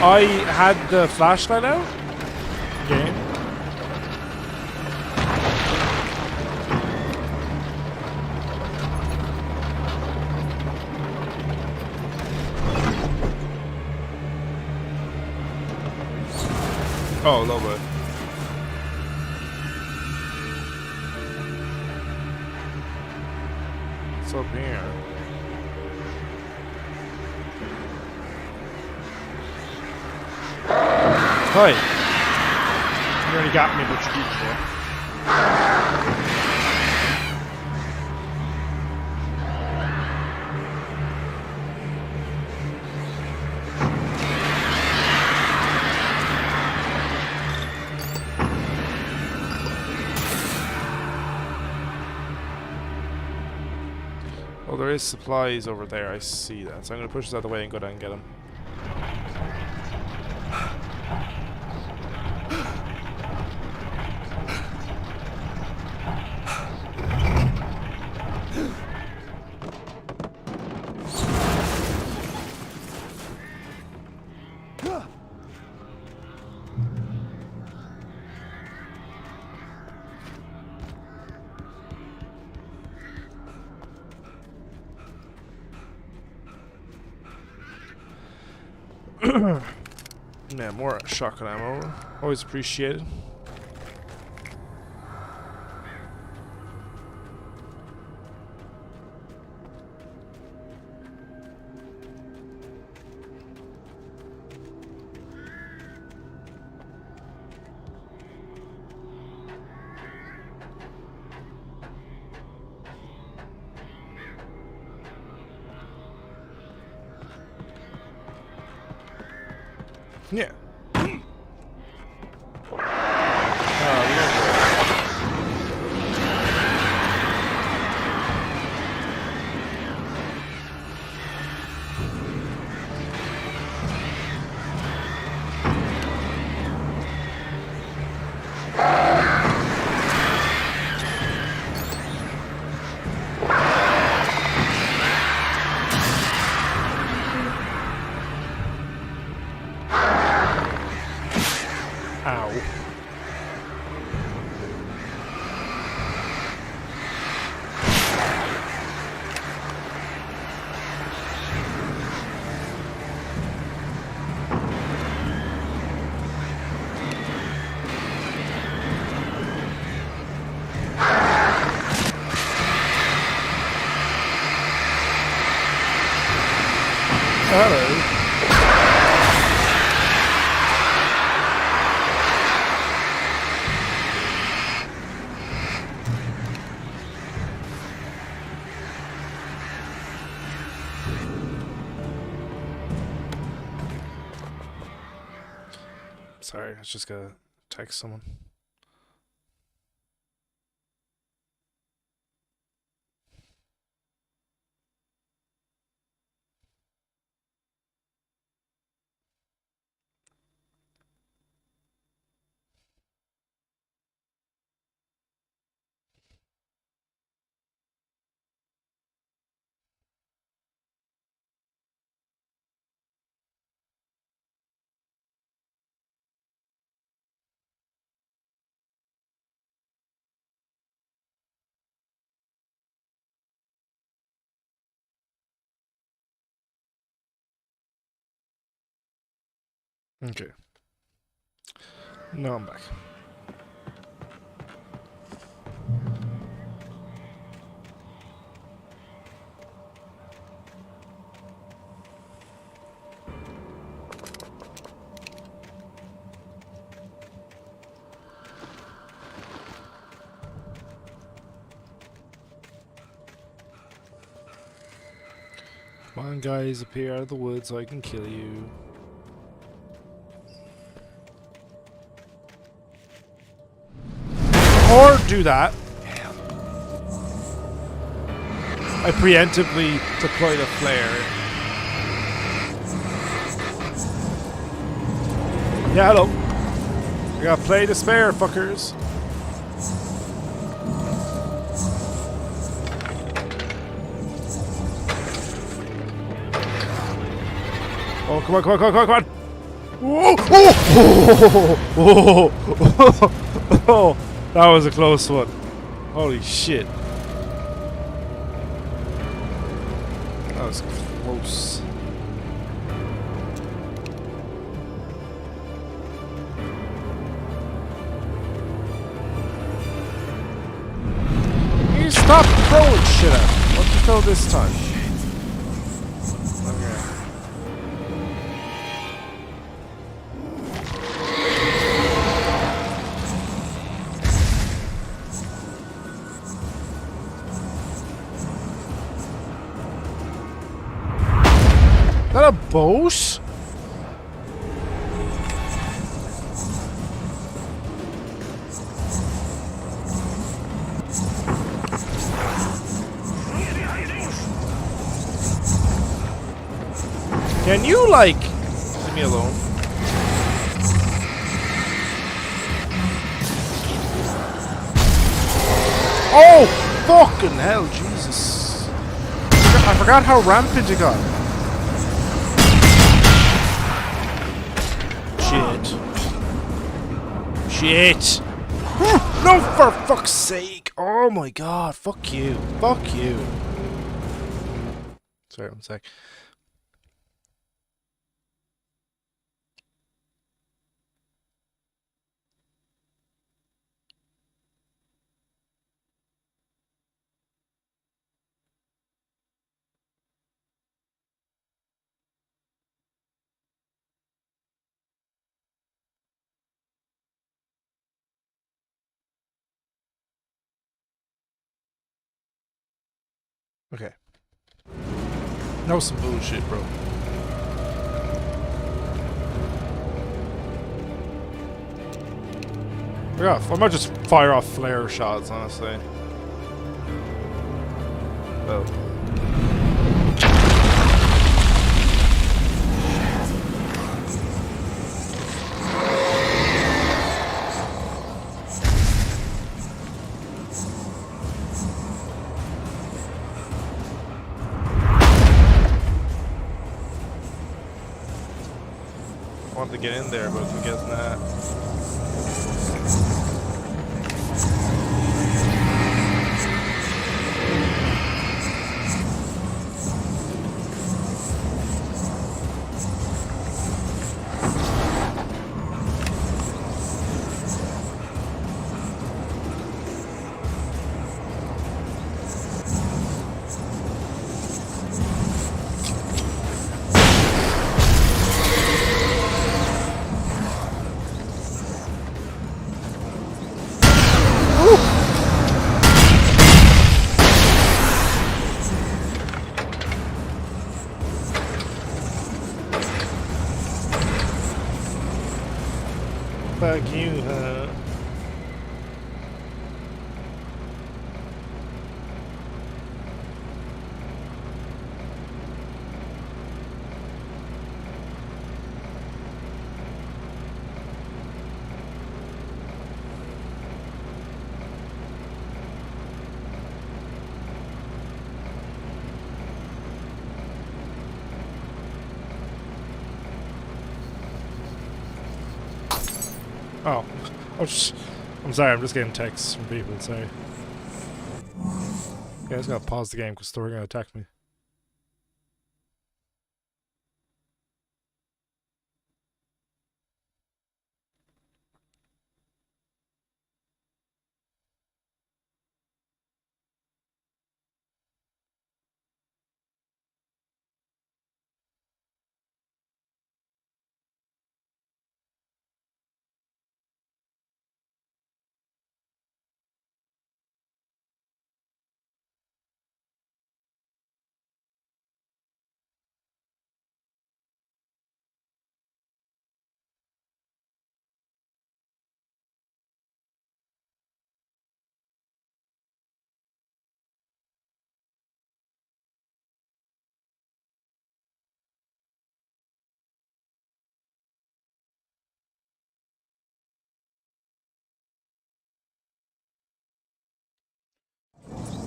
I had the flashlight out? Okay. Oh, a little bit. What's up here? Hi. You already got me, but you did before. Well, there is supplies over there. I see that. So I'm going to push this out of the way and go down and get them. Yeah, more shotgun ammo. Always appreciated. Yeah. Hello. Sorry, I was just gonna text someone. Okay. Now I'm back. Come on, guys, appear out of the woods so I can kill you. Or do that. I preemptively deployed a flare. Yeah, hello. I gotta play to spare, fuckers. Oh, come on, come on, come on, come on, come on! Whoa! Oh! Oh! Oh! That was a close one. Holy shit. That was close. You stop throwing shit at me. What'd you throw this time? Is that a boat? Can you, like, leave me alone? Oh, fucking hell, Jesus. I forgot how rampant it got. Shit. No, for fuck's sake. Oh my god. Fuck you. Fuck you. Sorry, one sec. Okay. That was some bullshit, bro. Yeah, I might just fire off flare shots, honestly. Oh. Want to get in there, but I guess not. Fuck you, Oh, I'm sorry, I'm just getting texts from people, sorry. Yeah, I just gotta pause the game because they're gonna attack me.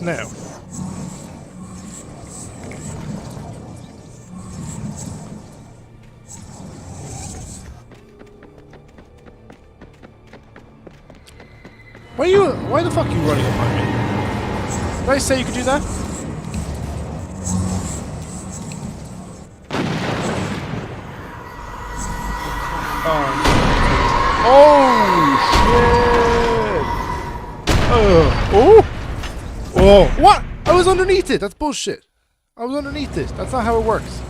Now. Why the fuck are you running behind me? Did I say you could do that? Oh! Oh! What? I was underneath it! That's bullshit! I was underneath it! That's not how it works.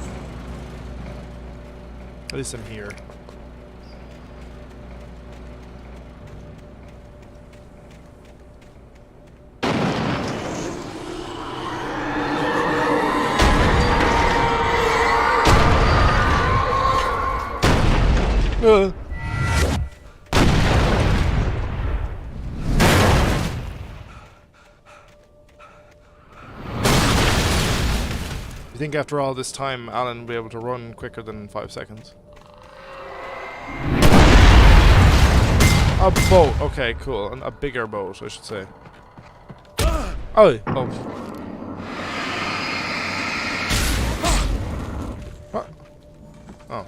At least I'm here. You think after all this time, Alan will be able to run quicker than 5 seconds? A boat. Okay, cool. A bigger boat, I should say. Oh. Oh. What? Oh.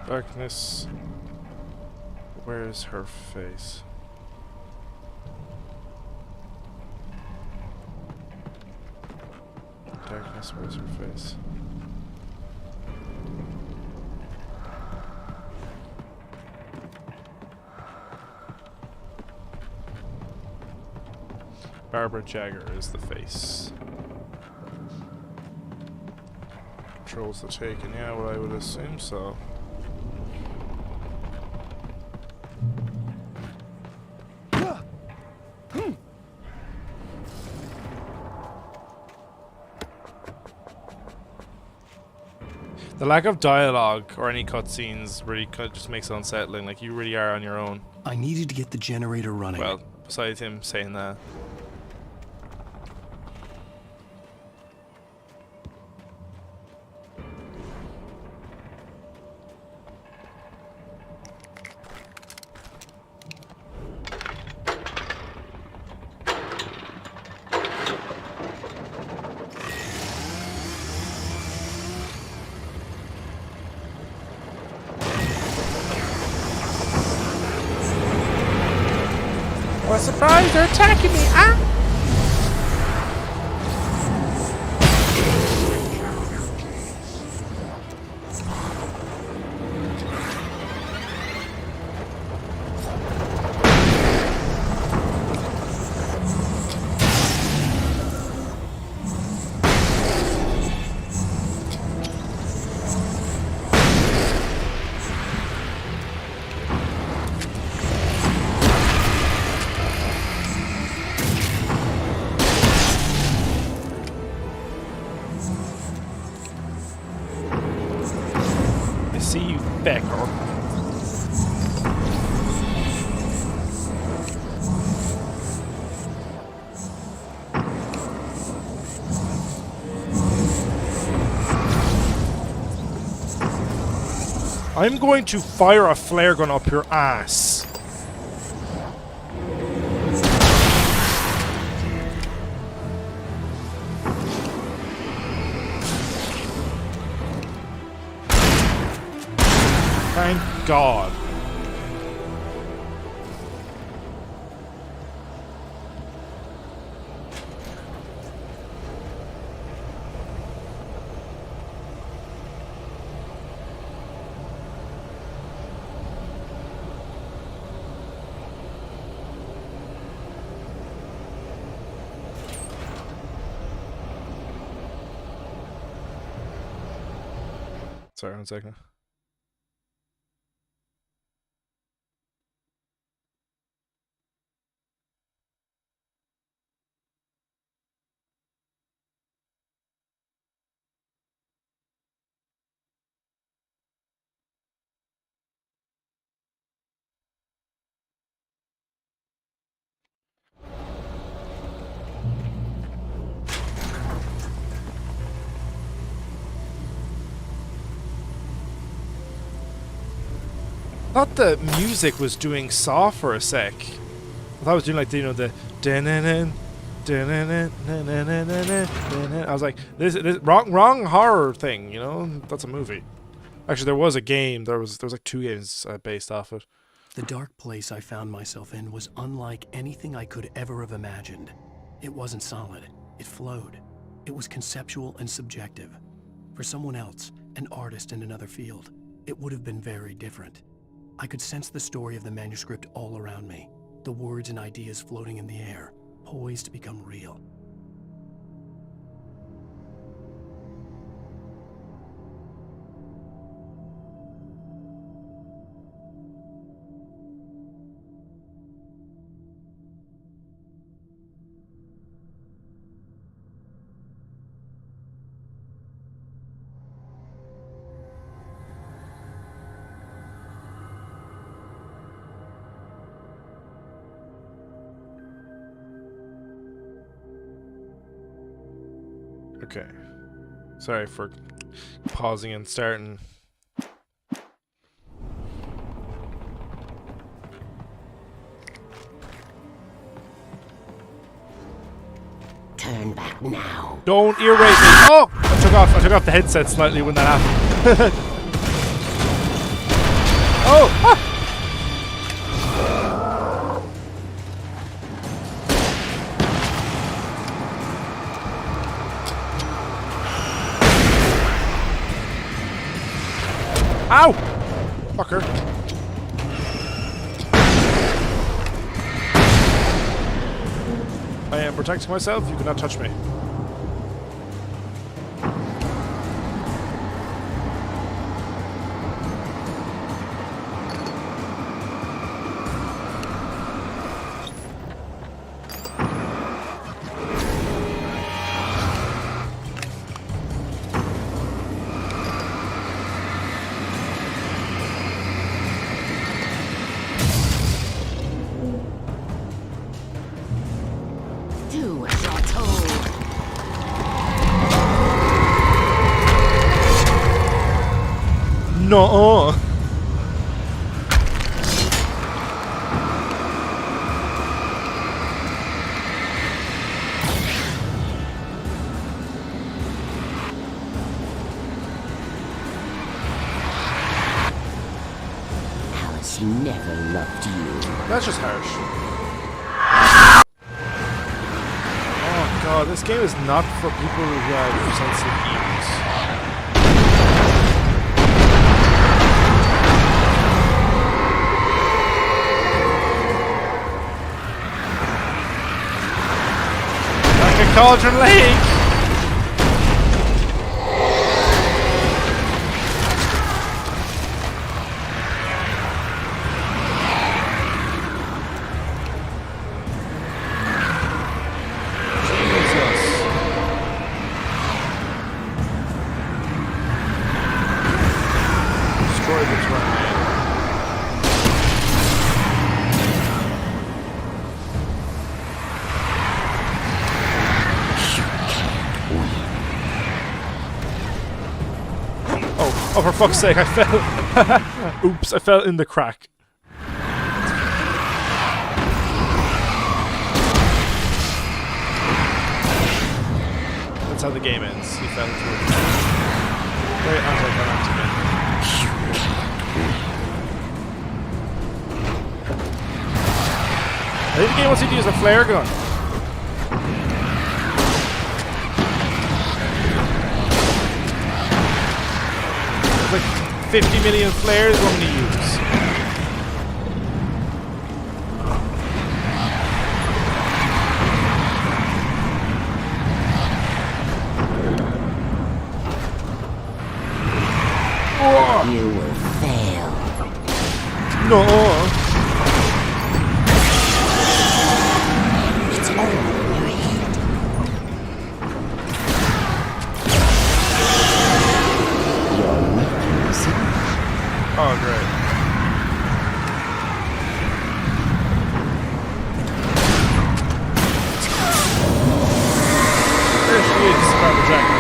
Darkness. Where is her face? Darkness, where's her face? Barbara Jagger is the face. Controls the taken, yeah, well I would assume so. The lack of dialogue or any cutscenes really just makes it unsettling. Like, you really are on your own. I needed to get the generator running. Well, besides him saying that. What a surprise, they're attacking me, ah! see you, Becker. I'm going to fire a flare gun up your ass. Thank God. Sorry, 1 second. I thought the music was doing saw for a sec. I thought it was doing like, you know, the dun-dun-dun, dun-dun-dun-dun-dun-dun-dun. I was like, this wrong horror thing, you know? That's a movie. Actually, there was a game. There was like 2 games based off it. The dark place I found myself in was unlike anything I could ever have imagined. It wasn't solid. It flowed. It was conceptual and subjective. For someone else, an artist in another field, it would have been very different. I could sense the story of the manuscript all around me, the words and ideas floating in the air, poised to become real. Okay. Sorry for pausing and starting. Turn back now. Don't erase me. Oh! I took off the headset slightly when that happened. Oh! Ah! Ow! Fucker. I am protecting myself. You cannot touch me. Do as you're told. No. Alice never loved you. That's just harsh. Oh god, this game is not for people who have sensitive ears. Like a Cauldron Lake! Which one, man? Oh, for fuck's sake, I fell. Oops, I fell in the crack. That's how the game ends. He fell into it. Very anticlimactic. I think the game wants you to use a flare gun. Like 50 million flares I'm going to use. You will fail. No. It's all in your head. Your weakness. Oh, great. There she is, Barbara Jackman.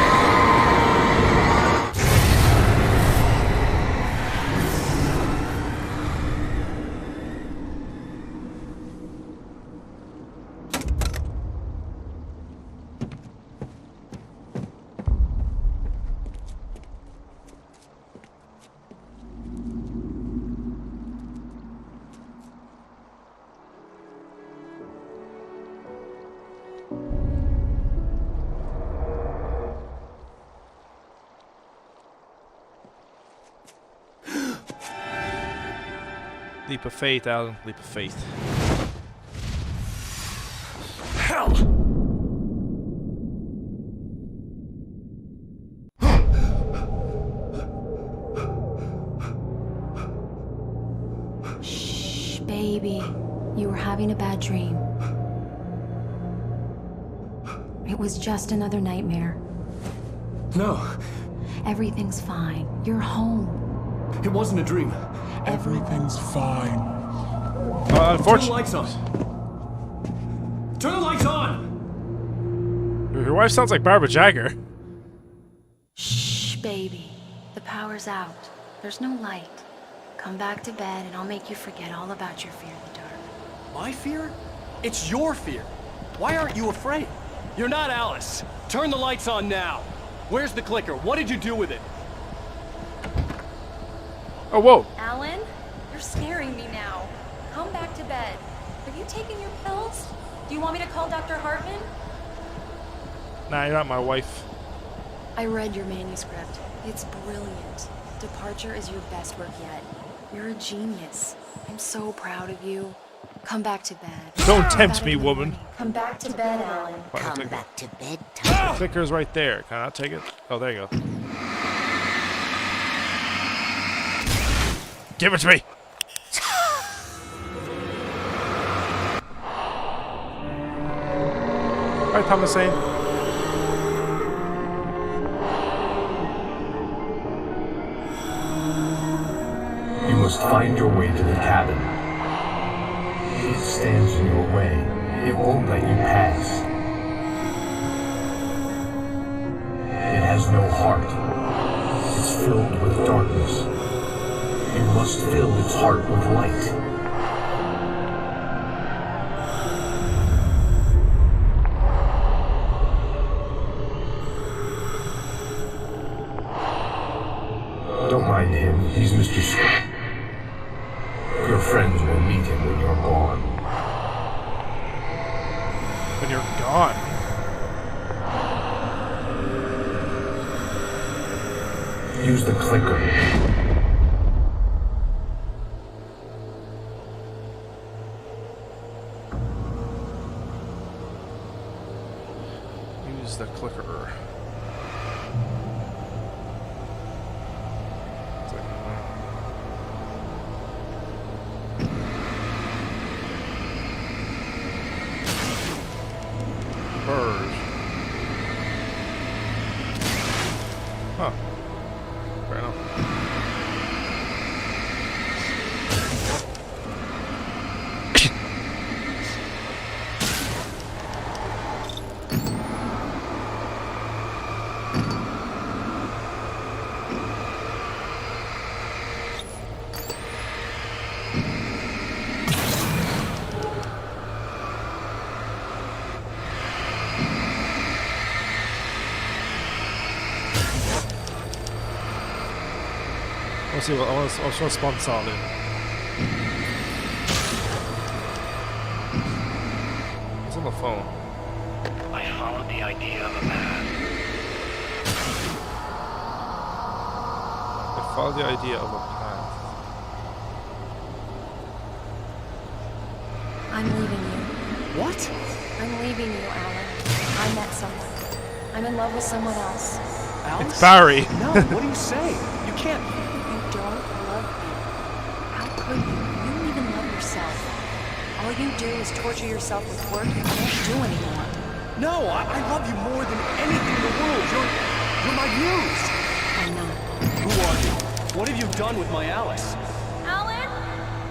Leap of faith, Alan. Leap of faith. Hell! Shh, baby. You were having a bad dream. It was just another nightmare. No. Everything's fine. You're home. It wasn't a dream. Everything's fine. Turn the lights on. Turn the lights on! Your wife sounds like Barbara Jagger. Shh, baby. The power's out. There's no light. Come back to bed and I'll make you forget all about your fear in the dark. My fear? It's your fear. Why aren't you afraid? You're not Alice. Turn the lights on now. Where's the clicker? What did you do with it? Oh, whoa. Alan, you're scaring me now. Come back to bed. Have you taken your pills? Do you want me to call Dr. Hartman? Nah, you're not my wife. I read your manuscript. It's brilliant. Departure is your best work yet. You're a genius. I'm so proud of you. Come back to bed. Don't tempt me, woman. Come back to bed, Alan. What, Come clicker? back to bedtime. Clicker's right there. Can I not take it? Oh, there you go. Give it to me! Right, Thomasine. You must find your way to the cabin. It stands in your way. It won't let you pass. It has no heart. It's filled with darkness. You must fill its heart with light. Don't mind him. He's Mr. Scott. Your friends will meet him when you're gone. When you're gone? Use the clicker. Use the clicker. Bird. Huh. Fair enough. Let's see what I want to sponsor in. It's on the phone. I followed the idea of a path. I followed the idea of a path. I'm leaving you. What? I'm leaving you, Alan. I met someone. I'm in love with someone else. Alice? It's Barry. No, what do you say? You can't. You don't love me. How could you? You don't even love yourself. All you do is torture yourself with work you can't do anymore. No, I love you more than anything in the world. You're my muse. I'm not. Who are you? What have you done with my Alice? Alan?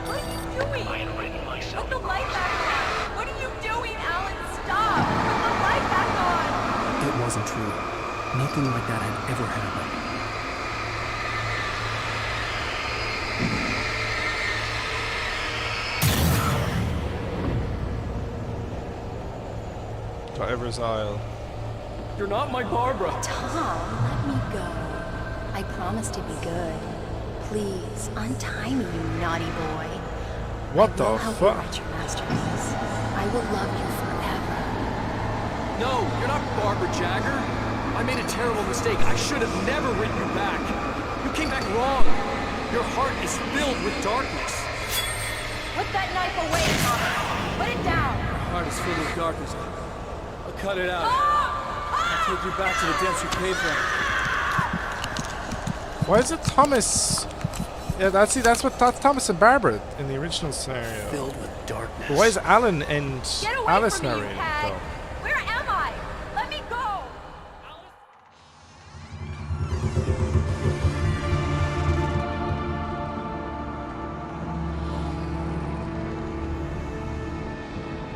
What are you doing? I had written myself. Put the light back on. What are you doing, Alan? Stop! Put the light back on! It wasn't true. Nothing like that had ever happened. Driver's aisle. You're not my Barbara. Tom, let me go. I promise to be good. Please, untie me, you naughty boy. What I the will help you fuck? write your masterpiece. I will love you forever. No, you're not Barbara Jagger. I made a terrible mistake. I should have never written you back. You came back wrong. Your heart is filled with darkness. Put that knife away, Thomas. Put it down. My heart is filled with darkness. I'll cut it out. I'll take you back to the depths you came from. Why is it Thomas? Yeah, that's Thomas and Barbara in the original scenario. Filled with darkness. But why is Alan and Get away Alice from me, you narrating hag. though? Where am I? Let me go.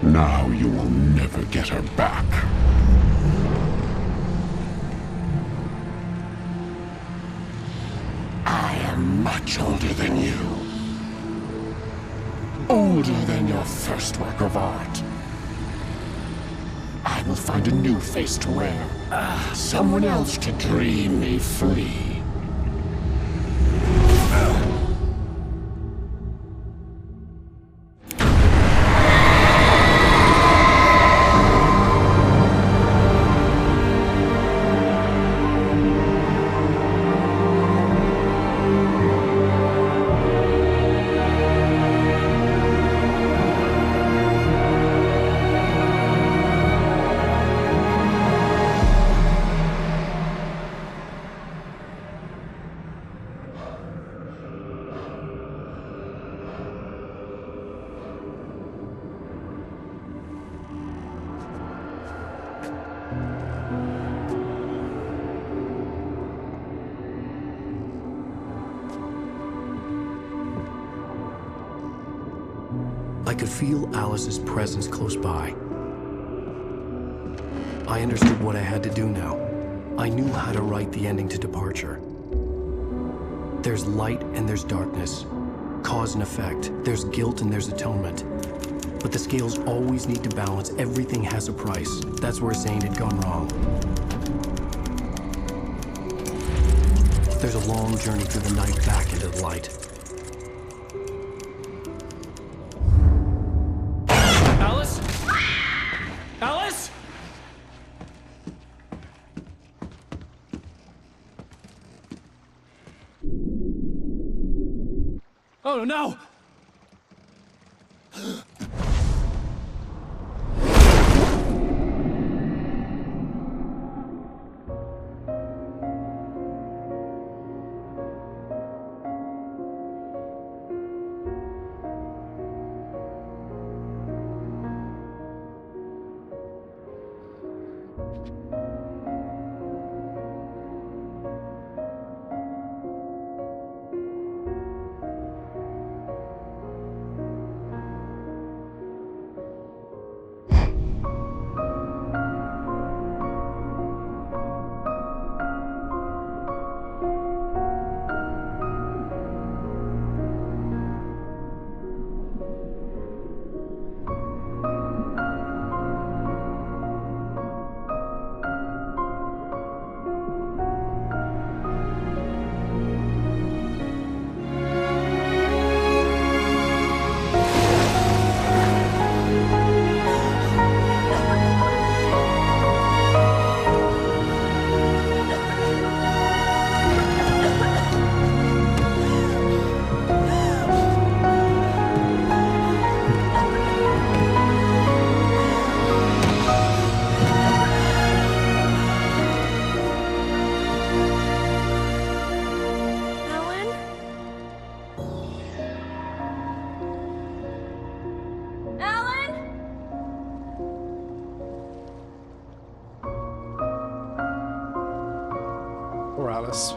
Now you will never get her back. I am much older than you. Older than your first work of art. I will find a new face to wear. Someone else to dream me free. I could feel Alice's presence close by. I understood what I had to do now. I knew how to write the ending to Departure. There's light and there's darkness. Cause and effect. There's guilt and there's atonement. But the scales always need to balance. Everything has a price. That's where Zane had gone wrong. There's a long journey through the night back into the light. Alice? Alice? Oh no! Alice.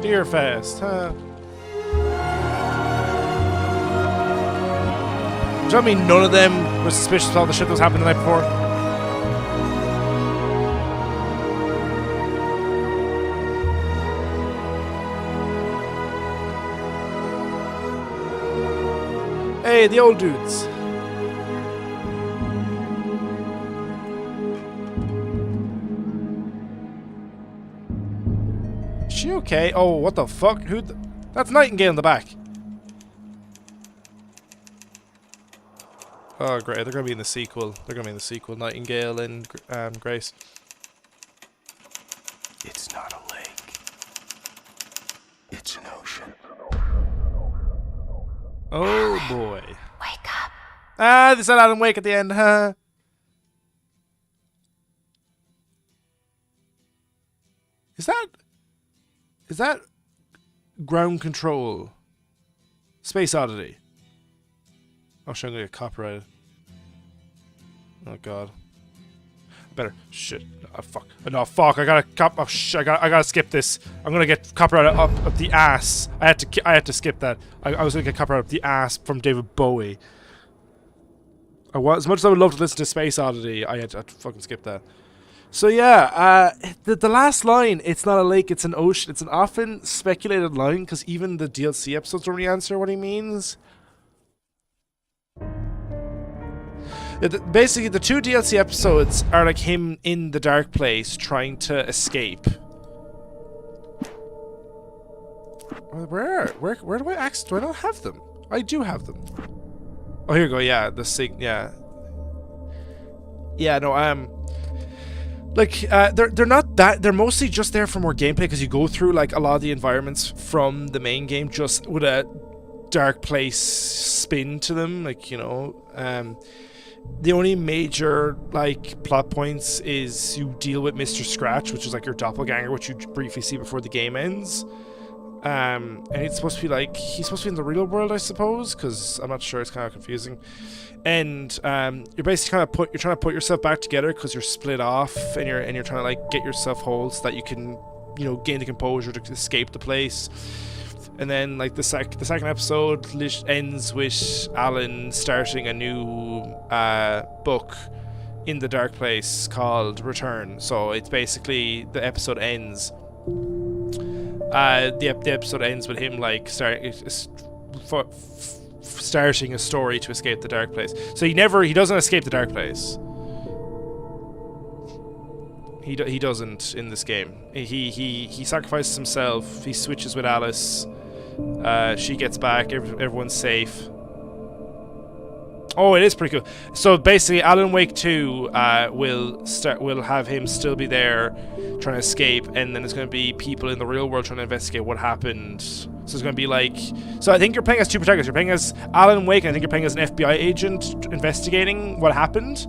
Deerfest, huh? Does that mean none of them were suspicious of all the shit that was happening the night before? Hey, the old dudes. Is she okay? Oh, what the fuck? That's Nightingale in the back. Oh, great. They're going to be in the sequel. They're going to be in the sequel. Nightingale and Grace. It's not a lake. It's an ocean. Oh, boy. Wake up. Ah, they said Alan Wake at the end, huh? Is that Ground Control? Space Oddity. Oh shit, I'm gonna get copyrighted. Oh god. Better. Shit. Oh fuck. No, fuck. I gotta skip this. I'm gonna get copyrighted up the ass. I had to skip that. I was gonna get copyrighted up the ass from David Bowie. As much as I would love to listen to Space Oddity, I had to fucking skip that. So yeah, the last line, it's not a lake, it's an ocean. It's an often speculated line because even the DLC episodes don't really answer what he means. Basically, the two DLC episodes are like him in the dark place trying to escape. Where do I access? Do I not have them? I do have them. Oh, here we go. Yeah, yeah, no, like, they're not that. They're mostly just there for more gameplay because you go through like a lot of the environments from the main game just with a dark place spin to them. Like, you know, the only major like plot points is you deal with Mr. Scratch, which is like your doppelganger, which you briefly see before the game ends. And it's supposed to be like he's supposed to be in the real world, I suppose, because I'm not sure. It's kind of confusing. And you're basically you're trying to put yourself back together because you're split off, and you're trying to like get yourself whole so that you can, you know, gain the composure to escape the place. And then like the second episode ends with Alan starting a new book in the dark place called Return. So it's basically the episode ends. The episode ends with him like starting a story to escape the dark place. So he doesn't escape the dark place. He doesn't in this game. He sacrifices himself. He switches with Alice. She gets back. Everyone's safe. Oh, it is pretty cool. So basically, Alan Wake 2 will have him still be there trying to escape, and then there's going to be people in the real world trying to investigate what happened. So it's going to be like... So I think you're playing as two protagonists. You're playing as Alan Wake, and I think you're playing as an FBI agent investigating what happened.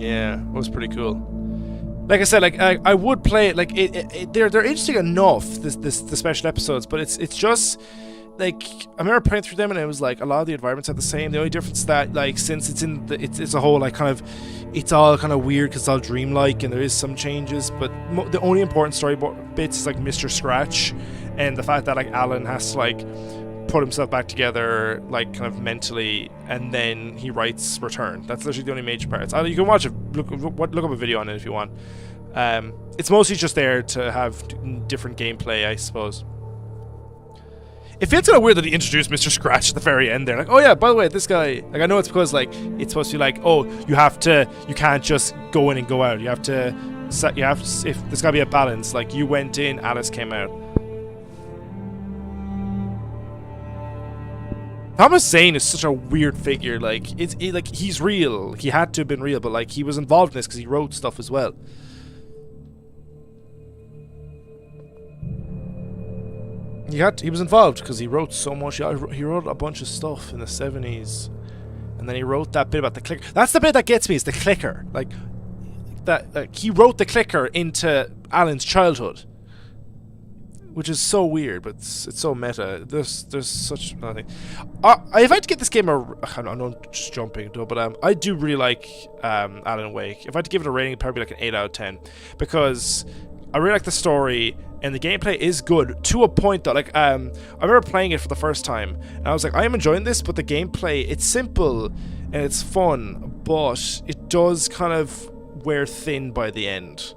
Yeah, it was pretty cool. Like I said, like I would play it. Like they're interesting enough. The special episodes, but it's just... Like, I remember playing through them and it was like a lot of the environments are the same. The only difference is that, like, since it's in the it's a whole like kind of, it's all kind of weird because it's all dreamlike and there is some changes, but the only important story bits is like Mr. Scratch and the fact that like Alan has to like put himself back together like kind of mentally, and then he writes Return. That's literally the only major parts. You can watch it, look up a video on it if you want. It's mostly just there to have different gameplay, I suppose. It feels kind of weird that he introduced Mr. Scratch at the very end there. Like, oh yeah, by the way, this guy. Like, I know it's because like it's supposed to be like, oh, you can't just go in and go out. You have to, if there's gotta be a balance. Like, you went in, Alice came out. Thomas Zane is such a weird figure. Like, like he's real. He had to have been real, but like he was involved in this because he wrote stuff as well. He was involved because he wrote so much. He wrote a bunch of stuff in the 70s, and then he wrote that bit about the clicker. That's the bit that gets me, is the clicker. Like that, like, he wrote the clicker into Alan's childhood, which is so weird, but it's so meta. There's such nothing. If I had to get this game I know I'm just jumping, but I do really like Alan Wake. If I had to give it a rating, it'd probably be like an 8 out of 10, because I really like the story. And the gameplay is good to a point though. Like, I remember playing it for the first time, and I was like, I am enjoying this, but the gameplay, it's simple and it's fun, but it does kind of wear thin by the end.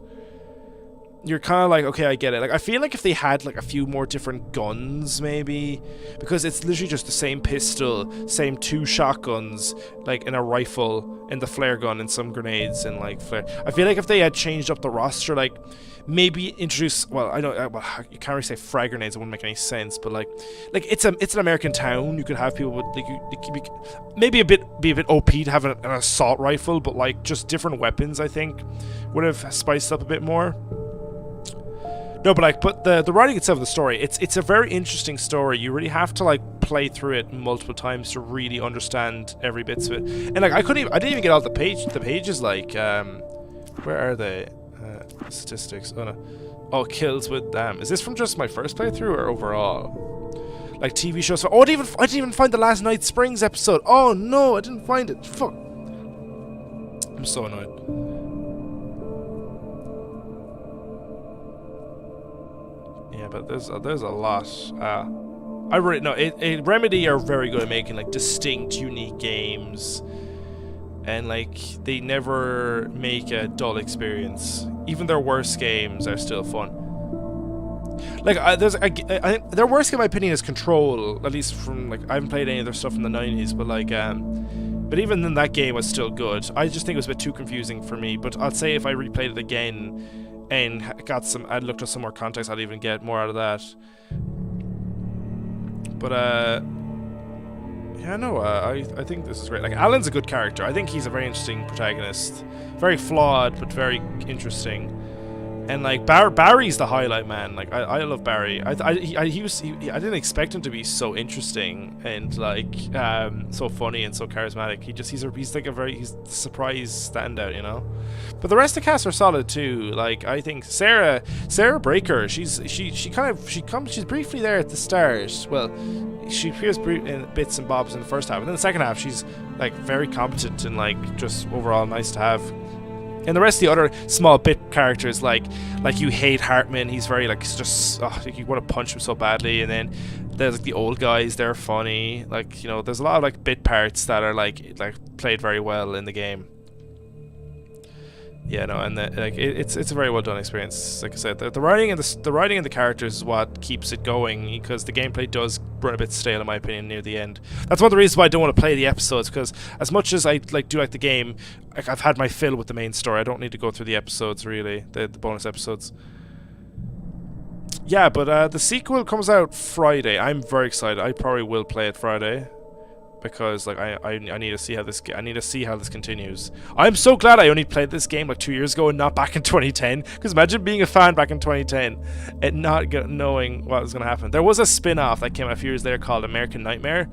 You're kind of like, okay, I get it. Like, I feel like if they had like a few more different guns, maybe, because it's literally just the same pistol, same 2 shotguns, like, and a rifle, and the flare gun, and some grenades, and like flare. I feel like if they had changed up the roster, like, maybe introduce, well, I know, well, you can't really say frag grenades, it wouldn't make any sense, but like it's an American town. You could have people with like, maybe be a bit OP to have an assault rifle, but like just different weapons, I think would have spiced up a bit more. No, but the writing itself of the story, it's a very interesting story. You really have to like play through it multiple times to really understand every bit of it. And like I didn't even get all the pages. Like, where are they? Statistics. Oh no. Oh, kills with them. Is this from just my first playthrough or overall? Like TV shows. Oh, I didn't even find the last Night Springs episode. Oh no, I didn't find it. Fuck. I'm so annoyed. Yeah, but there's a lot. I really no. Remedy are very good at making like distinct, unique games, and like they never make a dull experience. Even their worst games are still fun. Like their worst game, in my opinion, is Control. At least from like, I haven't played any of their stuff from the 90s, but like but even then, that game was still good. I just think it was a bit too confusing for me. But I'd say if I replayed it again and I'd looked at some more context, I'd even get more out of that. But yeah, no, I think this is great. Like, Alan's a good character. I think he's a very interesting protagonist. Very flawed, but very interesting. And like Barry's the highlight, man. Like, I love Barry. I didn't expect him to be so interesting and like so funny and so charismatic. He's a surprise standout, you know. But the rest of the cast are solid too. Like, I think Sarah Breaker, she's briefly there at the start. Well, she appears in bits and bobs in the first half, and then the second half she's like very competent and like just overall nice to have. And the rest of the other small bit characters, like you hate Hartman, he's very like just like you want to punch him so badly. And then there's like the old guys, they're funny. Like, you know, there's a lot of like bit parts that are like played very well in the game. Yeah, no, and it's a very well done experience. Like I said, the writing and the characters is what keeps it going, because the gameplay does run a bit stale in my opinion near the end. That's one of the reasons why I don't want to play the episodes, because as much as I do like the game, like, I've had my fill with the main story. I don't need to go through the episodes really, the bonus episodes. Yeah, but the sequel comes out Friday. I'm very excited. I probably will play it Friday, because like I need to see how this continues. I'm so glad I only played this game like 2 years ago and not back in 2010. Because imagine being a fan back in 2010 and not knowing what was going to happen. There was a spin-off that came out a few years later called American Nightmare,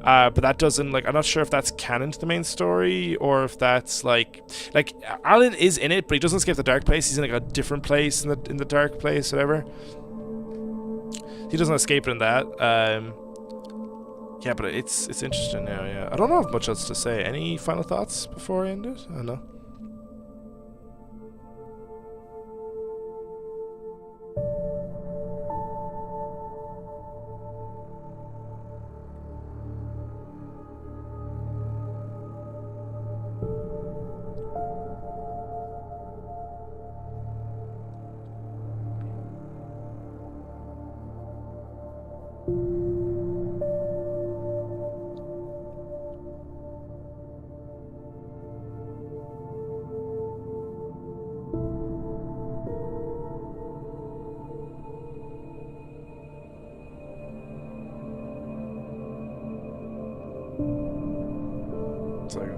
but that doesn't, like, I'm not sure if that's canon to the main story or if that's like Alan is in it, but he doesn't escape the dark place. He's in like a different place in the dark place, whatever. He doesn't escape it in that. Yeah, but it's interesting now, yeah. I don't know much else to say. Any final thoughts before I end it? I don't know.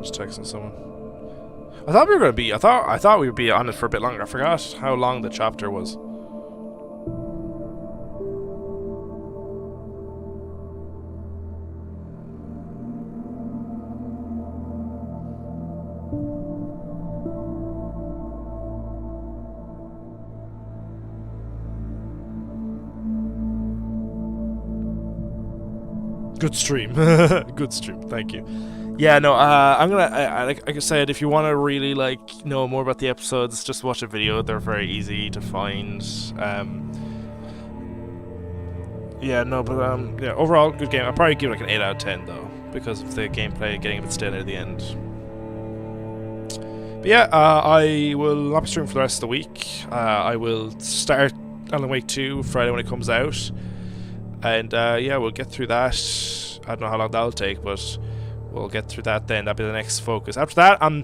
Just texting someone. I thought we were gonna be. I thought we would be on it for a bit longer. I forgot how long the chapter was. Good stream. Good stream. Thank you. Yeah, no, I'm gonna, like I said, if you want to really, like, know more about the episodes, just watch a video. They're very easy to find. Yeah, no, but, yeah, overall, good game. I'll probably give it, like, an 8 out of 10, though, because of the gameplay getting a bit stale at the end. But yeah, I will not be streaming for the rest of the week. I will start Alan Wake 2 Friday when it comes out. And, yeah, we'll get through that. I don't know how long that'll take, but we'll get through that then. That'll be the next focus. After that, I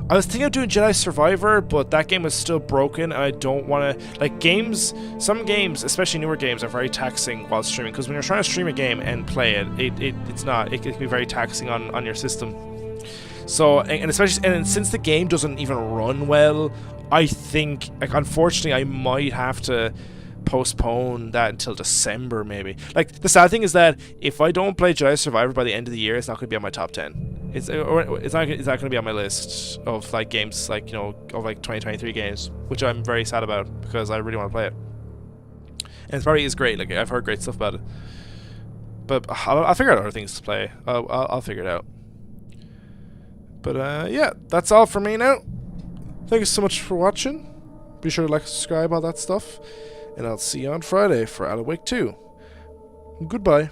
was thinking of doing Jedi Survivor, but that game is still broken, and I don't want to... Like, some games, especially newer games, are very taxing while streaming, because when you're trying to stream a game and play it, it's not. It can be very taxing on your system. So, and especially... And since the game doesn't even run well, I think... Like, unfortunately, I might have to postpone that until December, maybe. Like, the sad thing is that if I don't play Jedi Survivor by the end of the year, it's not going to be on my top 10. It's not going to be on my list of, like, games, like, you know, of, like, 2023 games, which I'm very sad about, because I really want to play it. And it probably is great. Like, I've heard great stuff about it. But I'll figure out other things to play. I'll figure it out. But, yeah, that's all for me now. Thank you so much for watching. Be sure to like, subscribe, all that stuff. And I'll see you on Friday for Alan Wake 2. Goodbye.